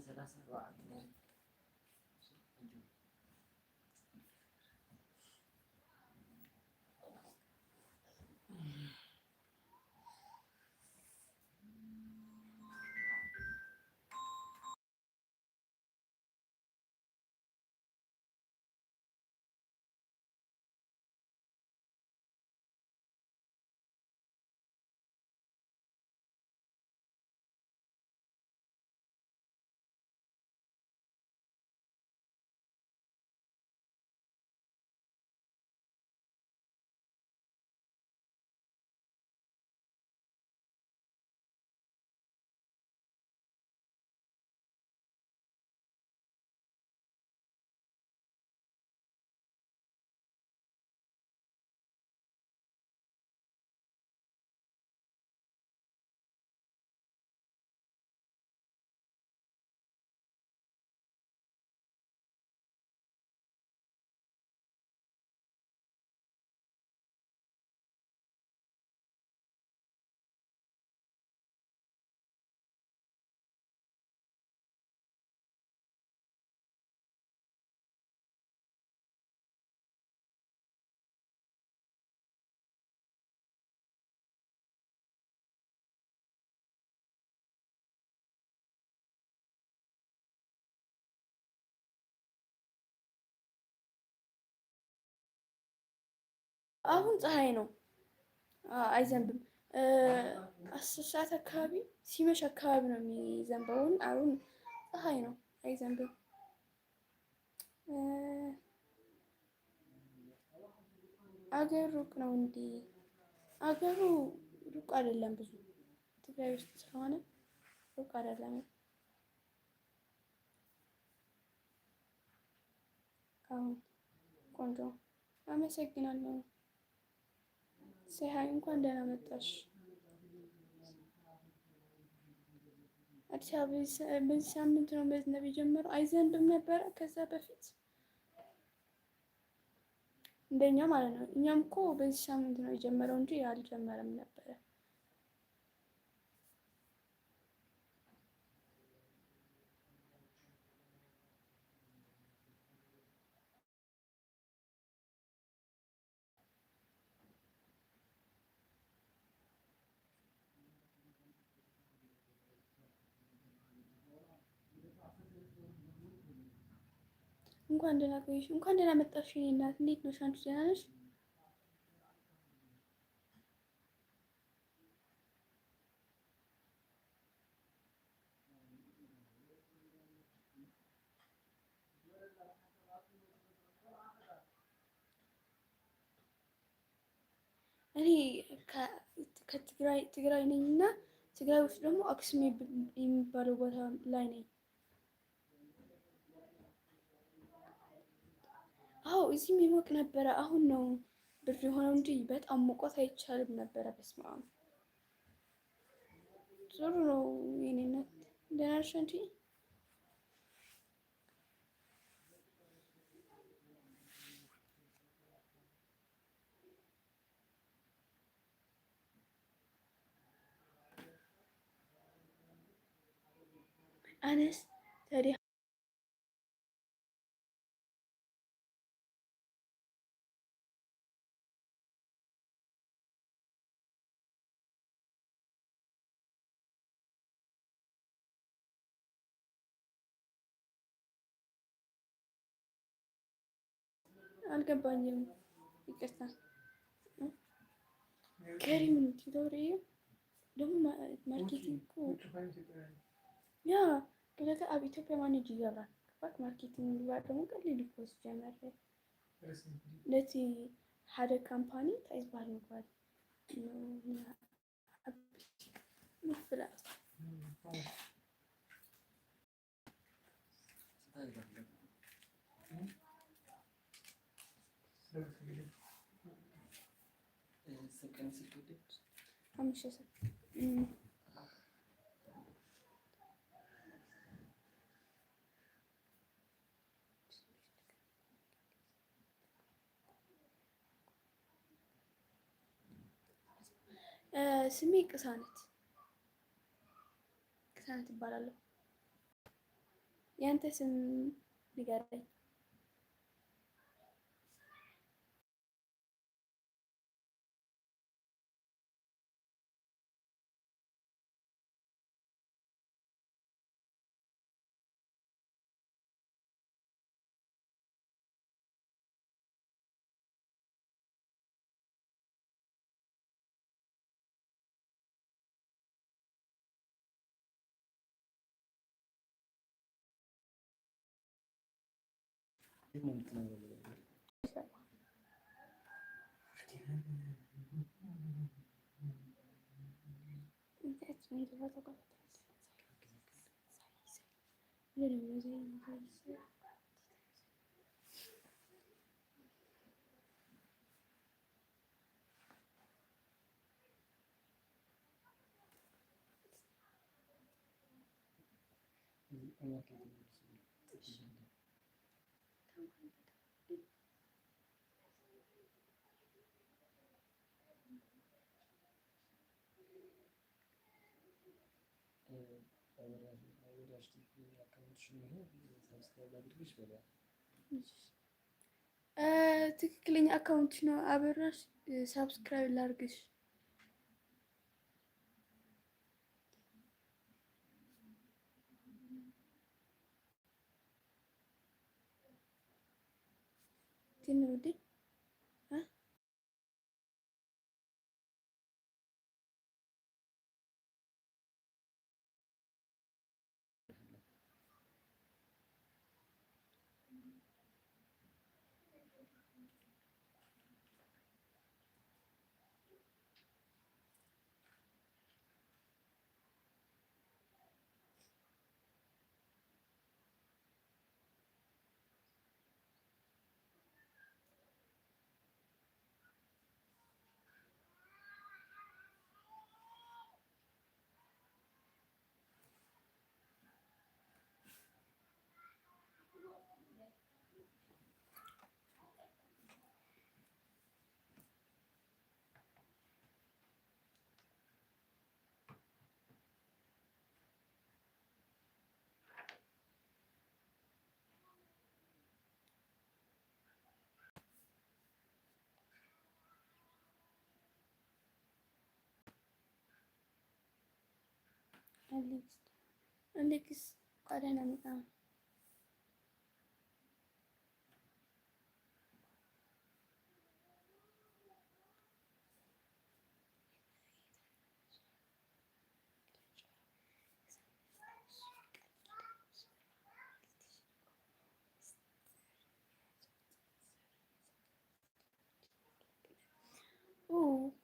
S5: أنا 3 4
S1: አሁን ፀሐይ ነው፣ አይዘንብም። 10 ሰዓት አካባቢ ሲመሽ አካባቢ ነው የሚዘንበው። አሁን ፀሐይ ነው፣ አይዘንብም። አገሩ ሩቅ ነው እንዴ? አገሩ ሩቅ አይደለም፣ ብዙ ትግራይ ውስጥ ስለሆነ ሩቅ አይደለም። አሁን ቆንጆ። አመሰግናለሁ። ፀሐይ እንኳን ደህና መጣሽ። አዲስ አበባ በዚህ ሳምንት ነው መዝነብ የጀመረው። አይዘንብም ነበረ ከዛ በፊት እንደኛ ማለት ነው። እኛም እኮ በዚህ ሳምንት ነው የጀመረው እንጂ አልጀመረም ነበረ። እንኳን ደህና ቆይሽ። እንኳን ደህና መጣሽ የኔ እናት። እንዴት ነሽ አንቺ? ደህና ነሽ? እኔ ትግራይ ነኝ እና ትግራይ ውስጥ ደግሞ አክሱም የሚባለው ቦታ ላይ ነኝ። አዎ እዚህም ይሞቅ ነበረ። አሁን ነው ብርድ የሆነው እንጂ በጣም ሙቀት አይቻልም ነበረ። በስመ አብ ጥሩ ነው የኔ እናት። ደህና ነሽ አንቺ? አነስ ታዲያ አልገባኝም። ይቅርታ ከሪም ትዶሪ ደግሞ ማርኬቲንግ ያ ገለታ ኣብ ኢትዮጵያ ማኔጅ ይገብራ ክፋት ማርኬቲንግ ምግባር ደግሞ ቀሊል ይኮስ ጀመረ ነቲ ሓደ ካምፓኒ እንታይ ዝበሃል ምግባር ምፍላጥ ስሜ ቅሳነት ይባላለሁ። ያንተ ስም ንገረኝ። ትክክለኛ አካውንት ነው አበራሽ። ሳብስክራይብ ላርግሽ። ትንውዴ አሌክስ ቋደና መጣ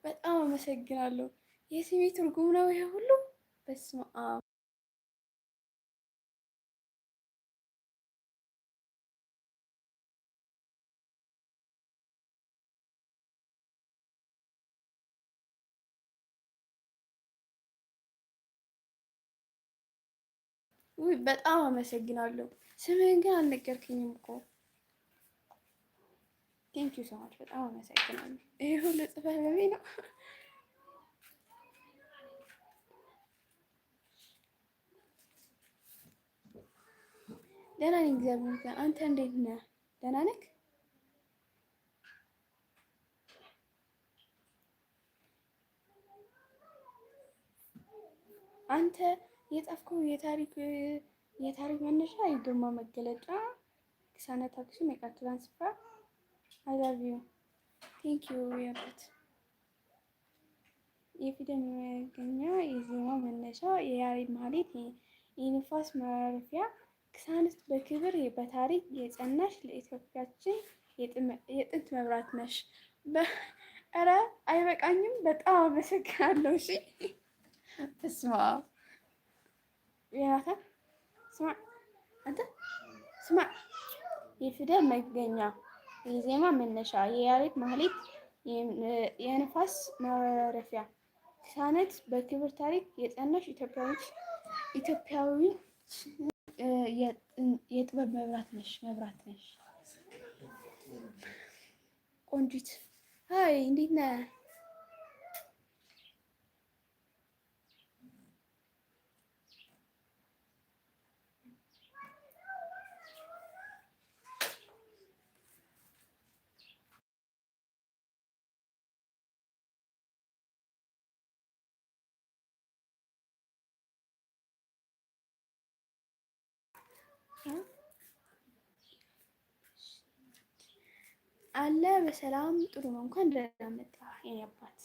S1: በጣም አመሰግናለሁ። የስሜ ትርጉም ነው ይሄ ሁሉ። በስመ አብ ውይ በጣም አመሰግናለሁ። ስምህን ግን አልነገርከኝም እኮ። ቴንኪው ሶ ማች በጣም አመሰግናለሁ። ይሄ ሁሉ ጽፈህ ለኔ ነው? ደህና ነኝ እግዚአብሔር ይመስገን። አንተ እንዴት ነህ? ደህና ነህ? አንተ የጻፍከው የታሪክ መነሻ የግርማ መገለጫ ቅሳነት አክሱም የቃል ኪዳን ስፍራ I love you. Thank you የበት የፊደል መገኛ የዜማ መነሻ የያሬድ ማህሌት የንፋስ ማረፊያ ክሳንስት በክብር በታሪክ የጸናሽ ለኢትዮጵያችን የጥንት መብራት ነሽ። ኧረ አይበቃኝም? በጣም አመሰግናለሁ። እሺ እስማ ዮናታን ስማ፣ አንተ ስማ። የፊደል መገኛ የዜማ መነሻ የያሬድ ማህሌት የንፋስ ማረፊያ ክሳነት በክብር ታሪክ የጸናሽ ኢትዮጵያዊ የጥበብ መብራት ነሽ። ቆንጂት ሀይ፣ እንዴት ነህ? አለ በሰላም ጥሩ ነው። እንኳን ደህና መጣ የኔ አባት።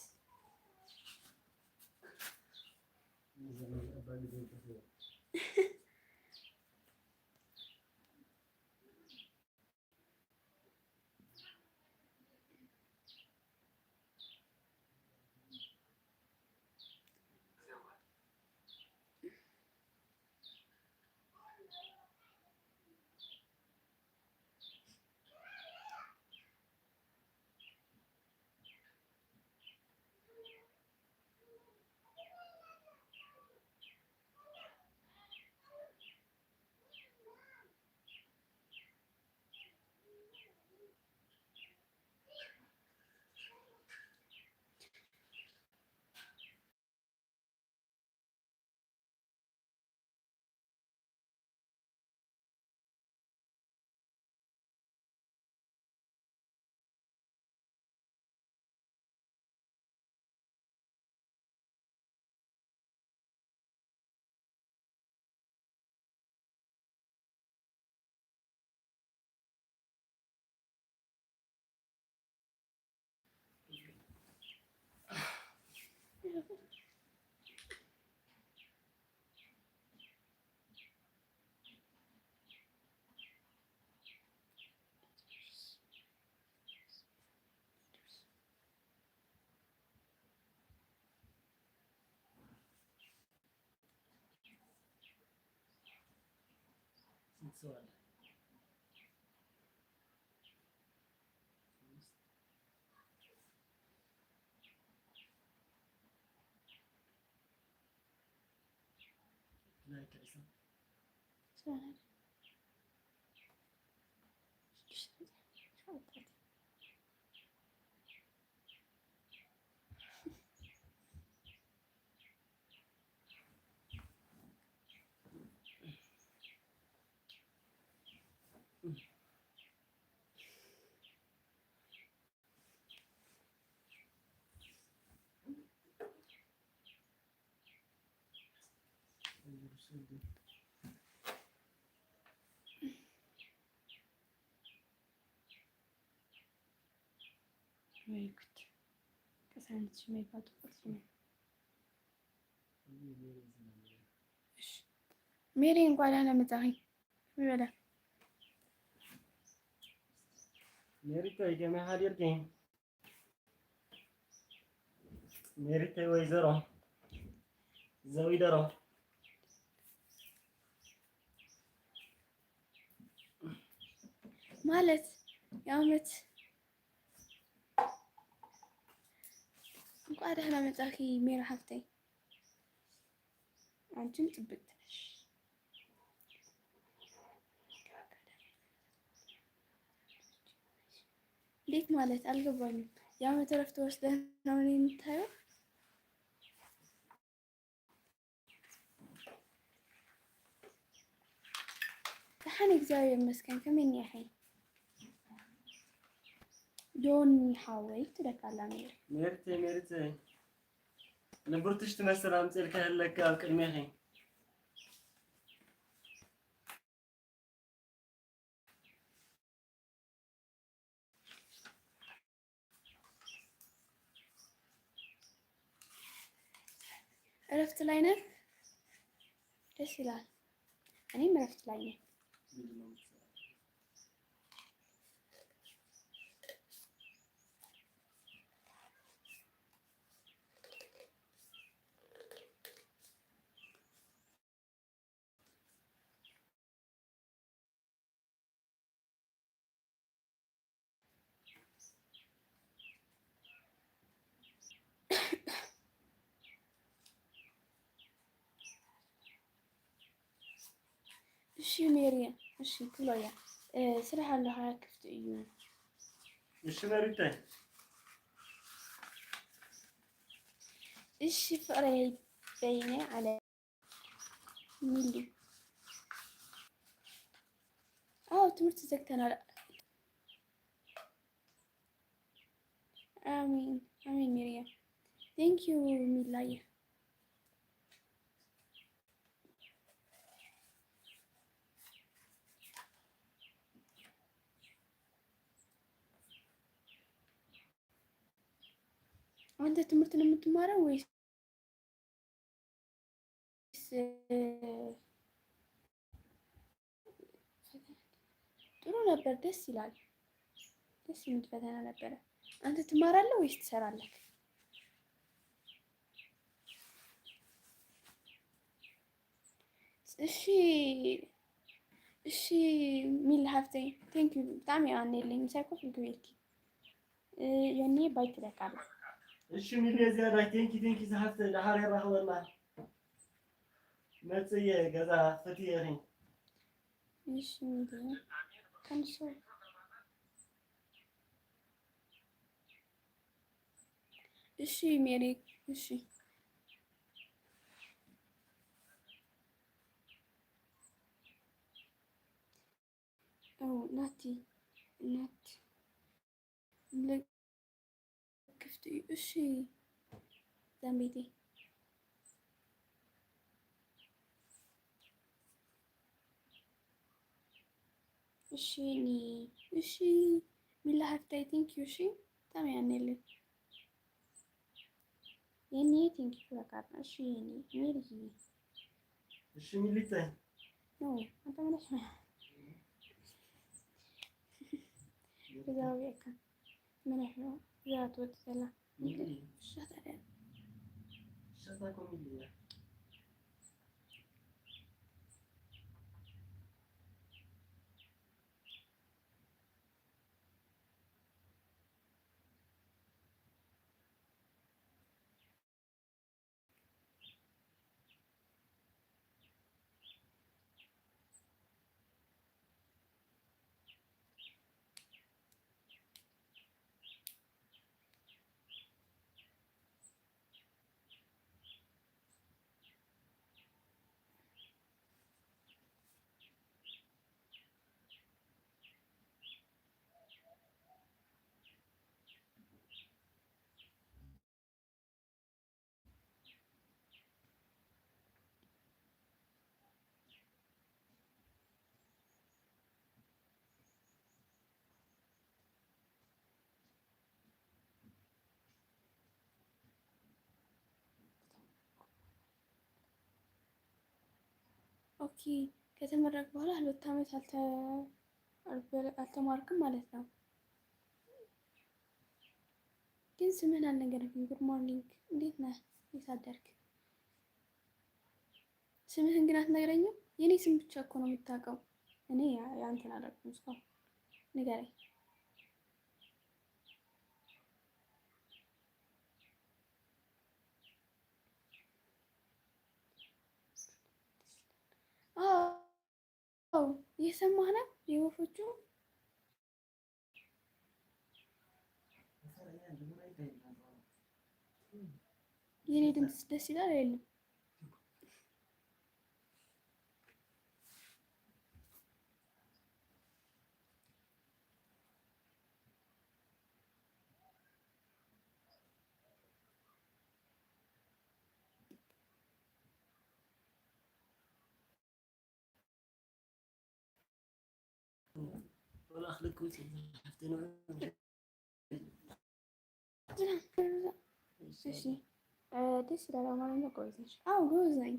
S1: ወይ ጉድ! ከሳይንስ የማይባጡ ሜሪ እንኳን አላመጣኸኝ ይበላ
S5: ሜሪታ የገመ ሀዲርገኝ ሜሪታ ወይዘሮ ዘዊደሮ
S1: ማለት የዓመት እንኳን ደህና መጣኺ ሜሪ ሀብተይ። አንቺም ጥብቅ ነሽ። እንዴት ማለት አልገባኝም። የዓመት እረፍት ወስደህ ነው እኔን የምታየው? ደህና እግዚአብሔር ይመስገን። ከምን ያህል ዶን حاولت لك على
S5: ميرتي نبرتش تمثل عم تلك هلك كلمه
S1: እረፍት ላይ ነህ? ደስ ይላል። እኔም እረፍት ላይ ነኝ። እሺ ሜሪያ፣ እሺ ክሎያ ስራሕ ኣለካ ክፍቲ እዩ።
S5: እሺ መሪታይ
S1: እሺ ፍቅረይ በይነ አለ ሚሊ። አዎ ትምህርት ዘግተናል። አሚን አሚን ሜሪያ ቴንክ ዩ ሚላየ። አንተ ትምህርት ነው የምትማረው ወይስ ጥሩ ነበር? ደስ ይላል። ደስ የሚል ፈተና ነበረ። አንተ ትማራለህ ወይስ ትሰራለህ? እሺ እሺ ሚል ሃፍተይ ቴንክ ዩ በጣም ያኔልኝ ሳይኮፍ ልግቤልኪ የኔ ባይት ለቃለ
S5: እሺ ሚል የዚያዳ ቴንኪ ዝሓፍተ ዳሓር ይራኸበና መጽየ ገዛ ፈትየ ኸኝ
S1: እሺ ሚል ከንሶ እሺ ሜሪ እሺ ናቲ ክፍት እዩ። እሺ ዘንቤቴ እሺ እሺ ሚላ ሃፍታይ ቴንክ ዩ እሺ በጣም ያኔልኝ የኔ ቴንክ ዩ ለቃና እሺ የኔ ሜሪ
S5: እሺ ሚልታይ
S1: ነው አንተ ምንሽ እዛው ያካ ምን ነው ዛት ወጥተላ ሻታለ
S5: ሻታኮ ሚልያ
S1: ኦኬ ከተመረቅ በኋላ 2 ዓመት አልተማርክም ማለት ነው። ግን ስምህን አልነገረኝም። ጉድ ሞርኒንግ እንዴት ነህ? እንዴት አደርክ? ስምህን ግን አትነግረኝም? የኔ ስም ብቻ እኮ ነው የምታውቀው። እኔ ያንተን አላውቅም እስካሁን። ንገረኝ። አዎ እየሰማህ ነው? የወፎቹ የኔ ድምፅ ደስ ይላል አይደለም?
S5: ولا أخلق كويس حفتنا
S1: እሺ ደስ ይላል። አማርኛ ጎበዝ ነሽ? አዎ ጎበዝ ነኝ።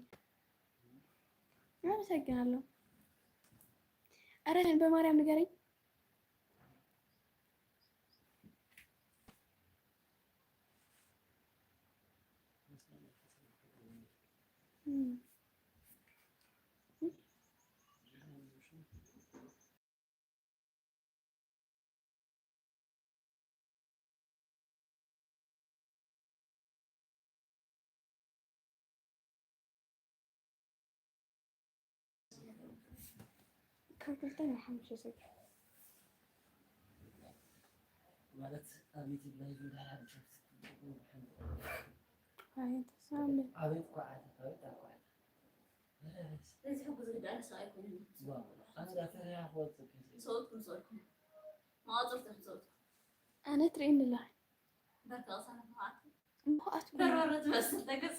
S1: አመሰግናለሁ። ኧረ በማርያም ንገረኝ። ከብልጠን ሐምሽ ሰግ
S5: ማለት አቤት ላይ ይላል
S1: አቤት ሳምል
S5: አቤት ቋዓት አቤት ቋዓት
S3: ለዚህ ብዙ ዳር ሰው አይኮንም።
S5: አንተ ተያ ሆት
S3: صوتكم ما عذرت صوتكم
S1: أنا ترين الله
S3: بركة أصلا معكم
S1: ما أتبع
S3: قررت بس تقص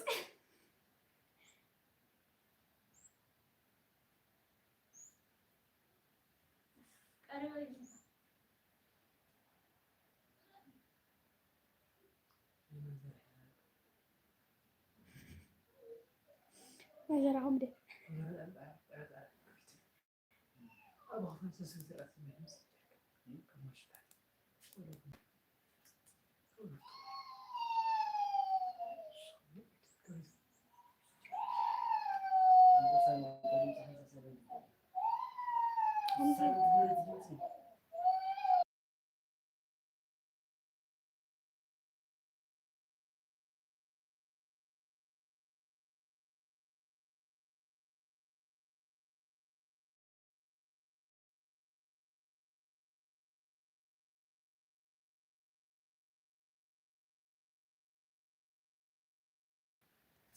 S1: ما جرى عمري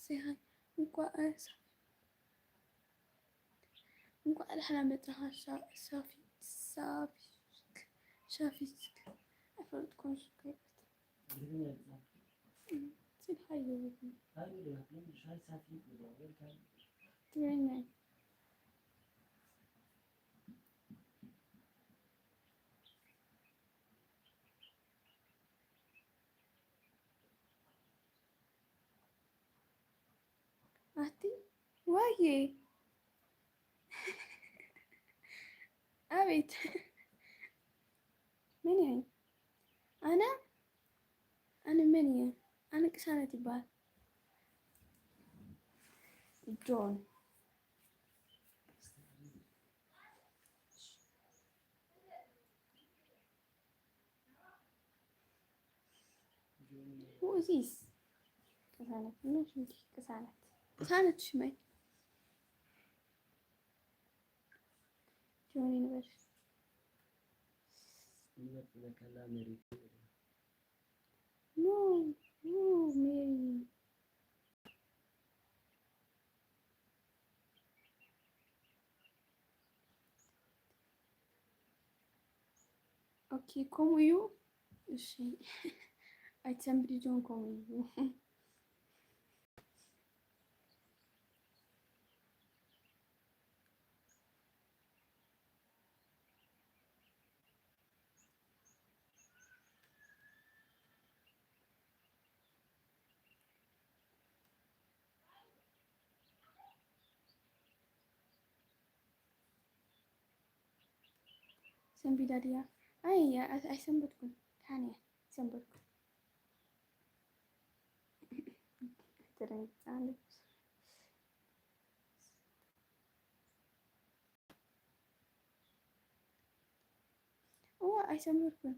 S1: سيهاي እንኳን አልሐና መጥራሃ ሳፊ ሻፊት አፈርጥኩን ሽከት ሲል ሃዩ ትግርኛ አቲ ዋዬ አቤት ምን ያህል አነ ምን ያህል አነ ቅሳነት ይባል ጆን ወዚስ ቅሳነት ነው እንጂ ቅሳነት ሽመይ ጆን ዩኒቨርሲቲ ኖ ሜሪ ኦኬ ኮሙዩ እሺ አይተምብሪ ጆን ኮሙዩ ሰንቢዳዲያ አይሰንበትኩም ታንያ ሰንበትኩም ትረንጻለች አይሰንበትኩም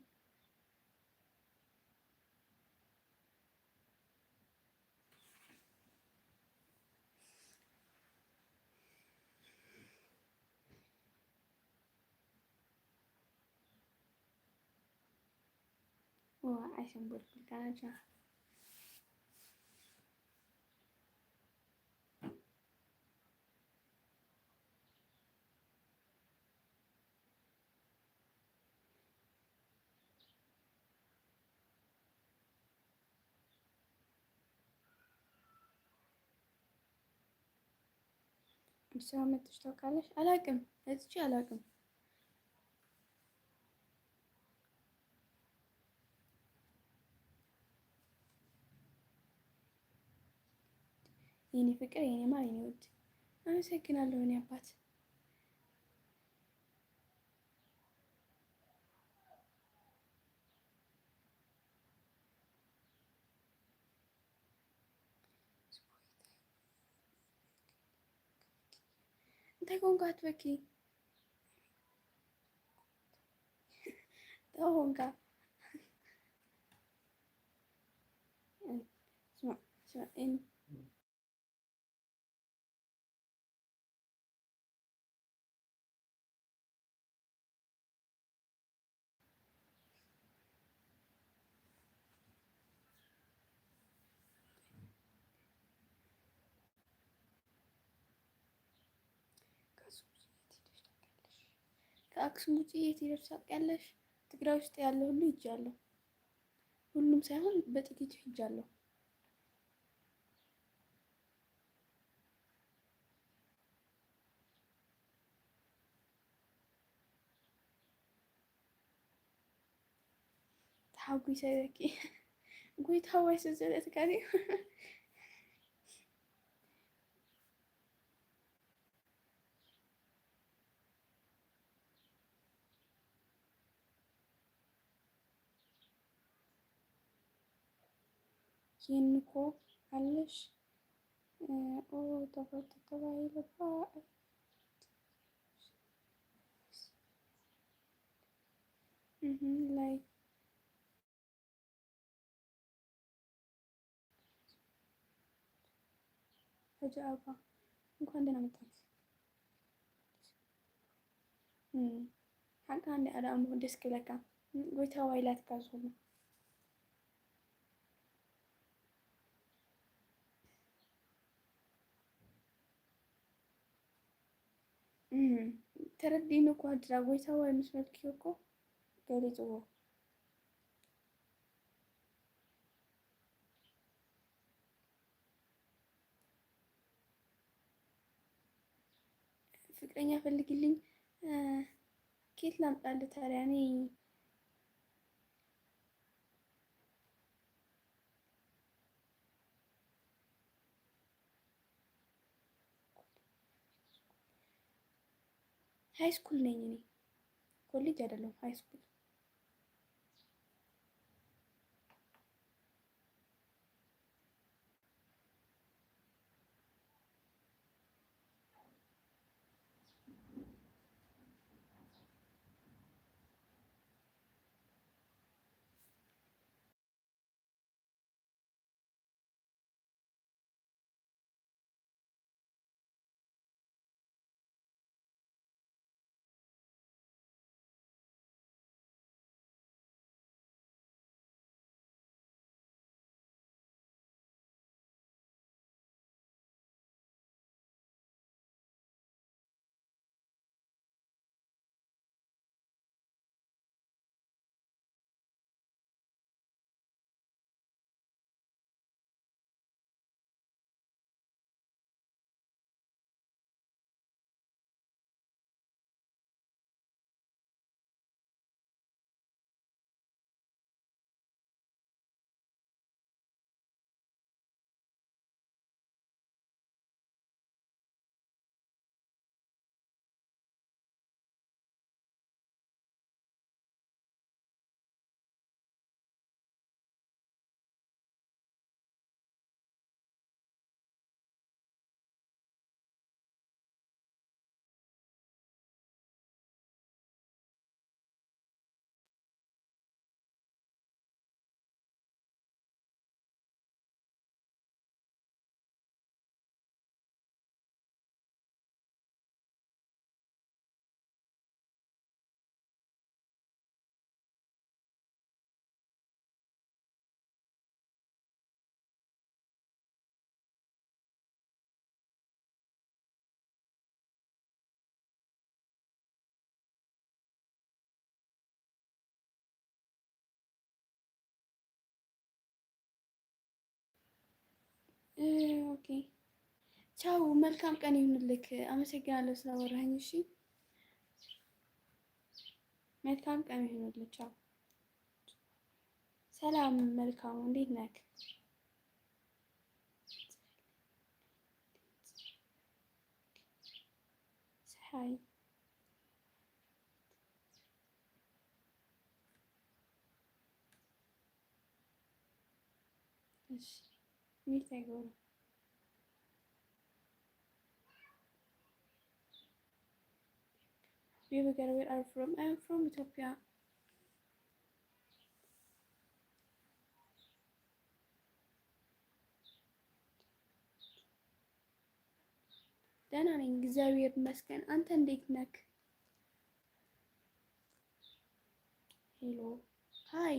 S1: አይሰንበትኩም ታናቻ አዲስ አበባ መጥተሽ ታውቃለሽ? አላውቅም። መጥቼ አላውቅም። የኔ ፍቅር፣ የኔ ማር፣ የኔ ውድ አመሰግናለሁ። እኔ አባት እንታይ ኮንካ አትበኪ ተሆንካ ስማ ከአክሱም ውጭ የት ሄደሽ ታውቂያለሽ? ትግራይ ውስጥ ያለ ሁሉ ሂጃለሁ። ሁሉም ሳይሆን በጥቂቱ ሂጃለሁ። ተሓጒሰ በኪ ጎይታ ዋይ ስዘለት ካሪ ይህንኮ አለሽ ኦ ተፈቶ ተባይለባ ላይ ፈጃአባ እንኳን ደህና መጣች። ሓንካ እንደ ኣዳም ደስ ክብለካ ጎይታ ዋይላት ካዝሆኑ ተረዲኑ እኮ ድራ ጎይታ ዋይ ምስ መልክዮ እኮ ገሊፅዎ ፍቅረኛ ፈልግልኝ ኬት ላምጣልህ ታዲያ? እኔ ሃይ ስኩል ነኝ። እኔ ኮሌጅ አይደለም ሃይ ስኩል። ኦኬ ቻው፣ መልካም ቀን ይሁንልክ። አመሰግናለሁ ስላወራኝ። እሺ መልካም ቀን ይሁንልክ። ቻው፣ ሰላም። መልካሙ እንዴት ነክ? ሃይ እሺ ሚት አይገባም። Where are you from? I'm from Ethiopia. ደህና ነኝ እግዚአብሔር ይመስገን። አንተ እንዴት ነክ? ሄሎ ሃይ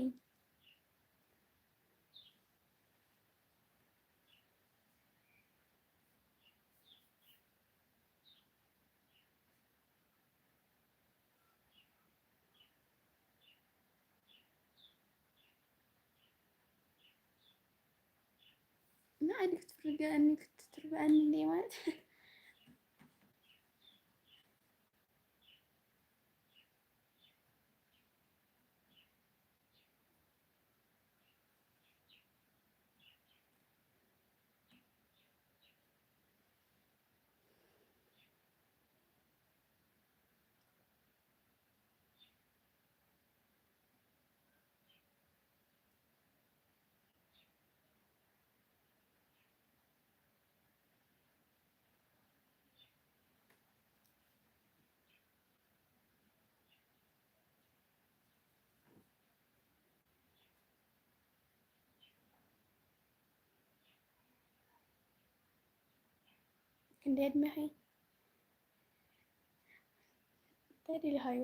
S1: እና እንክ ትርገን ማለት እንዴት ነህ? ታዲያ ሃዮ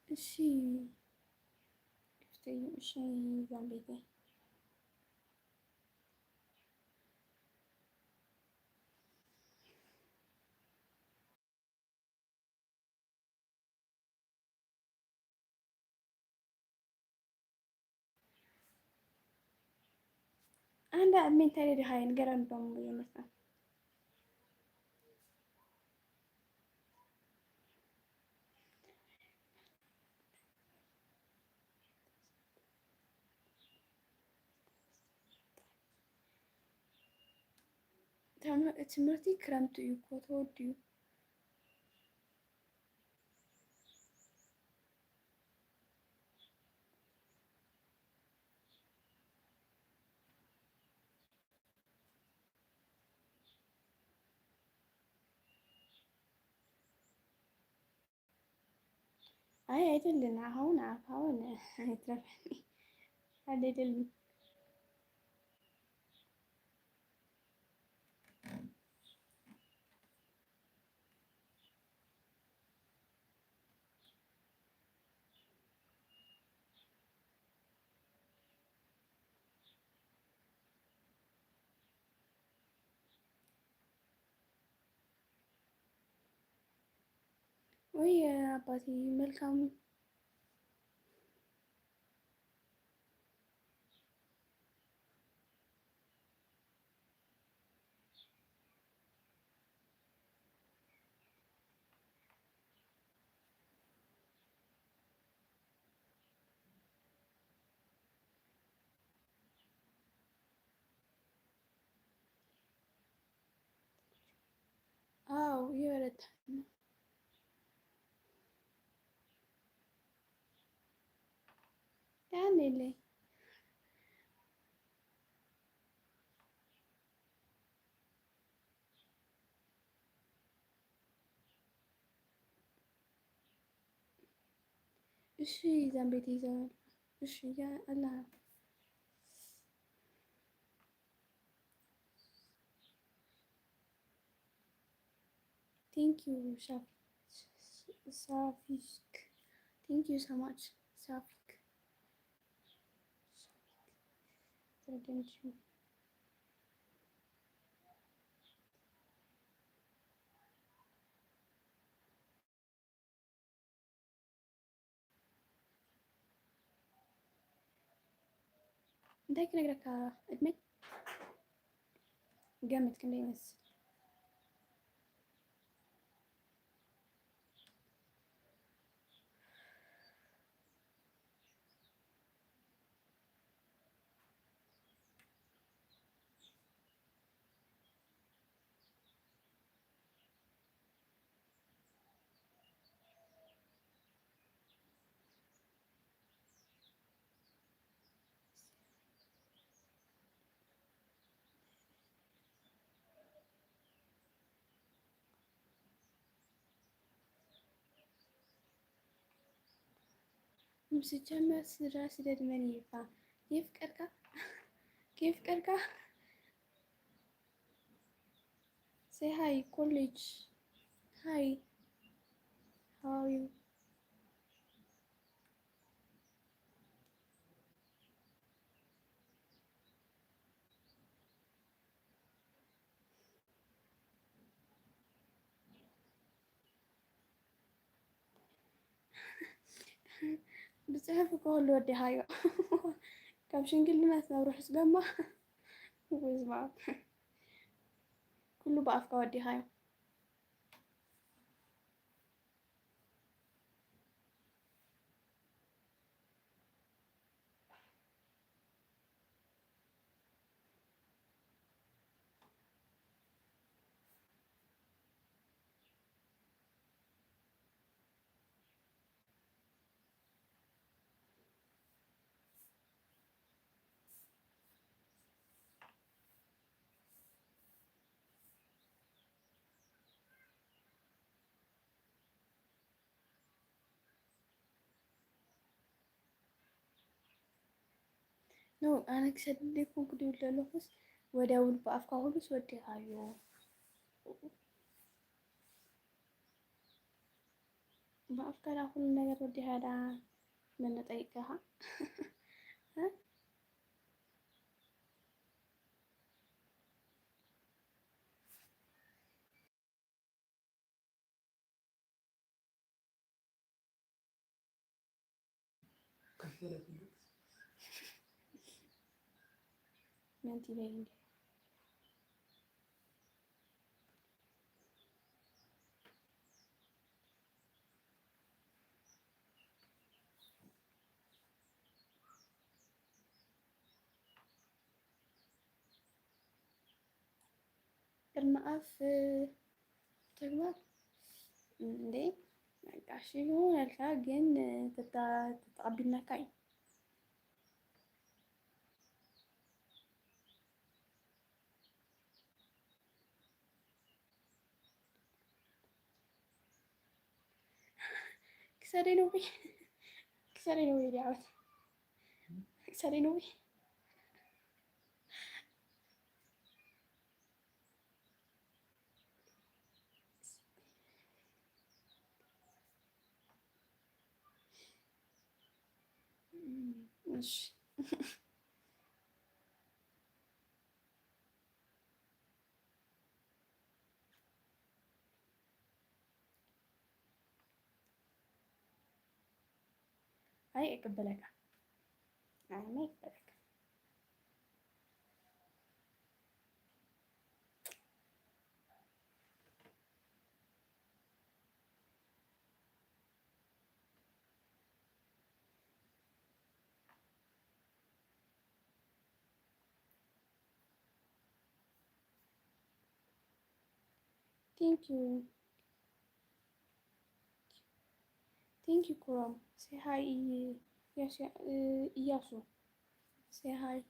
S1: እሺ እሺ ዛምቤቴ አንድ አድሜን ታዲያ ሃይን ገራም በሙሉ የመስራት ትምህርቲ ክረምቲ እዩ እኮ ተወዲኡ አይ አይደለም አሁን አይትረፈኒ አይደለም ወይ አባቴ መልካም አው ይወረድ ያኔ እሺ ዛምቤቴ ይዘዋል እሺ ያ አላህ ቴንክ ዩ ሳፊክ ቴንክ ዩ ሶ ማች ሳፊክ ተደንቹ እንታይ ክነግረካ እድመይ ገምት ክንደይ ይመስል مسجمة سراس ددمني فا كيف كركا say hi college hi how are you بتعرف كل ودي هاي كم شنقل الناس نروح سبما وزباب كله بقى في ودي هاي نو أنا كسر لكم كده ولا لوحس وداول بقى في كهولس ودي هايو በአፍቃሪ ሁሉ ነገር ወዲ ሄዳ ምን ጠይቀሃ ምንቲ በይ المقف تግባር እንዴ ነቃሽ ይሆን ያልካ ግን ተጣቢናካይ ክሰሪ ነው ክሰሪ ነው ያውት ክሰሪ ነው እሺ አይ እቀበለካ አይ ነው እቀበለካ Thank you. Thank you, Kuram. Say hi, yes, Iyasu. Say hi.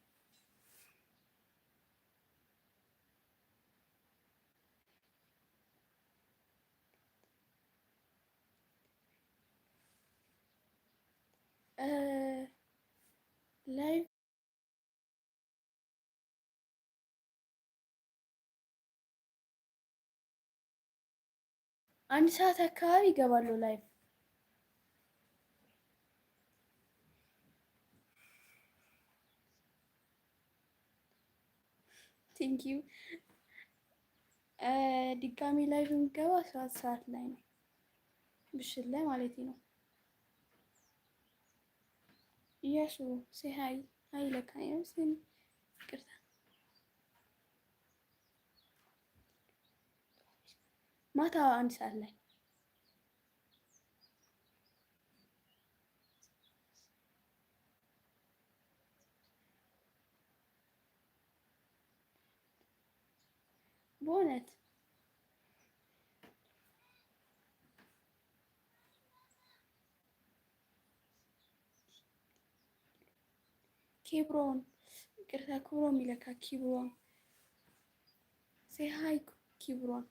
S1: Live አንድ ሰዓት አካባቢ ይገባሉ ላይቭ ቴንክ ዩ ድጋሚ ላይቭ የሚገባ 7 ሰዓት ላይ ነው ብሽት ላይ ማለት ነው ኢያሱ ሴ ሃይ ሃይ ለካ ያስን ቅርታ ማታ 1 ሰዓት ላይ በእውነት ኬብሮን ቅርታ ክብሮም ይለካ ኪብሮን ሴ ሃይ ኪብሮን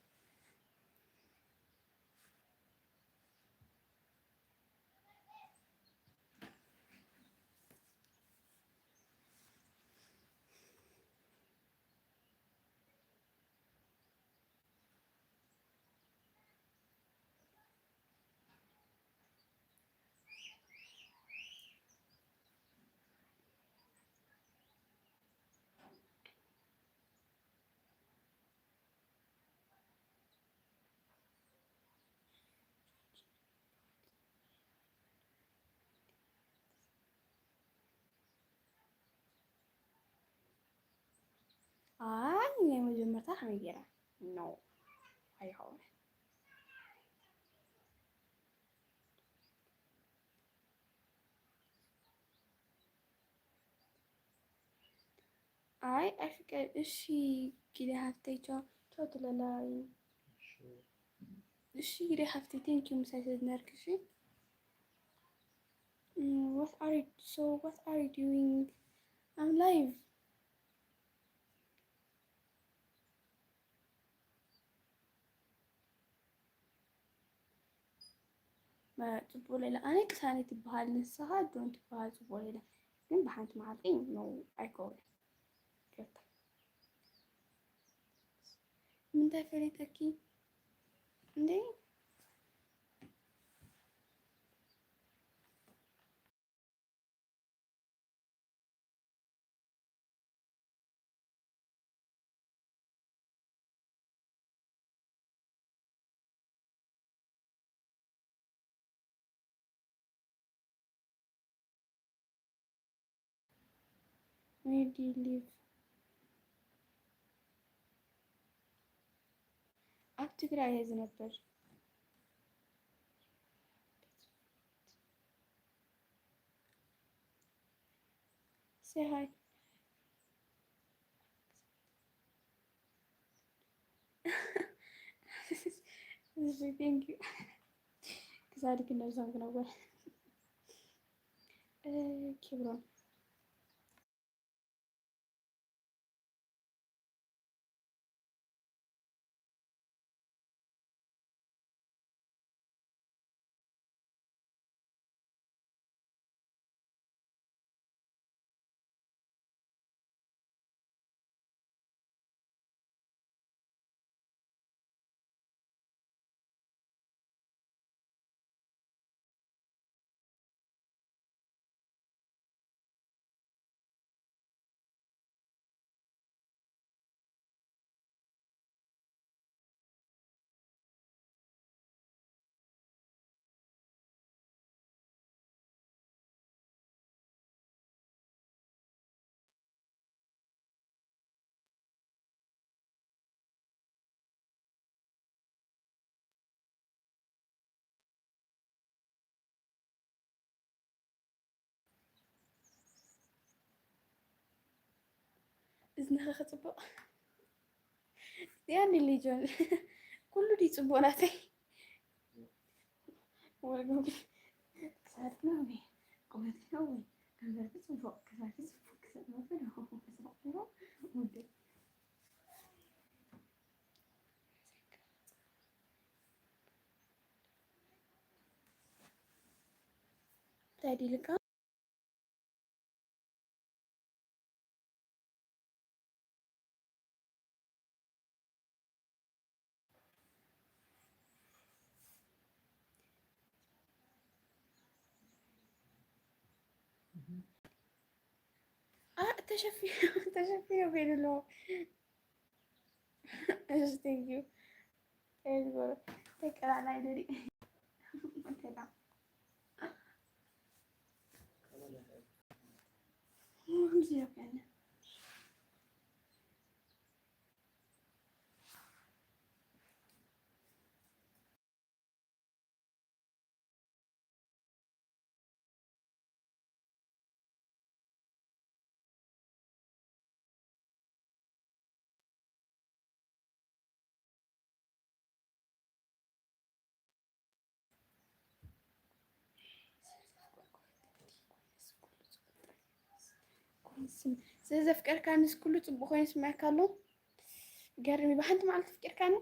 S1: ከመይ ጌራ ኖ ኣይኸውን አይ አይፍቀድ እሺ ጊዜ ሃፍተይ ቻው ቻው ትለላይ እሺ ጊዜ ሃፍተይ ቴንክ ዩ ምሳይ ስለዝነርክ እሺ what are you doing I'm live ما ጽቡቅ ሌላ ኣነ ክሳነ ትበሃል ንስኻ ዶን ትበሃል ጽቡቅ ሌላ ግን ብሓንቲ መዓልቲ ነው ኣይኮን ገታ ምንታይ ፈለጠኪ እንዴ where do you live ኣብ ትግራይ እየ ዝነብር say hi thank you كذلك النرزان كنول كبرون እዝንኸ ክፅቡቕ ያኒ ልጆን ኩሉ ዲ ፅቡቕ ናተይ ወልጉ ክሳድና ወይ ቁመትና ወይ ከንፈርክ ፅቡቕ ክሳድክ ፅቡቕ ክሳድ መፍል ውድ እንታይ ዲልካ تشفيه بين اللو just thank you take على يدري تلعب مزيان يعني ስለዘፍቀርካ ንስ ኩሉ ፅቡቅ ኮይኑ ስምዐካ ኣሎ ገርሚ ብሓንቲ መዓልቲ ፍቂርካኒ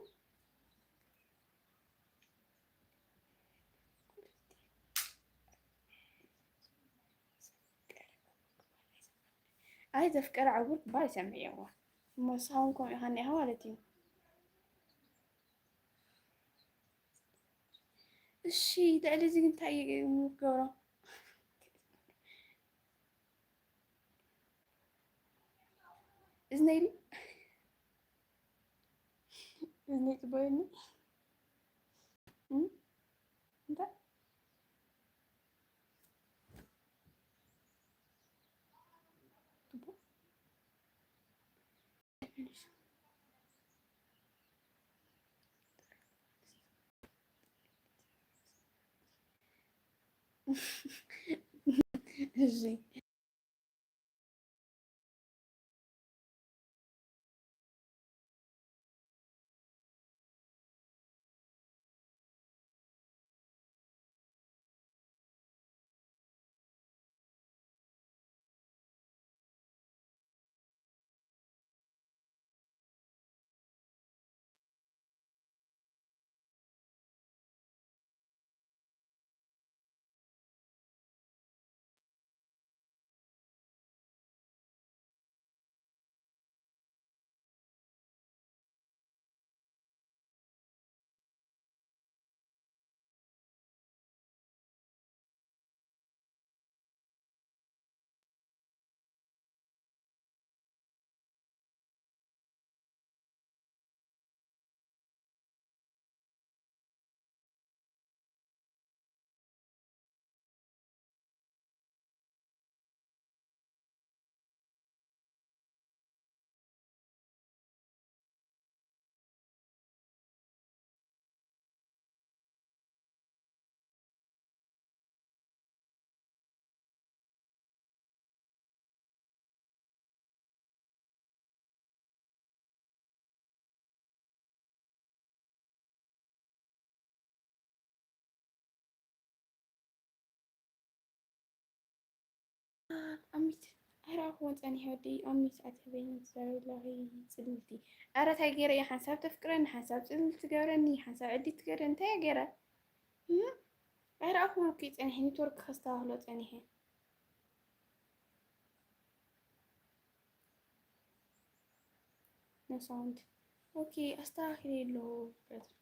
S1: ኣይ ዘፍቀረ ዓጉር ክባል ይሰምዕዎ እሞ ንስኻውን ከምኡ ኢኻ እኒኢኻ ማለት እዩ እሺ ልዕሊ እዚ እንታይ እዩ ገብሮ እዝነይሊ እዝነይ ፅቡቅኒ እንታይ እሺ أميت أرى هو أني هودي أميت أتبين زاوية صلتي أرى تاجرة يا حساب تفكرن حساب صلت تجارني حساب عدي تجارن تاجرة أرى هو كيت أنا هني تورك خسته هلوت أنا هن no sound أوكي أستغفر الله brother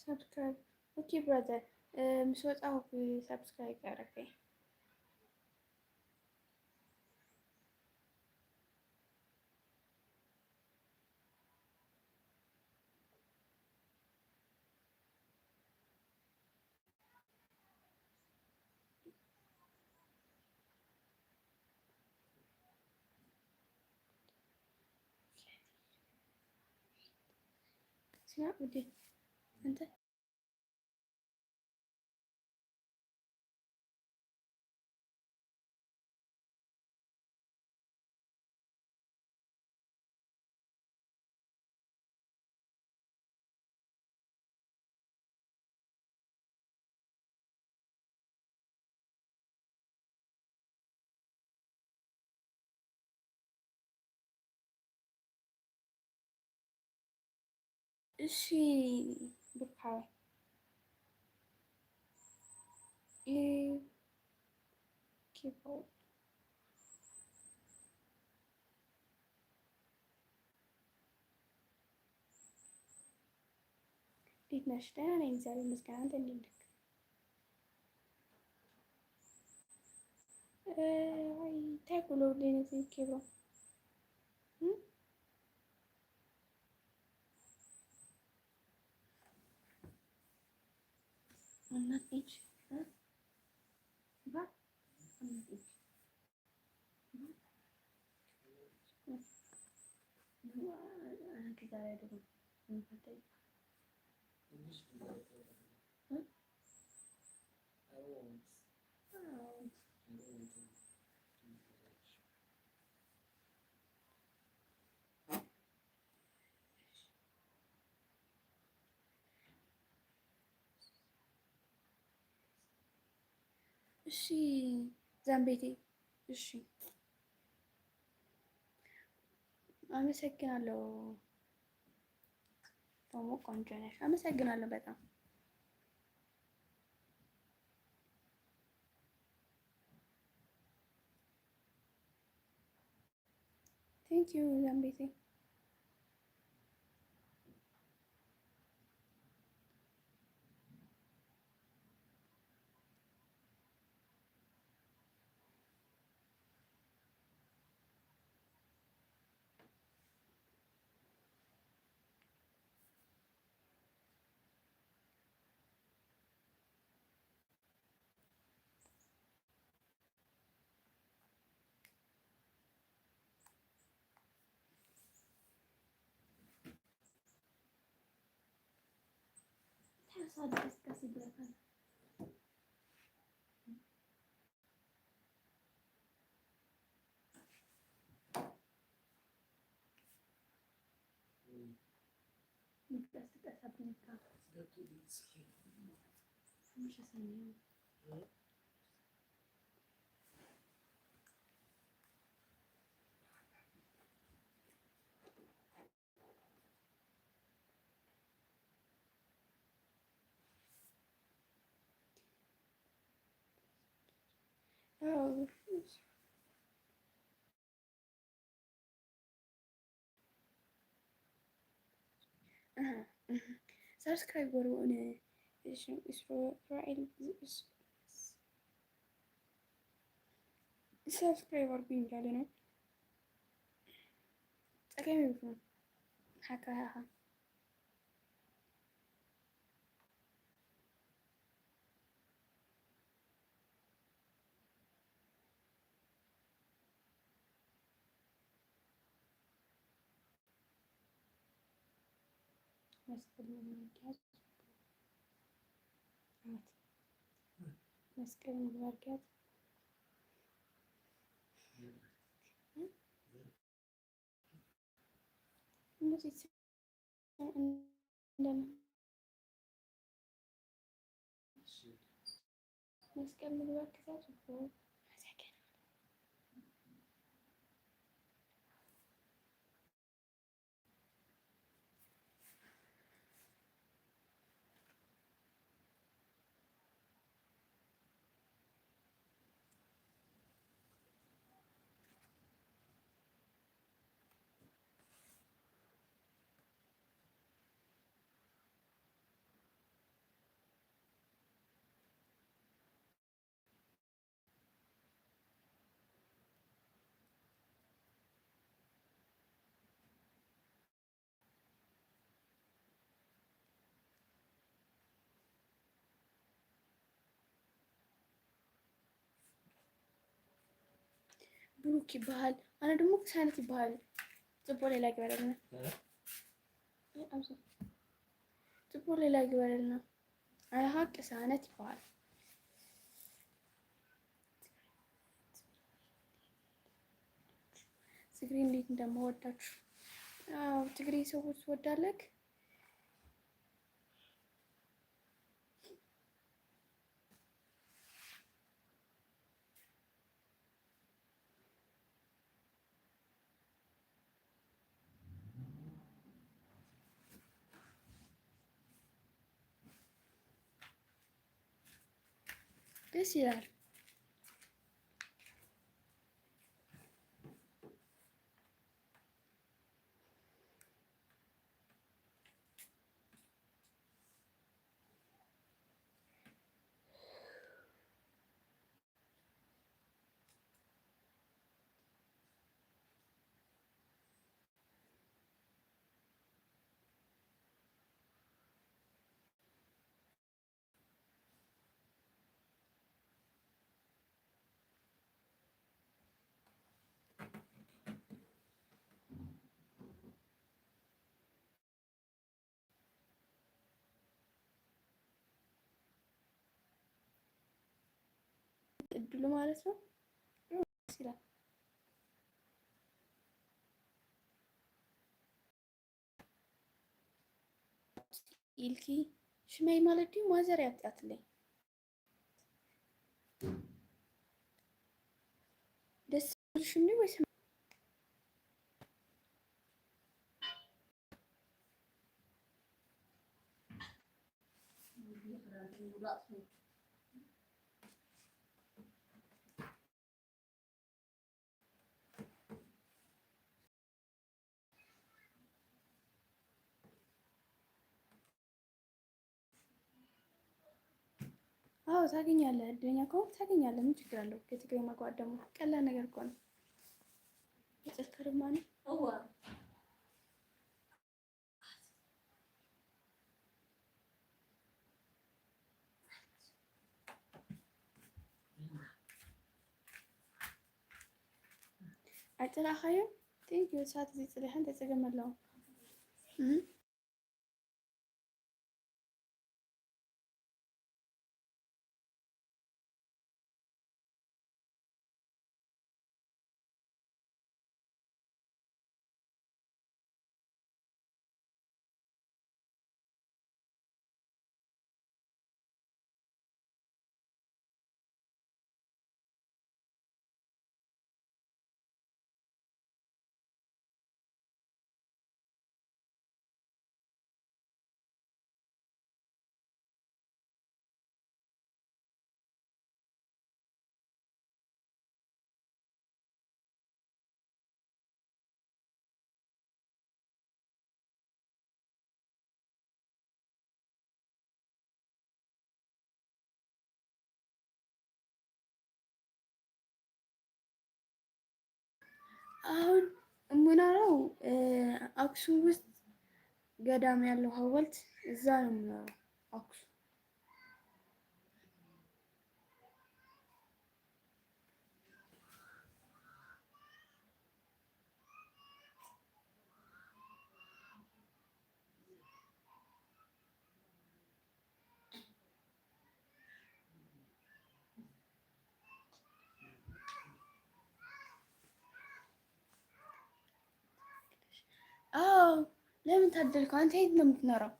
S1: subscribe أوكي brother مش وقت في subscribe أركي سمع ودي أنت إيشي بالحاول إيه كيبورد ليتنشتان ينزل المسكان تنينك تاكلوا لين في كيبو I'm not each huh? What? I'm not each أنا كذا أدري نفتح እሺ ዛምቤቴ እሺ አመሰግናለሁ ደግሞ ቆንጆ ነሽ አመሰግናለሁ በጣም ቴንክ ዩ ዛምቤቴ ቀስ ይብለታል። ሰብስክራይብ ወርወን እስራኤል ሰብስክራይብ አድርጉኝ እያለ ነው። ጠቃሚ ነው። ሀካ መስቀል መባርኪያት መስቀል ምግባር ከዛት ብሩክ ይባሃል። አነ ደግሞ ክሳነት ይባሃል። ጽቦ ሌላ ይግበረልና ጽቦ ሌላ ይግበረልና አለሀ ክሳነት ይባሃል። ትግሬ እንዴት እንደማወዳችሁ። አዎ ትግሬ ሰዎች ትወዳለህ? ደስ ይላል። እድሉ ማለት ነው። ደስ ይላል። ኢልኪ ሽመይ ማለት ዲ ማዘር ያጥያትለኝ ደስ ይልሽም ነው ወይስ አዎ ታገኛለህ። እድለኛ ከሆንክ ታገኛለህ። ምን ችግር አለው? ከትግሬ ማግባት ደግሞ ቀላል ነገር እኮ ነው። የጨከርማ ነው። አጭራኸዩ ቴንኪዩ ሰዓት እዚህ ጽልሐን ተጸገመላው አሁን የምኖረው አክሱም ውስጥ ገዳም ያለው ሐውልት እዛ ነው የምኖረው አክሱም። አዎ ለምን ታደልከው? አንተ የት ነው የምትኖረው?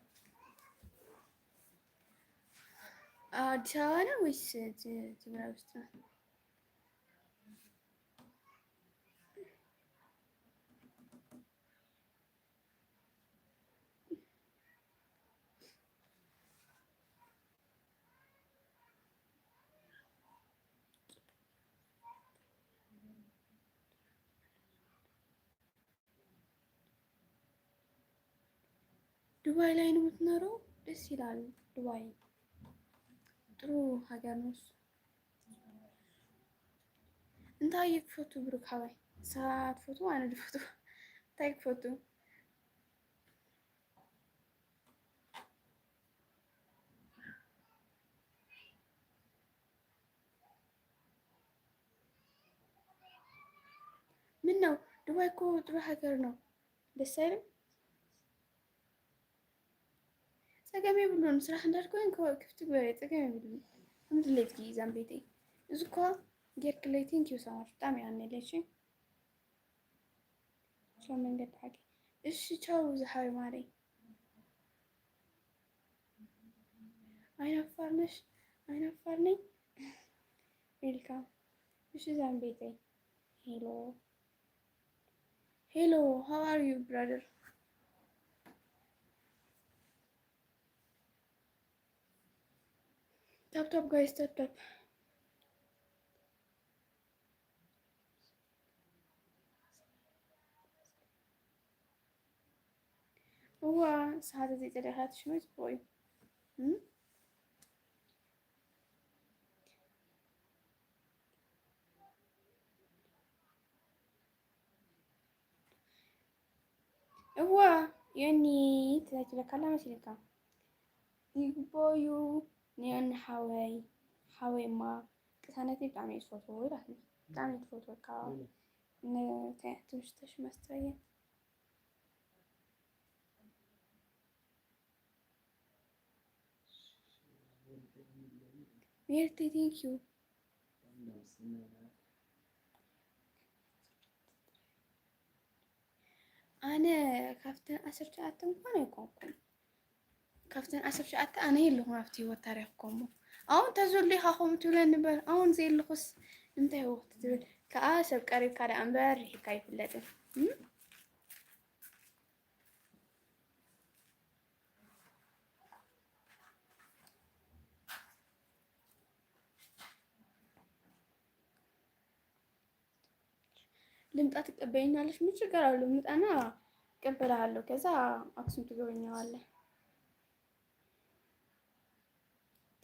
S1: አዲስ አበባ ነው ወይስ ትግራይ ውስጥ ነው? ዱባይ ላይ ነው የምትኖረው? ደስ ይላል ዱባይ ጥሩ ሀገር ነው እሱ። እንታይ ፎቶ ብሩክ ሓወይ ሰባት ፎቶ ኣነ ፎቶ እንታይ ፎቶ ምን ነው ዱባይ እኮ ጥሩ ሀገር ነው። ደስ አይልም? ፀገም የብሉን ስራሕ እንዳልኮን ክፍቲ ግበረ ፀገም የብሉን ከምድለይትኪ እዛም ቤተይ እዚ እኳ ጌርክለይ ቴንኪዩ ሰማች በጣም ያነለች ቻው መንገድ ሓቂ እሺ ቻው ዝሓዊ ማረይ አይናፋር ነሽ አይናፋር ነኝ ዌልካም እሺ እዛም ቤተይ ሄሎ ሄሎ ሃው አር ዩ ብራደር Tap tap guys, tap tap. هو ساعات زي تلاتات شنو تبغي؟ هو يعني تلاقي لك على مسيرك. يبويو نيان حاوي ما كسانتي بتعمل فوتو ولا بتعمل فوتو كا تمشتش مسترية ميرتي thank you أنا كافتن أسر شعات مكان يكونكم كافتن أسر شعات أنا هي اللي هون أفتي وتاريخكم أون تزول لي خاخم تقولين نبر أون زي اللي خص أنت هو تقول كأسر قريب كذا أمبر كيف لازم ልምጣ ትቀበይኛለሽ? ምን ችግር አለው? ልምጣና እቀበልሃለሁ። ከዛ አክሱም ትጎበኛዋለህ።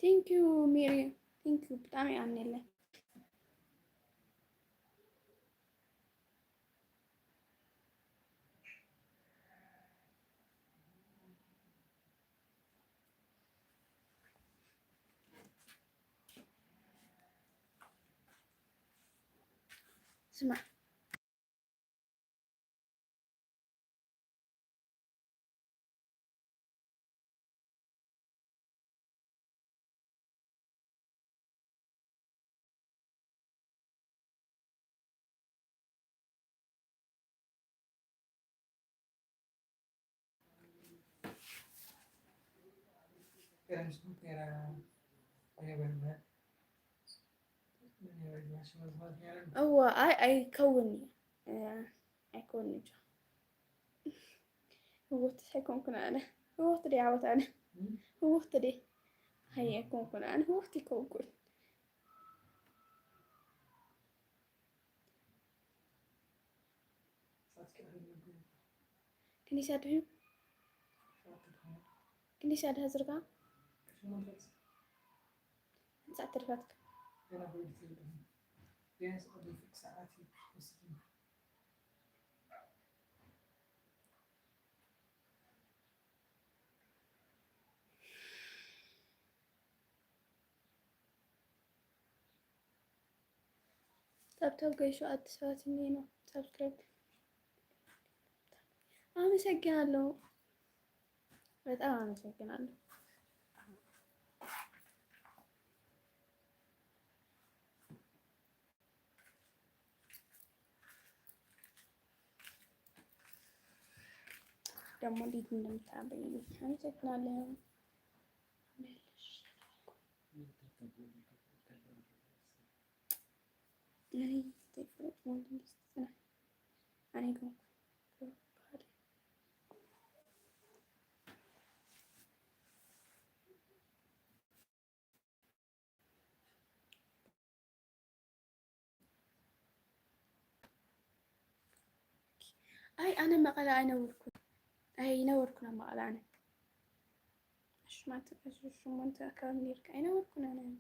S1: ቴንኪዩ ሜሪ ቴንኪዩ በጣም ያኔለ ስማ هو أيكوني أيكوني هو تحكم كنا أنا هو تري عوض أنا هو تري هي يكون كنا أنا هو تكون كل كنيسة دهم كنيسة ده زرقاء ساعة ترفاتك ታብታብ ገይሾ አትስፋት ነው ሰብስክራይብ አመሰግናለሁ። በጣም አመሰግናለሁ። ደግሞ እንዴት እንደምታበይ አመሰግናለሁ። أي أنا مقلة أنا وركون أي نوركنا مقلة أنا شو ما تقصد شو ما أنت كاميرك أي نوركنا أنا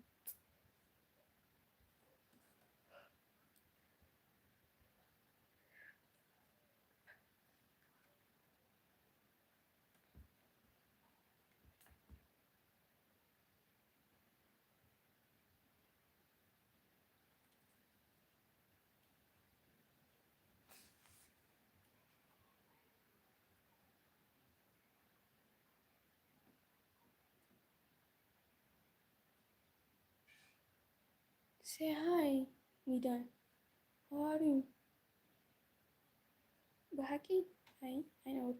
S1: Say hi, Midan. How are you? Bahaki? Hi, I know.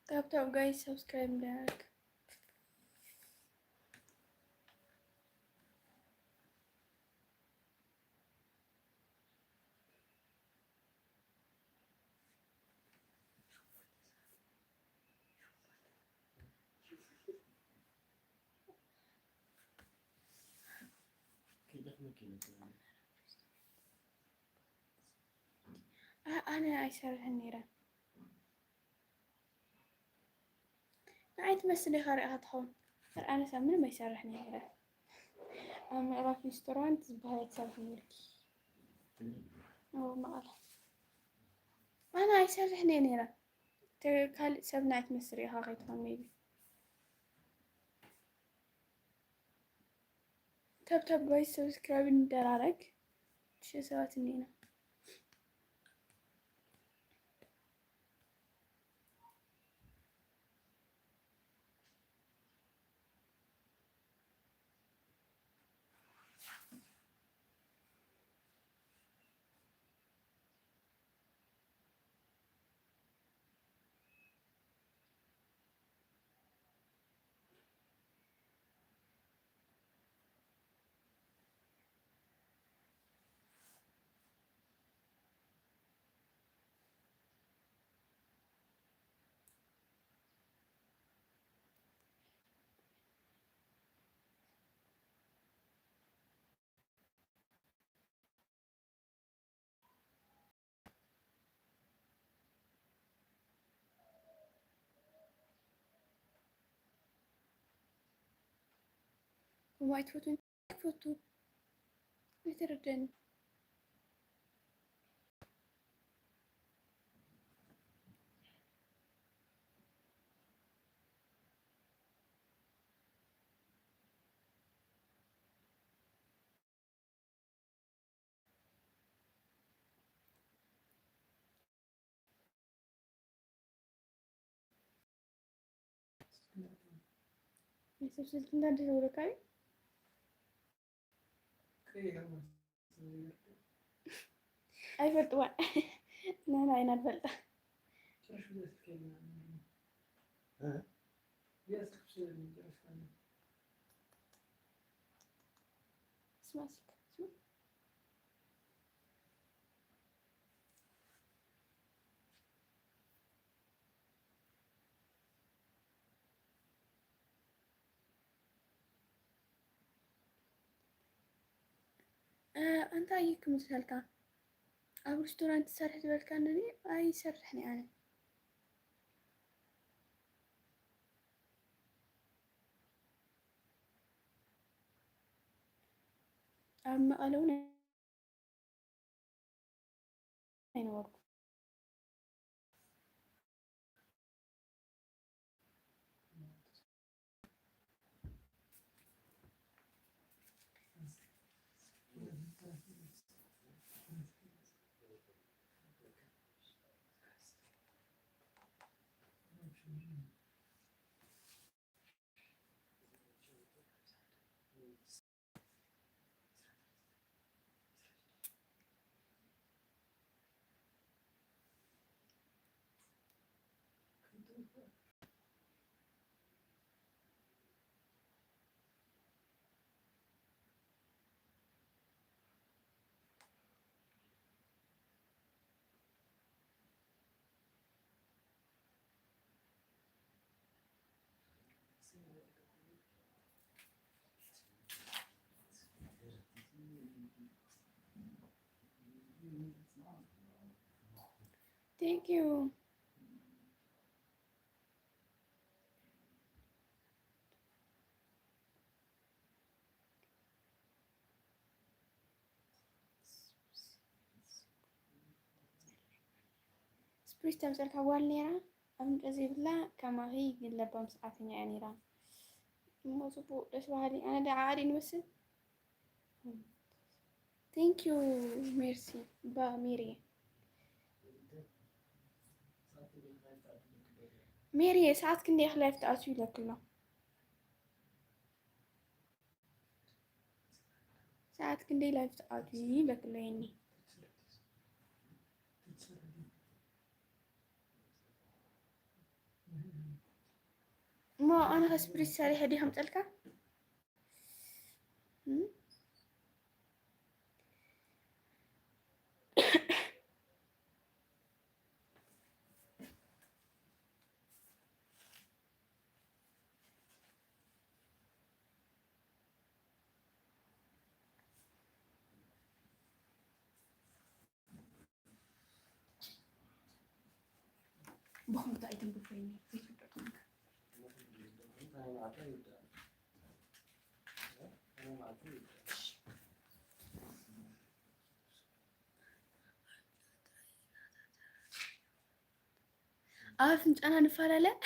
S1: Tap guys, subscribe back. أنا أيسر هنيرة نعيت بس اللي خارقها تخون أنا سامن ما يسرحني هنا أنا راح ريستورانت زبها يتسرحني لكي أو ما قال أنا يسرحني هنا تكال سبنات مصري ها غيت ميبي تاب جايز سبسكرايب ندرارك شو سوات هنا وايت فوتو فوتو يتردن يسبسل تندر دوركاي أي فرد وان لا لا أنا الفلتة اسمع سلك اسمع. እንታይ እዩ ክምስለልካ ኣብ ሬስቶራንት ትሰርሕ ዝበልካ ነኒ ኣይሰርሕኒ ኣነ ኣብ መቐለ እውን ኣይነበርኩ ቴንክ ዩ ስፕሪስ ተምሰልካ ጓል ነይራ ኣብ ምንጮ ዘይብላ ከማኺ ግን ለባም ሰዓተኛ እያ ነይራ እሞ ፅቡቅ ደስ በሃሊ ኣነ ደ ዓዲ ንመስል ቴንክ ዩ ሜርሲ ባ ሜሪየ ሜሪየ ሰዓት ክንደይ ክላይፍ ተኣትዩ ይለክሎ ሰዓት ክንደይ ላይፍ ተኣትዩ ይለክሎ የኒ እሞ ኣነ ከስፕሪስ ሰሪሐ ዲ ከምፀልካ بخمت أيتم بفيني في فكرة فهمت أنا نفعل لا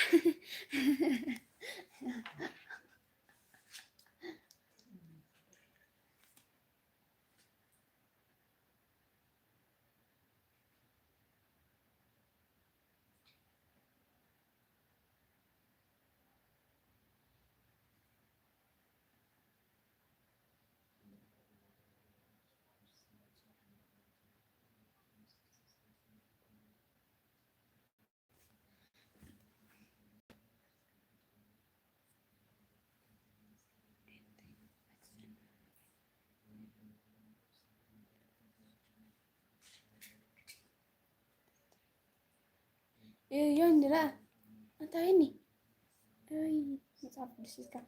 S1: يوم لا أنت هني أي مصعب بسيطة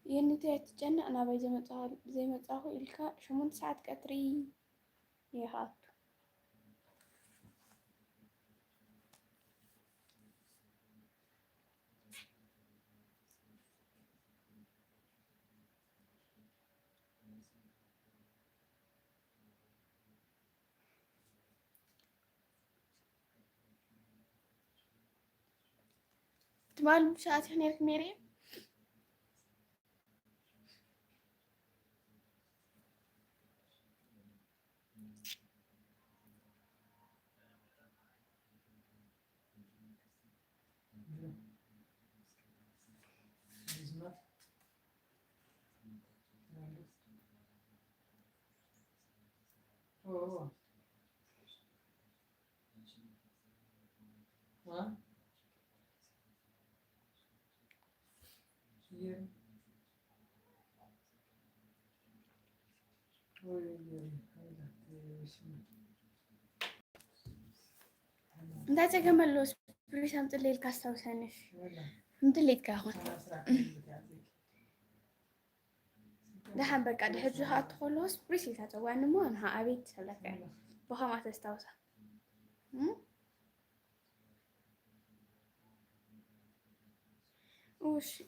S1: يعني تتجنن أنا باي زي ما تأهو إلك شو من ساعة كتري يهات تمال ساعات هناك مريم እንዳጨገመሎስ ብሪስ አምጥልኝ ካስታውሰንሽ ምንድሌት ካሁን دحين بقى دحجها تخلص بريسي تتوان مو أنها أبيت لك بها ما تستوسع وش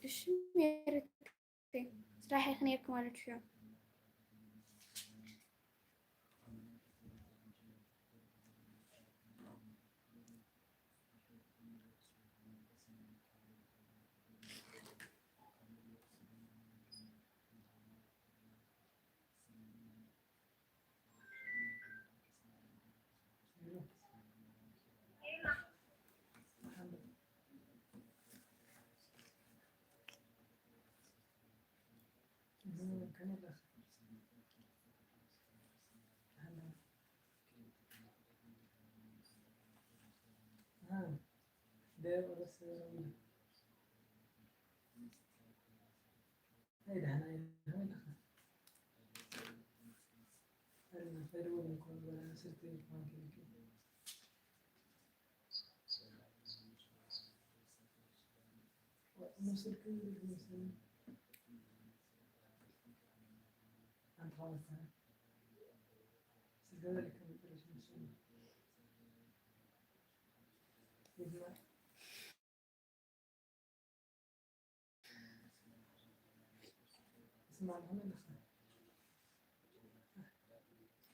S1: ميرتي راح يخنيكم على شو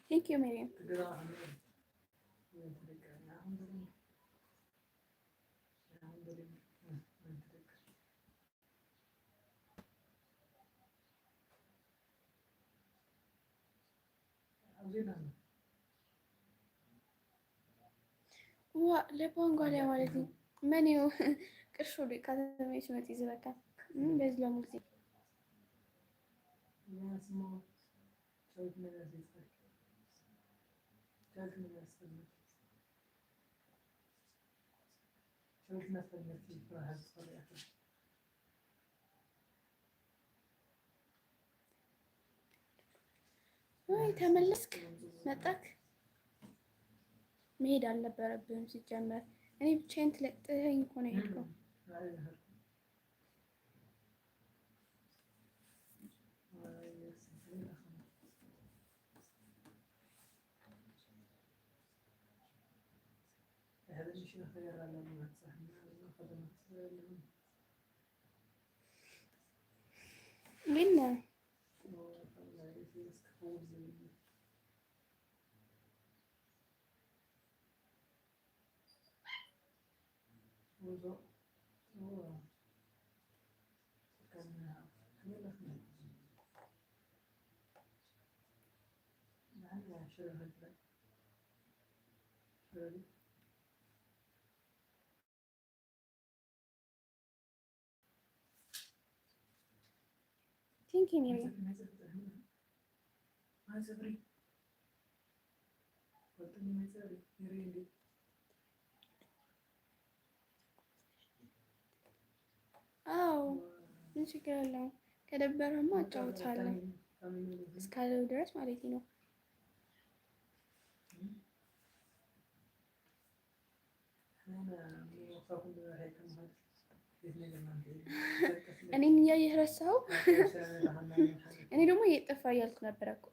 S1: Thank you, Miriam. لبون قال يا والدي مني كرشوا لي كذا ما يسمع تيزبكا بس لا مزي ወይ ተመለስክ መጣክ መሄድ አልነበረብህም ሲጀመር እኔ ብቻዬን ትለቅጥኸኝ እኮ ነው የሄድከው ግን Thank you, Miriam. አዎ ምን ችግር አለው? ከደበረማ አጫውታለሁ እስካለው ድረስ ማለት ነው። እኔን እያየህ ረሳኸው? እኔ ደግሞ እየጠፋ እያልኩ ነበረ እኮ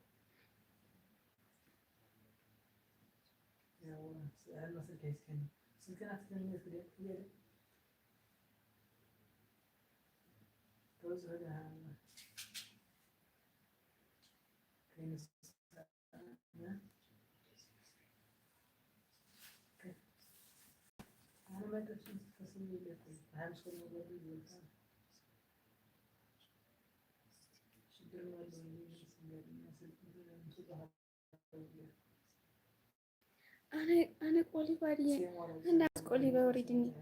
S1: أنا قولي بارية الناس قولي بوريدني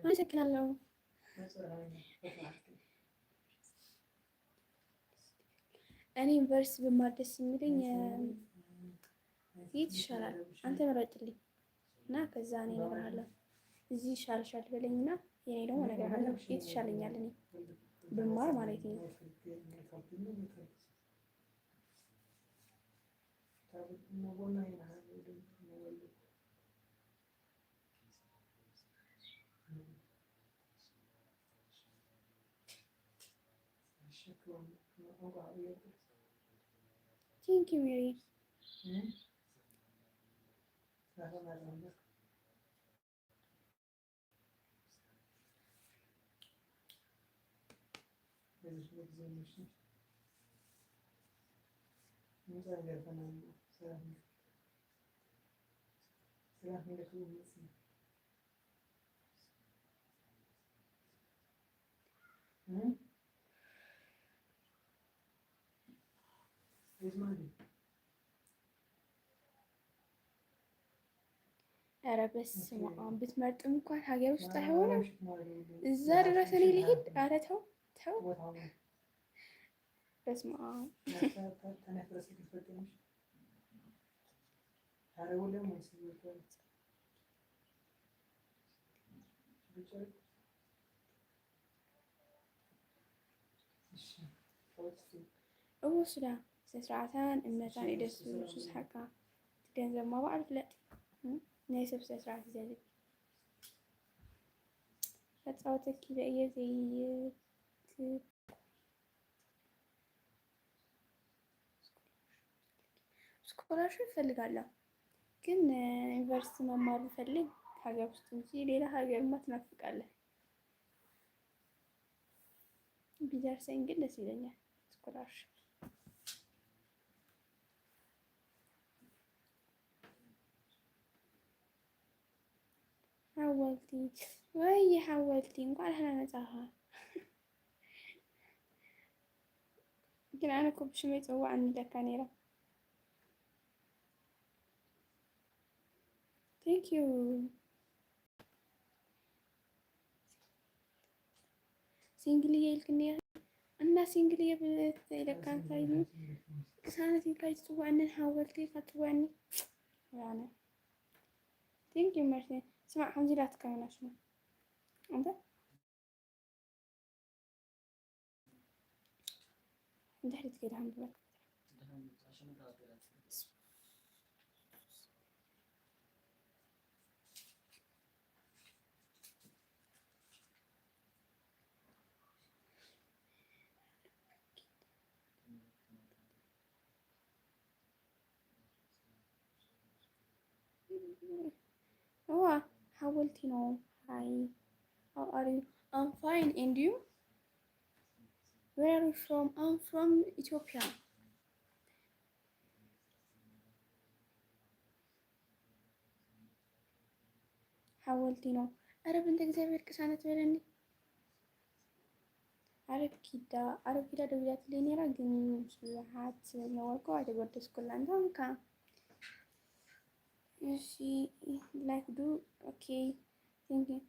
S1: ما شكل له أنا ዩኒቨርሲቲ ብማር ደስ የሚለኝ የት ይሻላል? አንተ ምረጥልኝ እና ከዛ እኔ እነግርሃለሁ። እዚህ ይሻልሻል በለኝና የኔ ደግሞ ነገር አለ የት ይሻለኛል እኔ ብማር ማለት ነው። ቲንክ ሜሪ ኧረ በስመ አብ ብትመርጥም እንኳን ሀገር ውስጥ አይሆንም። እዛ ድረስ እኔ ልሄድ? ኧረ ተው ተው። በስመ አብ እወስዳ ስነ-ስርዓታን እምነታን የደስ ዝብሉ ሱስ ሓቃ ገንዘብ ማባዕል ፍለጥ ናይ ሰብ ስነ-ስርዓት ይዘልል ከፃወተኪ በእየ ዘይክ ስኮላርሽፕ እፈልጋለሁ ግን ዩኒቨርሲቲ መማር ብፈልግ ሀገር ውስጥ እንጂ ሌላ ሀገርማ ትናፍቃለህ። ቢደርሰኝ ግን ደስ ይለኛል ስኮላርሽፕ። ሓወልቲ ወይ ሓወልቲ እንኳን ደህና መፃኻ። ግን ኣነ እኮ ብሽመይ ፅዋዕኒ ለካ ነይራ። ቴንክ ዩ ሲንግልየ ኢልክኒ እና ሲንግልየ ብለካ እንታይ እዩ ቅሳነት ኢልካ ትፅዋዕኒ ሓወልቲ ኢልካ ትፅዋዕኒ ያነ ቴንክ ዩ መርሲ ስማዕ ከምዚ ኢላ ትካየና ሽማ እንተ እንድሕሪ ትገድሃም ብለካ Oh, حولتي no. Hi. How are you? I'm fine. And you? Where are you from? I'm from Ethiopia. حولتي no. أرب أنت እግዚአብሔር ቅሳነት በለኒ አረብ ኪዳ ደውላት ለኔራ ግን ብዙሓት ነወልኮ አይተጎደስኩላ እንታንካ እሺ like do okay thank you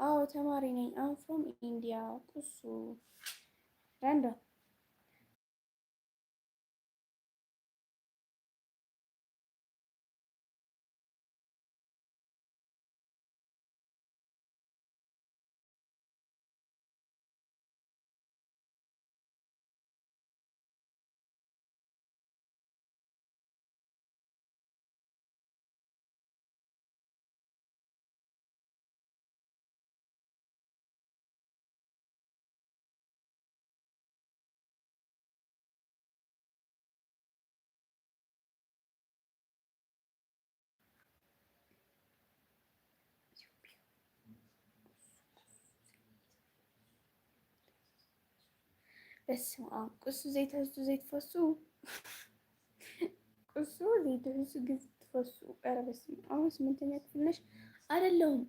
S1: አዎ ተማሪ ነኝ I'm from India ቁሱ ራንዳ በስመ አብ ቁሱ ዘይትሕዙ ዘይትፈሱ ቁሱ ዘይትሕዙ ግን ትፈሱ ኧረ በስመ አብ አሁን 8ኛ ክፍል ነሽ አይደለሁም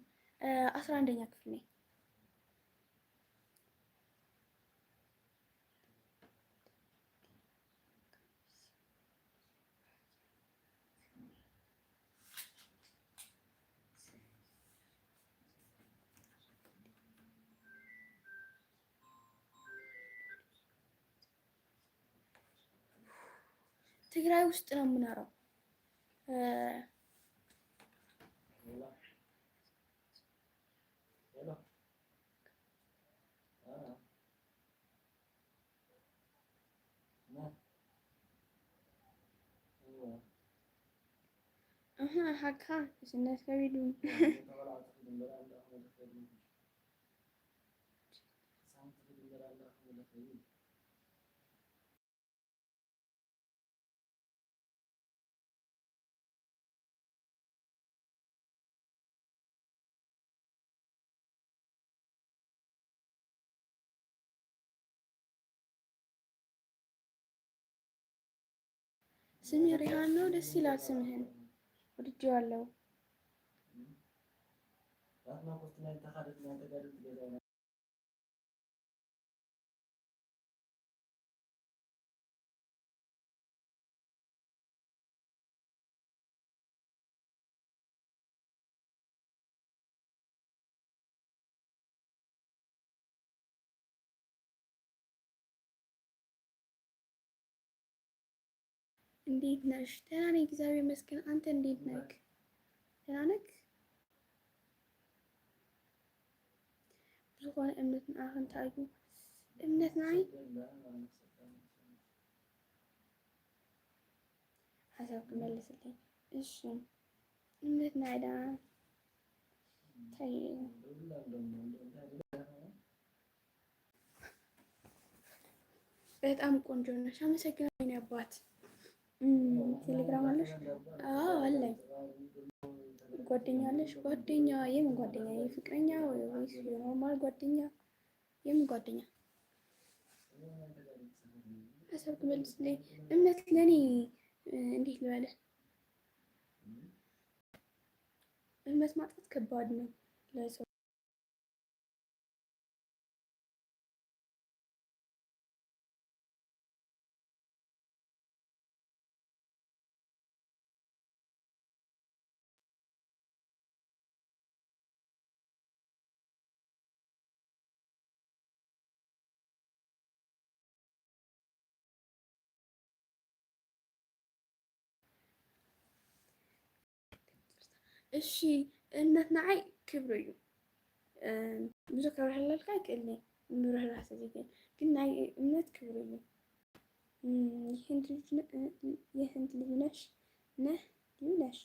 S1: 11ኛ ክፍል ነኝ ትግራይ ውስጥ ነው የምኖረው። ሀካ ስነት ከቢዱ ስሜ ሪሃን ነው። ደስ ይላል ስምህን ወድጄዋለሁ። እንዴት ነሽ? ደህና ነኝ እግዚአብሔር ይመስገን። አንተ እንዴት ነህ? ደህና ነህ? ዝኾነ እምነት ንኣኸ እንታይ እዩ? እምነት ናይ ሓሳብ ክመልስልኝ። እሺ እምነት ናይ ዳ እንታይ በጣም ቆንጆ ነሽ። አመሰግናለሁ የኔ አባት። ቴሌግራም አለሽ? አዎ አለኝ። ጓደኛ አለሽ? ጓደኛ የምን ጓደኛ? የፍቅረኛ ወይስ የኖርማል ጓደኛ? የምን ጓደኛ? ሀሳብ ትመልስልኝ። እምነት ለኔ እንዴት ልበልህ፣ እምነት ማጣት ከባድ ነው ለሰው። እሺ እምነት ንዓይ ክብሪ እዩ። ብዙሕ ክብርሕለልካ ይክእልኒ ምብርህራህ ስለዝግን ግን ናይ እምነት ክብሪ እዩ። የህንድ ልጅ ነሽ ነህ ነሽ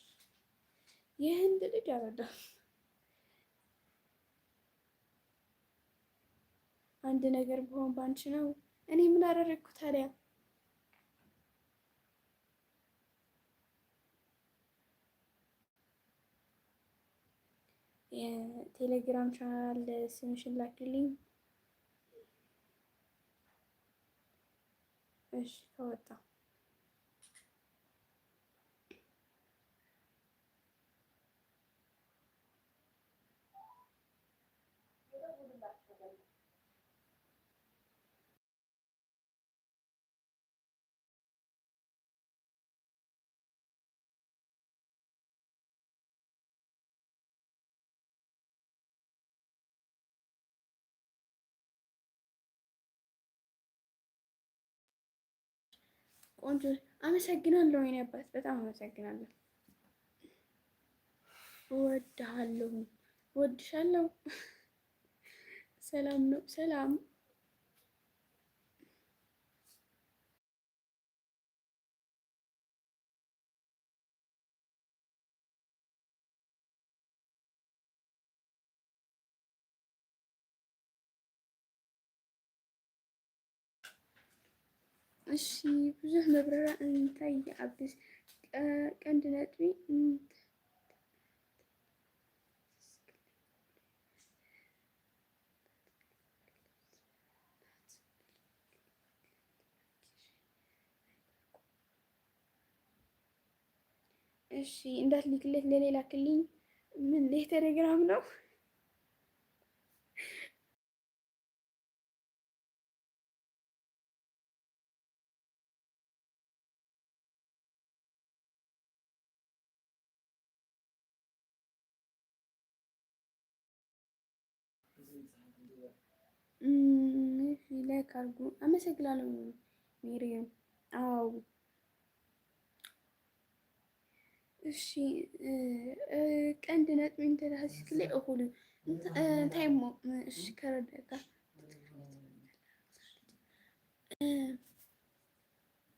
S1: የህንድ ልጅ አልወደም። አንድ ነገር ብሆን ባንቺ ነው። እኔ ምን አደረግኩ ታዲያ? የቴሌግራም ቻናል ስምሽን ላክልኝ። እሺ ከወጣ ቆንጆ አመሰግናለሁ የኔ አባት፣ በጣም አመሰግናለሁ። እወድሃለሁ፣ እወድሻለሁ። ሰላም ነው፣ ሰላም። እሺ ብዙሕ መብረራ እንታይ ይዓብስ ቀንዲ ነጥቢ እሺ እንዳትልክለት ለሌላ ክልኝ። ምን ቴሌግራም ነው? ላይክ አድርጉ። አመሰግናለሁ ሜሪየም። አዎ እሺ ቀንዲ ነጥቢ እንተዳህሲክለ እኹሉ እንታይ እሞ እሺ ከረድአካ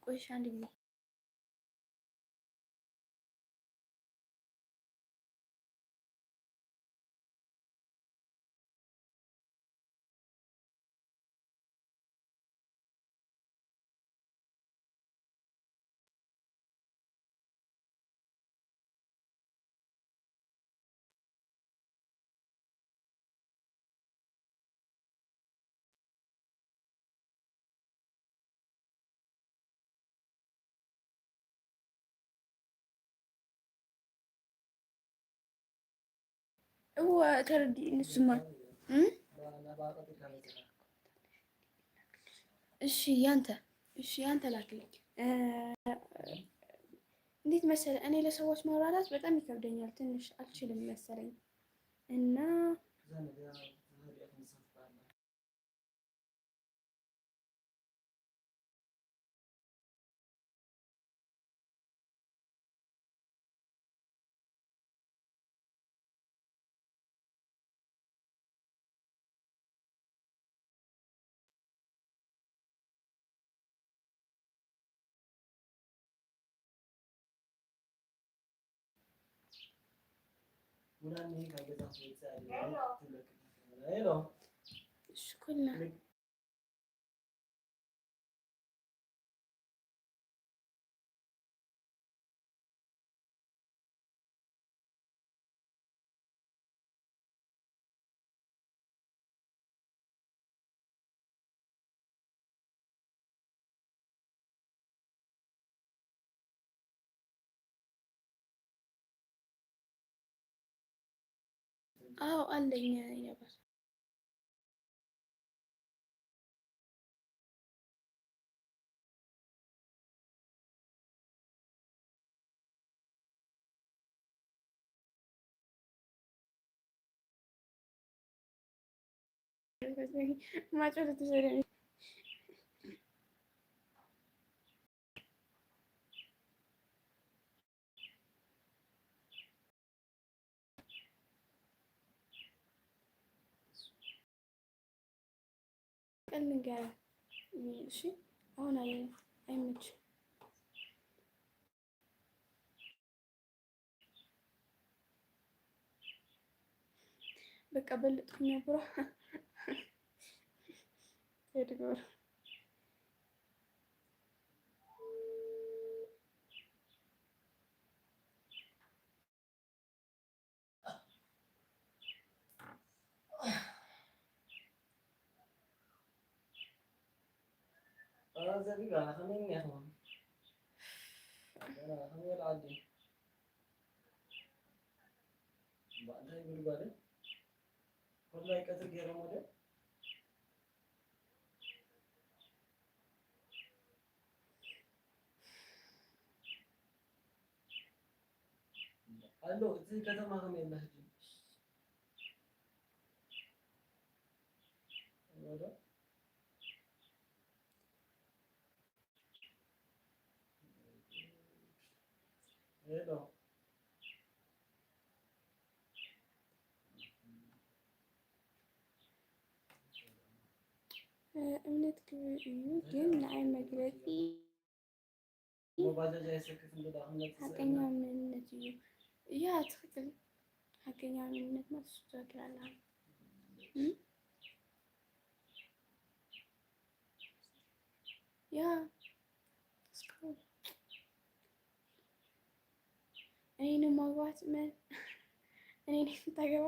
S1: ቆይሽ አንድ ጊዜ هو تردي ንሱማ እሺ ያንተ ላክልኝ። እንዴት መሰለህ እኔ ለሰዎች ማብራራት በጣም ይከብደኛል፣ ትንሽ አልችልም መሰለኝ እና ሽኩልና አዎ አለኝ ነበር ማጨት ተሰሪ ቀን ጋር እሺ አሁን አይመች በቃ በለጥኩኝ ብሮ ሄድጎር
S5: زبيب أنا خليني أهون أنا خليني العادي بعدها يقول بعدين والله كتر غير مودة ألو زي كذا ما هم يلا هجي هذا هذا
S1: እምነት ክብር እዩ ግን ንዓይ መግለፂ ሓቀኛ መንነት እዩ ያ ትክክል ሓቀኛ መንነት ማለት እሱ ትክክል ያ እኔን ማግባት እኔን ታገባ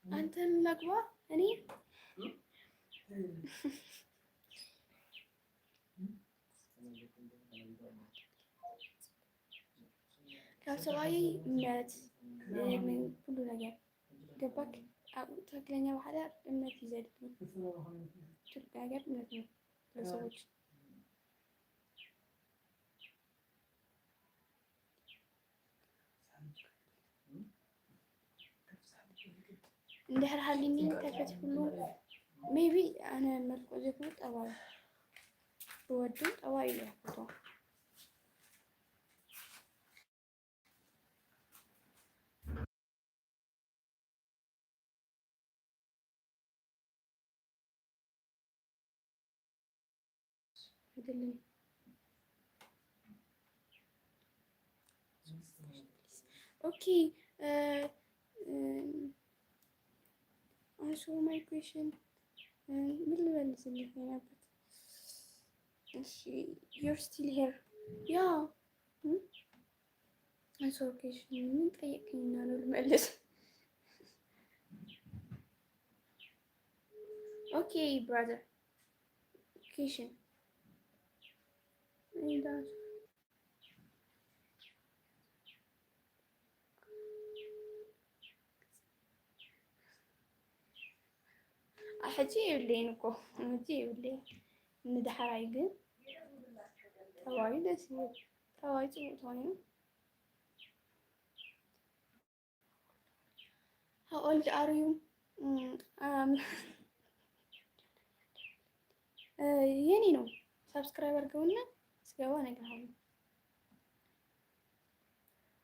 S1: አንተን ላግባ እኔ ካብ ሰብኣይ እምነት ኩሉ ነገር ገባክ? ኣብ ትክክለኛ ማሕደር እምነት እዩ ዘድልዩ ትልቅ ነገር እምነት ነው ለሰዎች እንድሕር ሃልይኒ ተፈቲሕሉ ሜቢ ኣነ መልክዑ ዘይኮነ ጠባዩ ብወዱ ጠባዩ እዩ ዝፈትዎ አይደለም ኦኬ answer my question ምን ልመልስልህ ነበር እሺ you're still here ያ answer question ምን ጠየቅኝና ነው ልመልስ okay brother question and حجي يبلين كو حجي يبلين ندحراي ግን ተዋይ ደስ ይላል ተዋይ ጽውታው ነው how old are you የኔ ነው ሰብስክራይብ አድርገውና ስገባ እነግርሃለሁ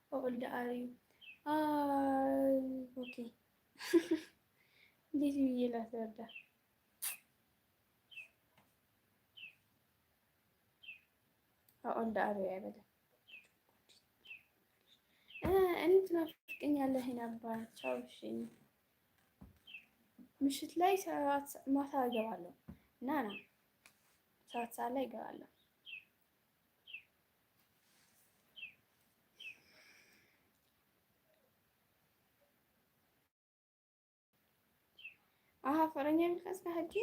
S1: how old are you okay እንዴት ብዬ ላስረዳ how old are you አይበለ እኔ ትናፍቀኛለህ ነበር ቻው እሺ ምሽት ላይ ማታ እገባለሁ ና ሰዓት ላይ እገባለሁ ፈረኛ ቢልከስ ከሐጂ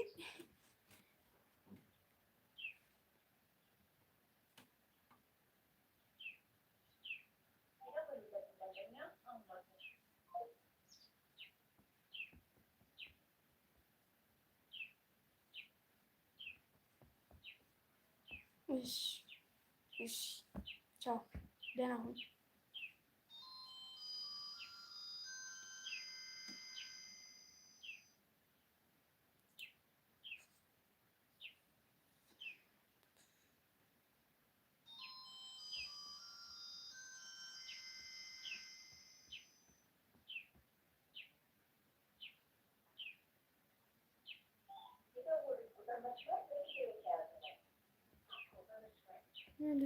S1: እሺ ቻው ደህና ሁን ምን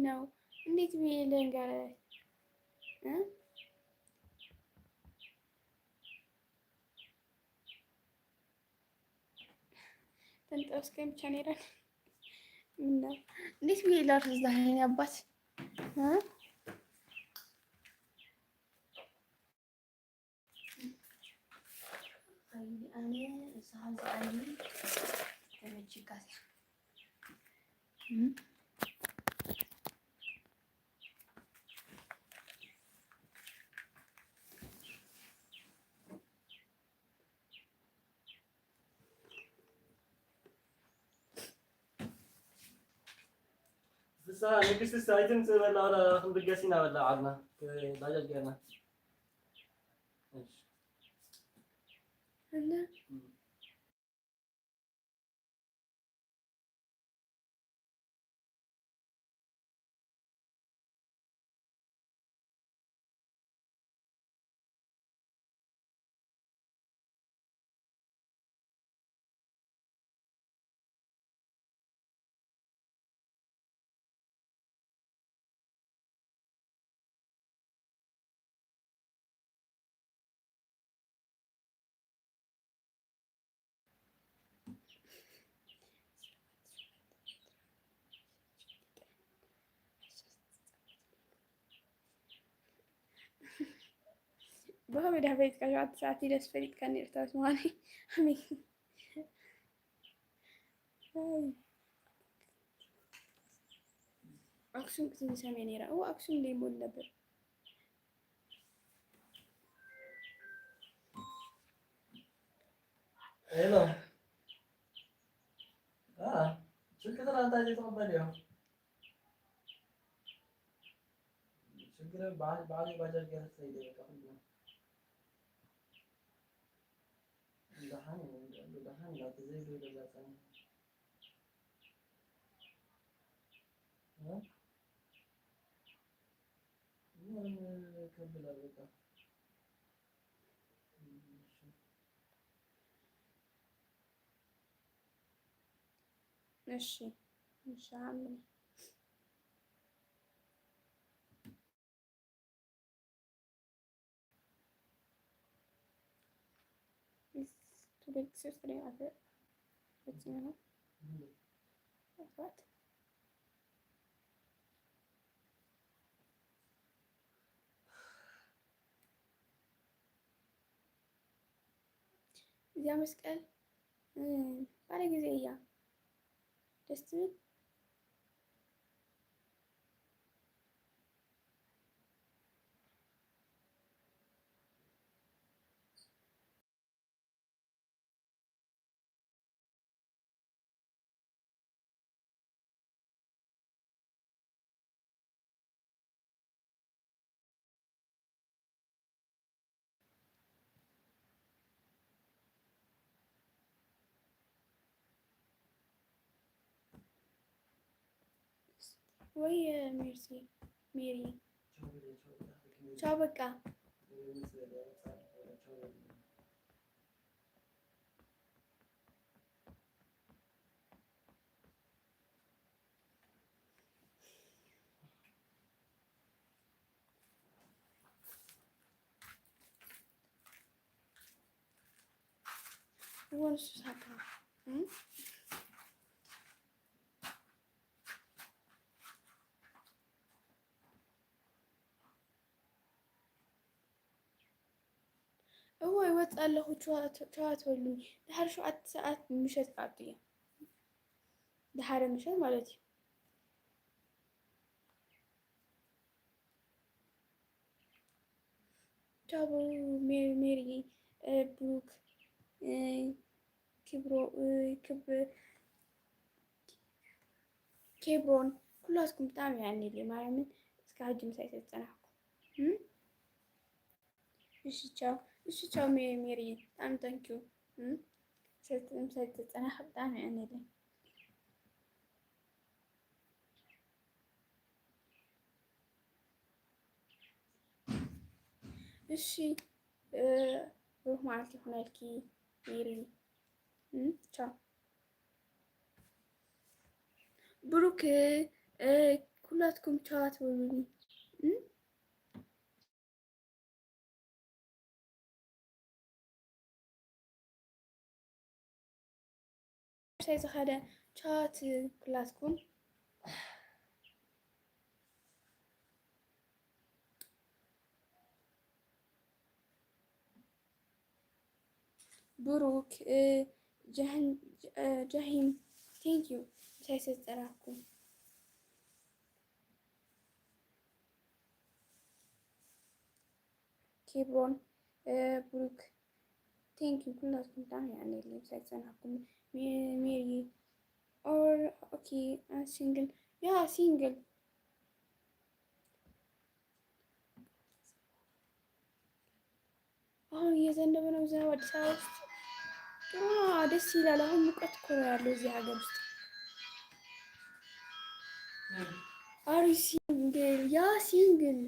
S1: ነው እንዴት ብዬ ልንገርህ ተንጠስከኝ ብቻ ነው አይደል ምን ነው እንዴት ብዬ ላርዝህ አባት أنا صعب علي تمشي كاسة
S5: بس نقص السايتم ولا على خندق قاسينا ولا عدنا دجاج جينا ايش
S1: هلا بهم ده بيت كجات ساعتي لس فريق كان يرتاس ماني همي أقسم كتير سامعني رأ هو أقسم لي مول نبر
S5: hello شو كده أنت جيت تقبل اليوم شو كده بعد باجر كده سيدي كفن دهان لا تزيد ولا ثاني ها كمل البيت
S1: ماشي مش عامل تبي تصير سريع على بتسمعها وقت إذا مسكال على جزئية تستمر وهي ميرسي ميري ciao بكا هو نص ساعة هو يوضع له شوات ولي دحر شو عد ساعات مشت قاعدية دحر مشت مالتي تابو ميري بروك كبرو كيبرون كلاتكم بتعمل يعني اللي ما يعمل اسكاجي مسايسة تناحكم እሺ ቻው ሜሪ በጣም ታንኪዩ ስለተጸናህ በጣም ያኔ እሺ ብሩህ ማለት ይሆናልኪ ሜሪ ቻው ብሩክ ኩላትኩም ቻው አትበሉኝ ሳይ ዝኸደ ቻት ኩላትኩም ብሩክ ጃሂም ቴንክ ዩ ሳይ ሰጠራኩም ኬብሮን ብሩክ ቴንክ ዩ ኩላትኩም በጣም ያኔ ልም ሳይ ሰጠራኩም ሜሪ or okay single yeah single አሁን እየዘነበ ነው ዝናብ አዲስ አበባ ውስጥ ደስ ይላል አሁን ሙቀት እኮ ነው ያለው እዚህ ሀገር ውስጥ አሪ ሲንግል ያ ሲንግል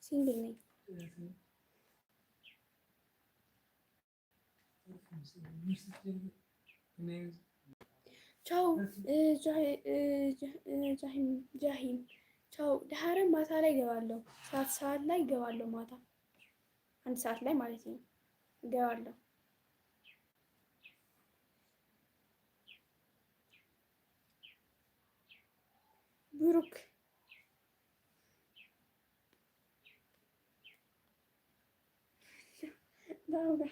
S1: ሲንግል ነኝ ቻው ጃሂም ቻው ደሃረም ማታ ላይ እገባለሁ ሰዓት ላይ እገባለሁ ማታ 1 ሰዓት ላይ ማለት ነው እገባለሁ ብሩክ لا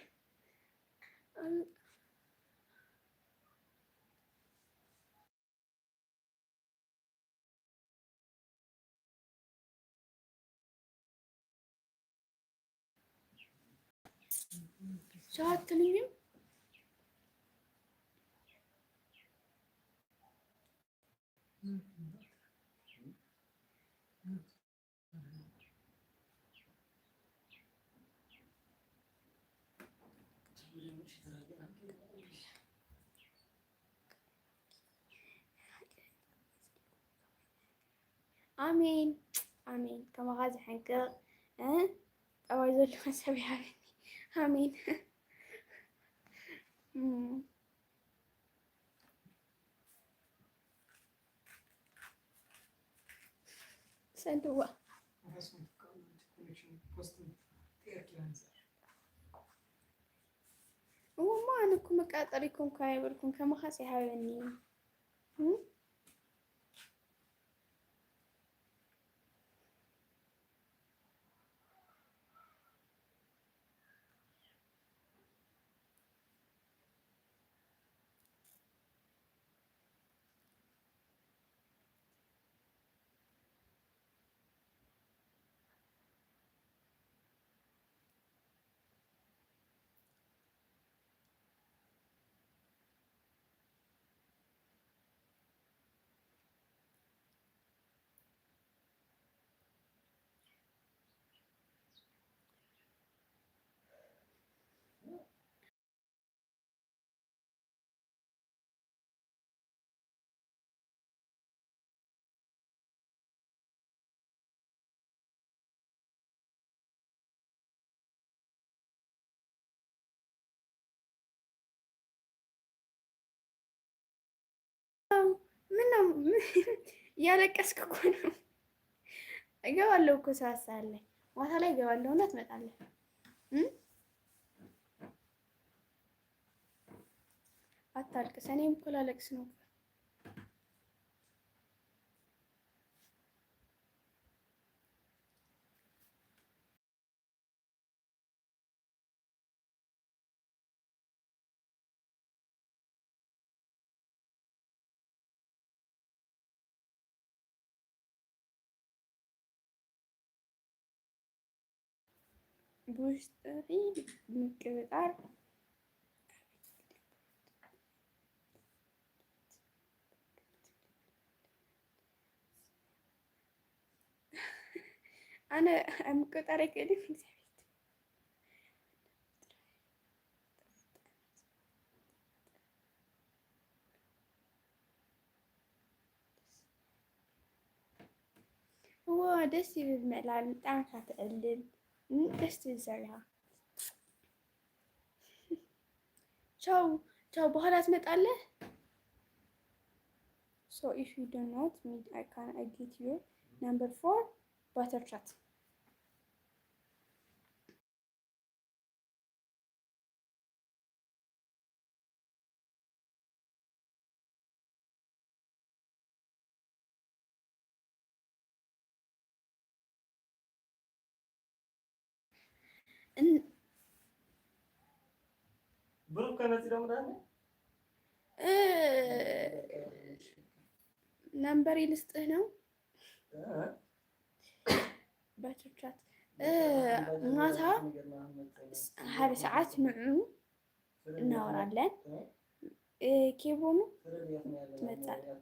S1: شو هالتلميم؟ آمين آمين كما غازي حنك أو يزول ما سبي آمين سندوا وما أنكم مقاطريكم كايبركم كما خاصي حاولني ምነው እያለቀስክ እኮ ነው። እገባለሁ እኮ ሰዓት ሰዓት ላይ ማታ ላይ እገባለሁ እና ትመጣለህ። አታልቅስ። እኔም እኮ ላለቅስ ነው። بوشتري مقدار أنا مقدار كده في هو دستي بالمقلال بتاعك هتقلل دستي زرها ቻው በኋላ ትመጣለህ። So if you do not meet I get your number 4 butter chat.
S5: ብሩክ ከነዚህ ደግሞ ዳለ
S1: ነምበር ልስጥህ ነው ባትቻት ማታ ሀደ ሰዓት ንዑ እናወራለን። ኬቦኑ ትመጣለህ።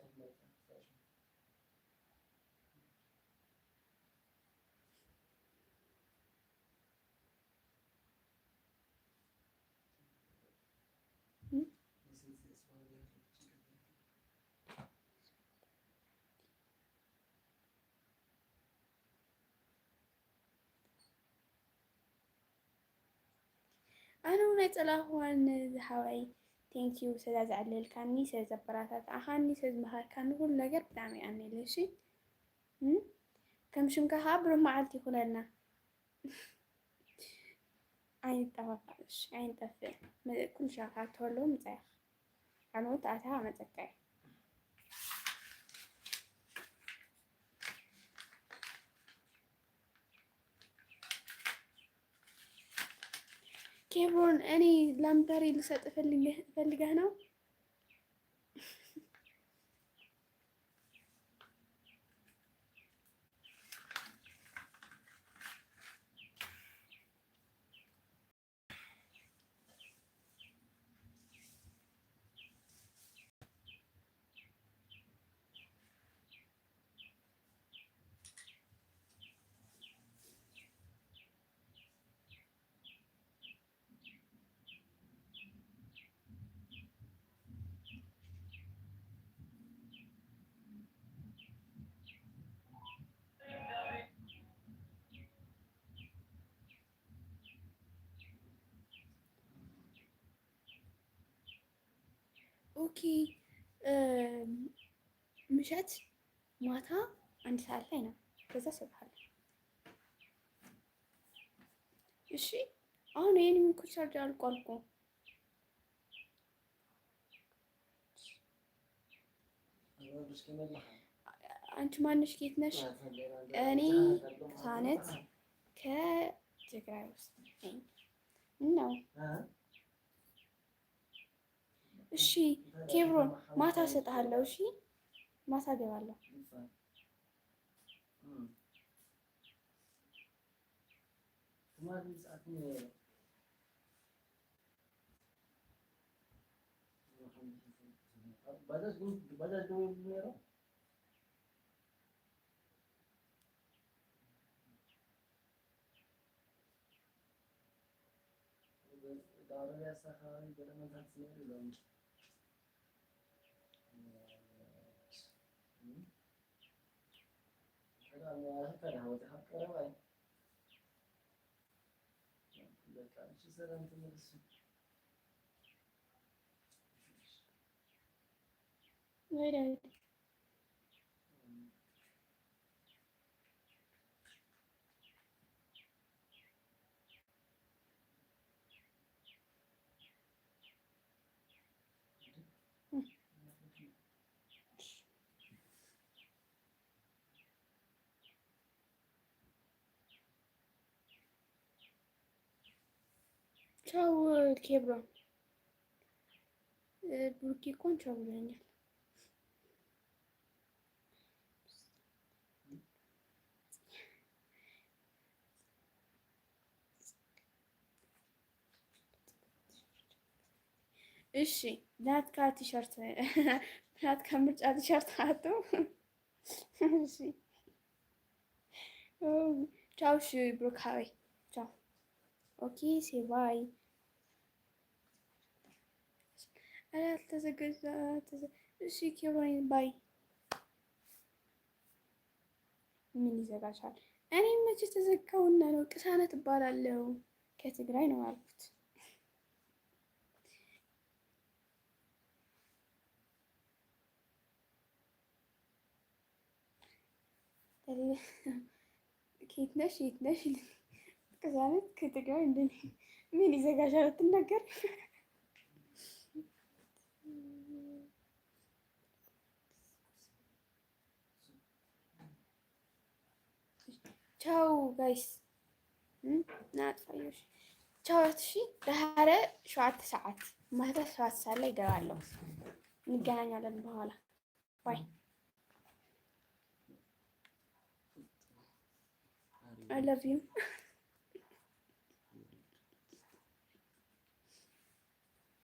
S1: أنا ونطلعون زحوي thank you سلاز على الكاني سلاز براتات أخاني سلاز مهار كان كل نجار بتعمي عني ليشي كم شنك هابر ما عالتي خلالنا عين تفقش عين تفق كل شغلات هولو مزاح أنا وتعتها مزكاي ኬብሮን እኔ ላምበሬ ልሰጥ ፈልገህ ነው? ኦኬ ምሸት ማታ 1 ሰዓት ላይ ነው። ከዛ እሰጥሃለሁ። እሺ አሁን የኔ እኮ ቻርጅ አልቋል እኮ። አንቺ ማነሽ? ጌት ነሽ? እኔ ሳነት ከትግራይ ውስጥ ነኝ ነው። እሺ ኬብሮን ማታ እሰጥሃለሁ። እሺ ማታ እገባለሁ። ቻው ኬብሮን። ብሩኬ እኮ ቻው ብሎኛል። እሺ ናትካ ቲሸርት ናትካ ምርጫ ቲሸርት አቶ እሺ ቻው። እሺ ብሩካዊ ቻው። ኦኬ ሴ ባይ። አልተዘጋጀ እሺ ኬብሮን ባይ። ምን ይዘጋሻል? እኔ መቼ ተዘጋውና ነው? ቅሳነት እባላለሁ ከትግራይ ነው ያልኩት። ከየት ነሽ? የት ነሽ? ቅሳነት ከትግራይ እንደኔ ምን ይዘጋሻል? አትናገር። ቻው ጋይስ ናጥፋዮሽ ቻው። እሺ ዳህረ 7 ሰዓት ማታ 7 ሰዓት ላይ እገባለሁ። እንገናኛለን በኋላ ባይ። I love you.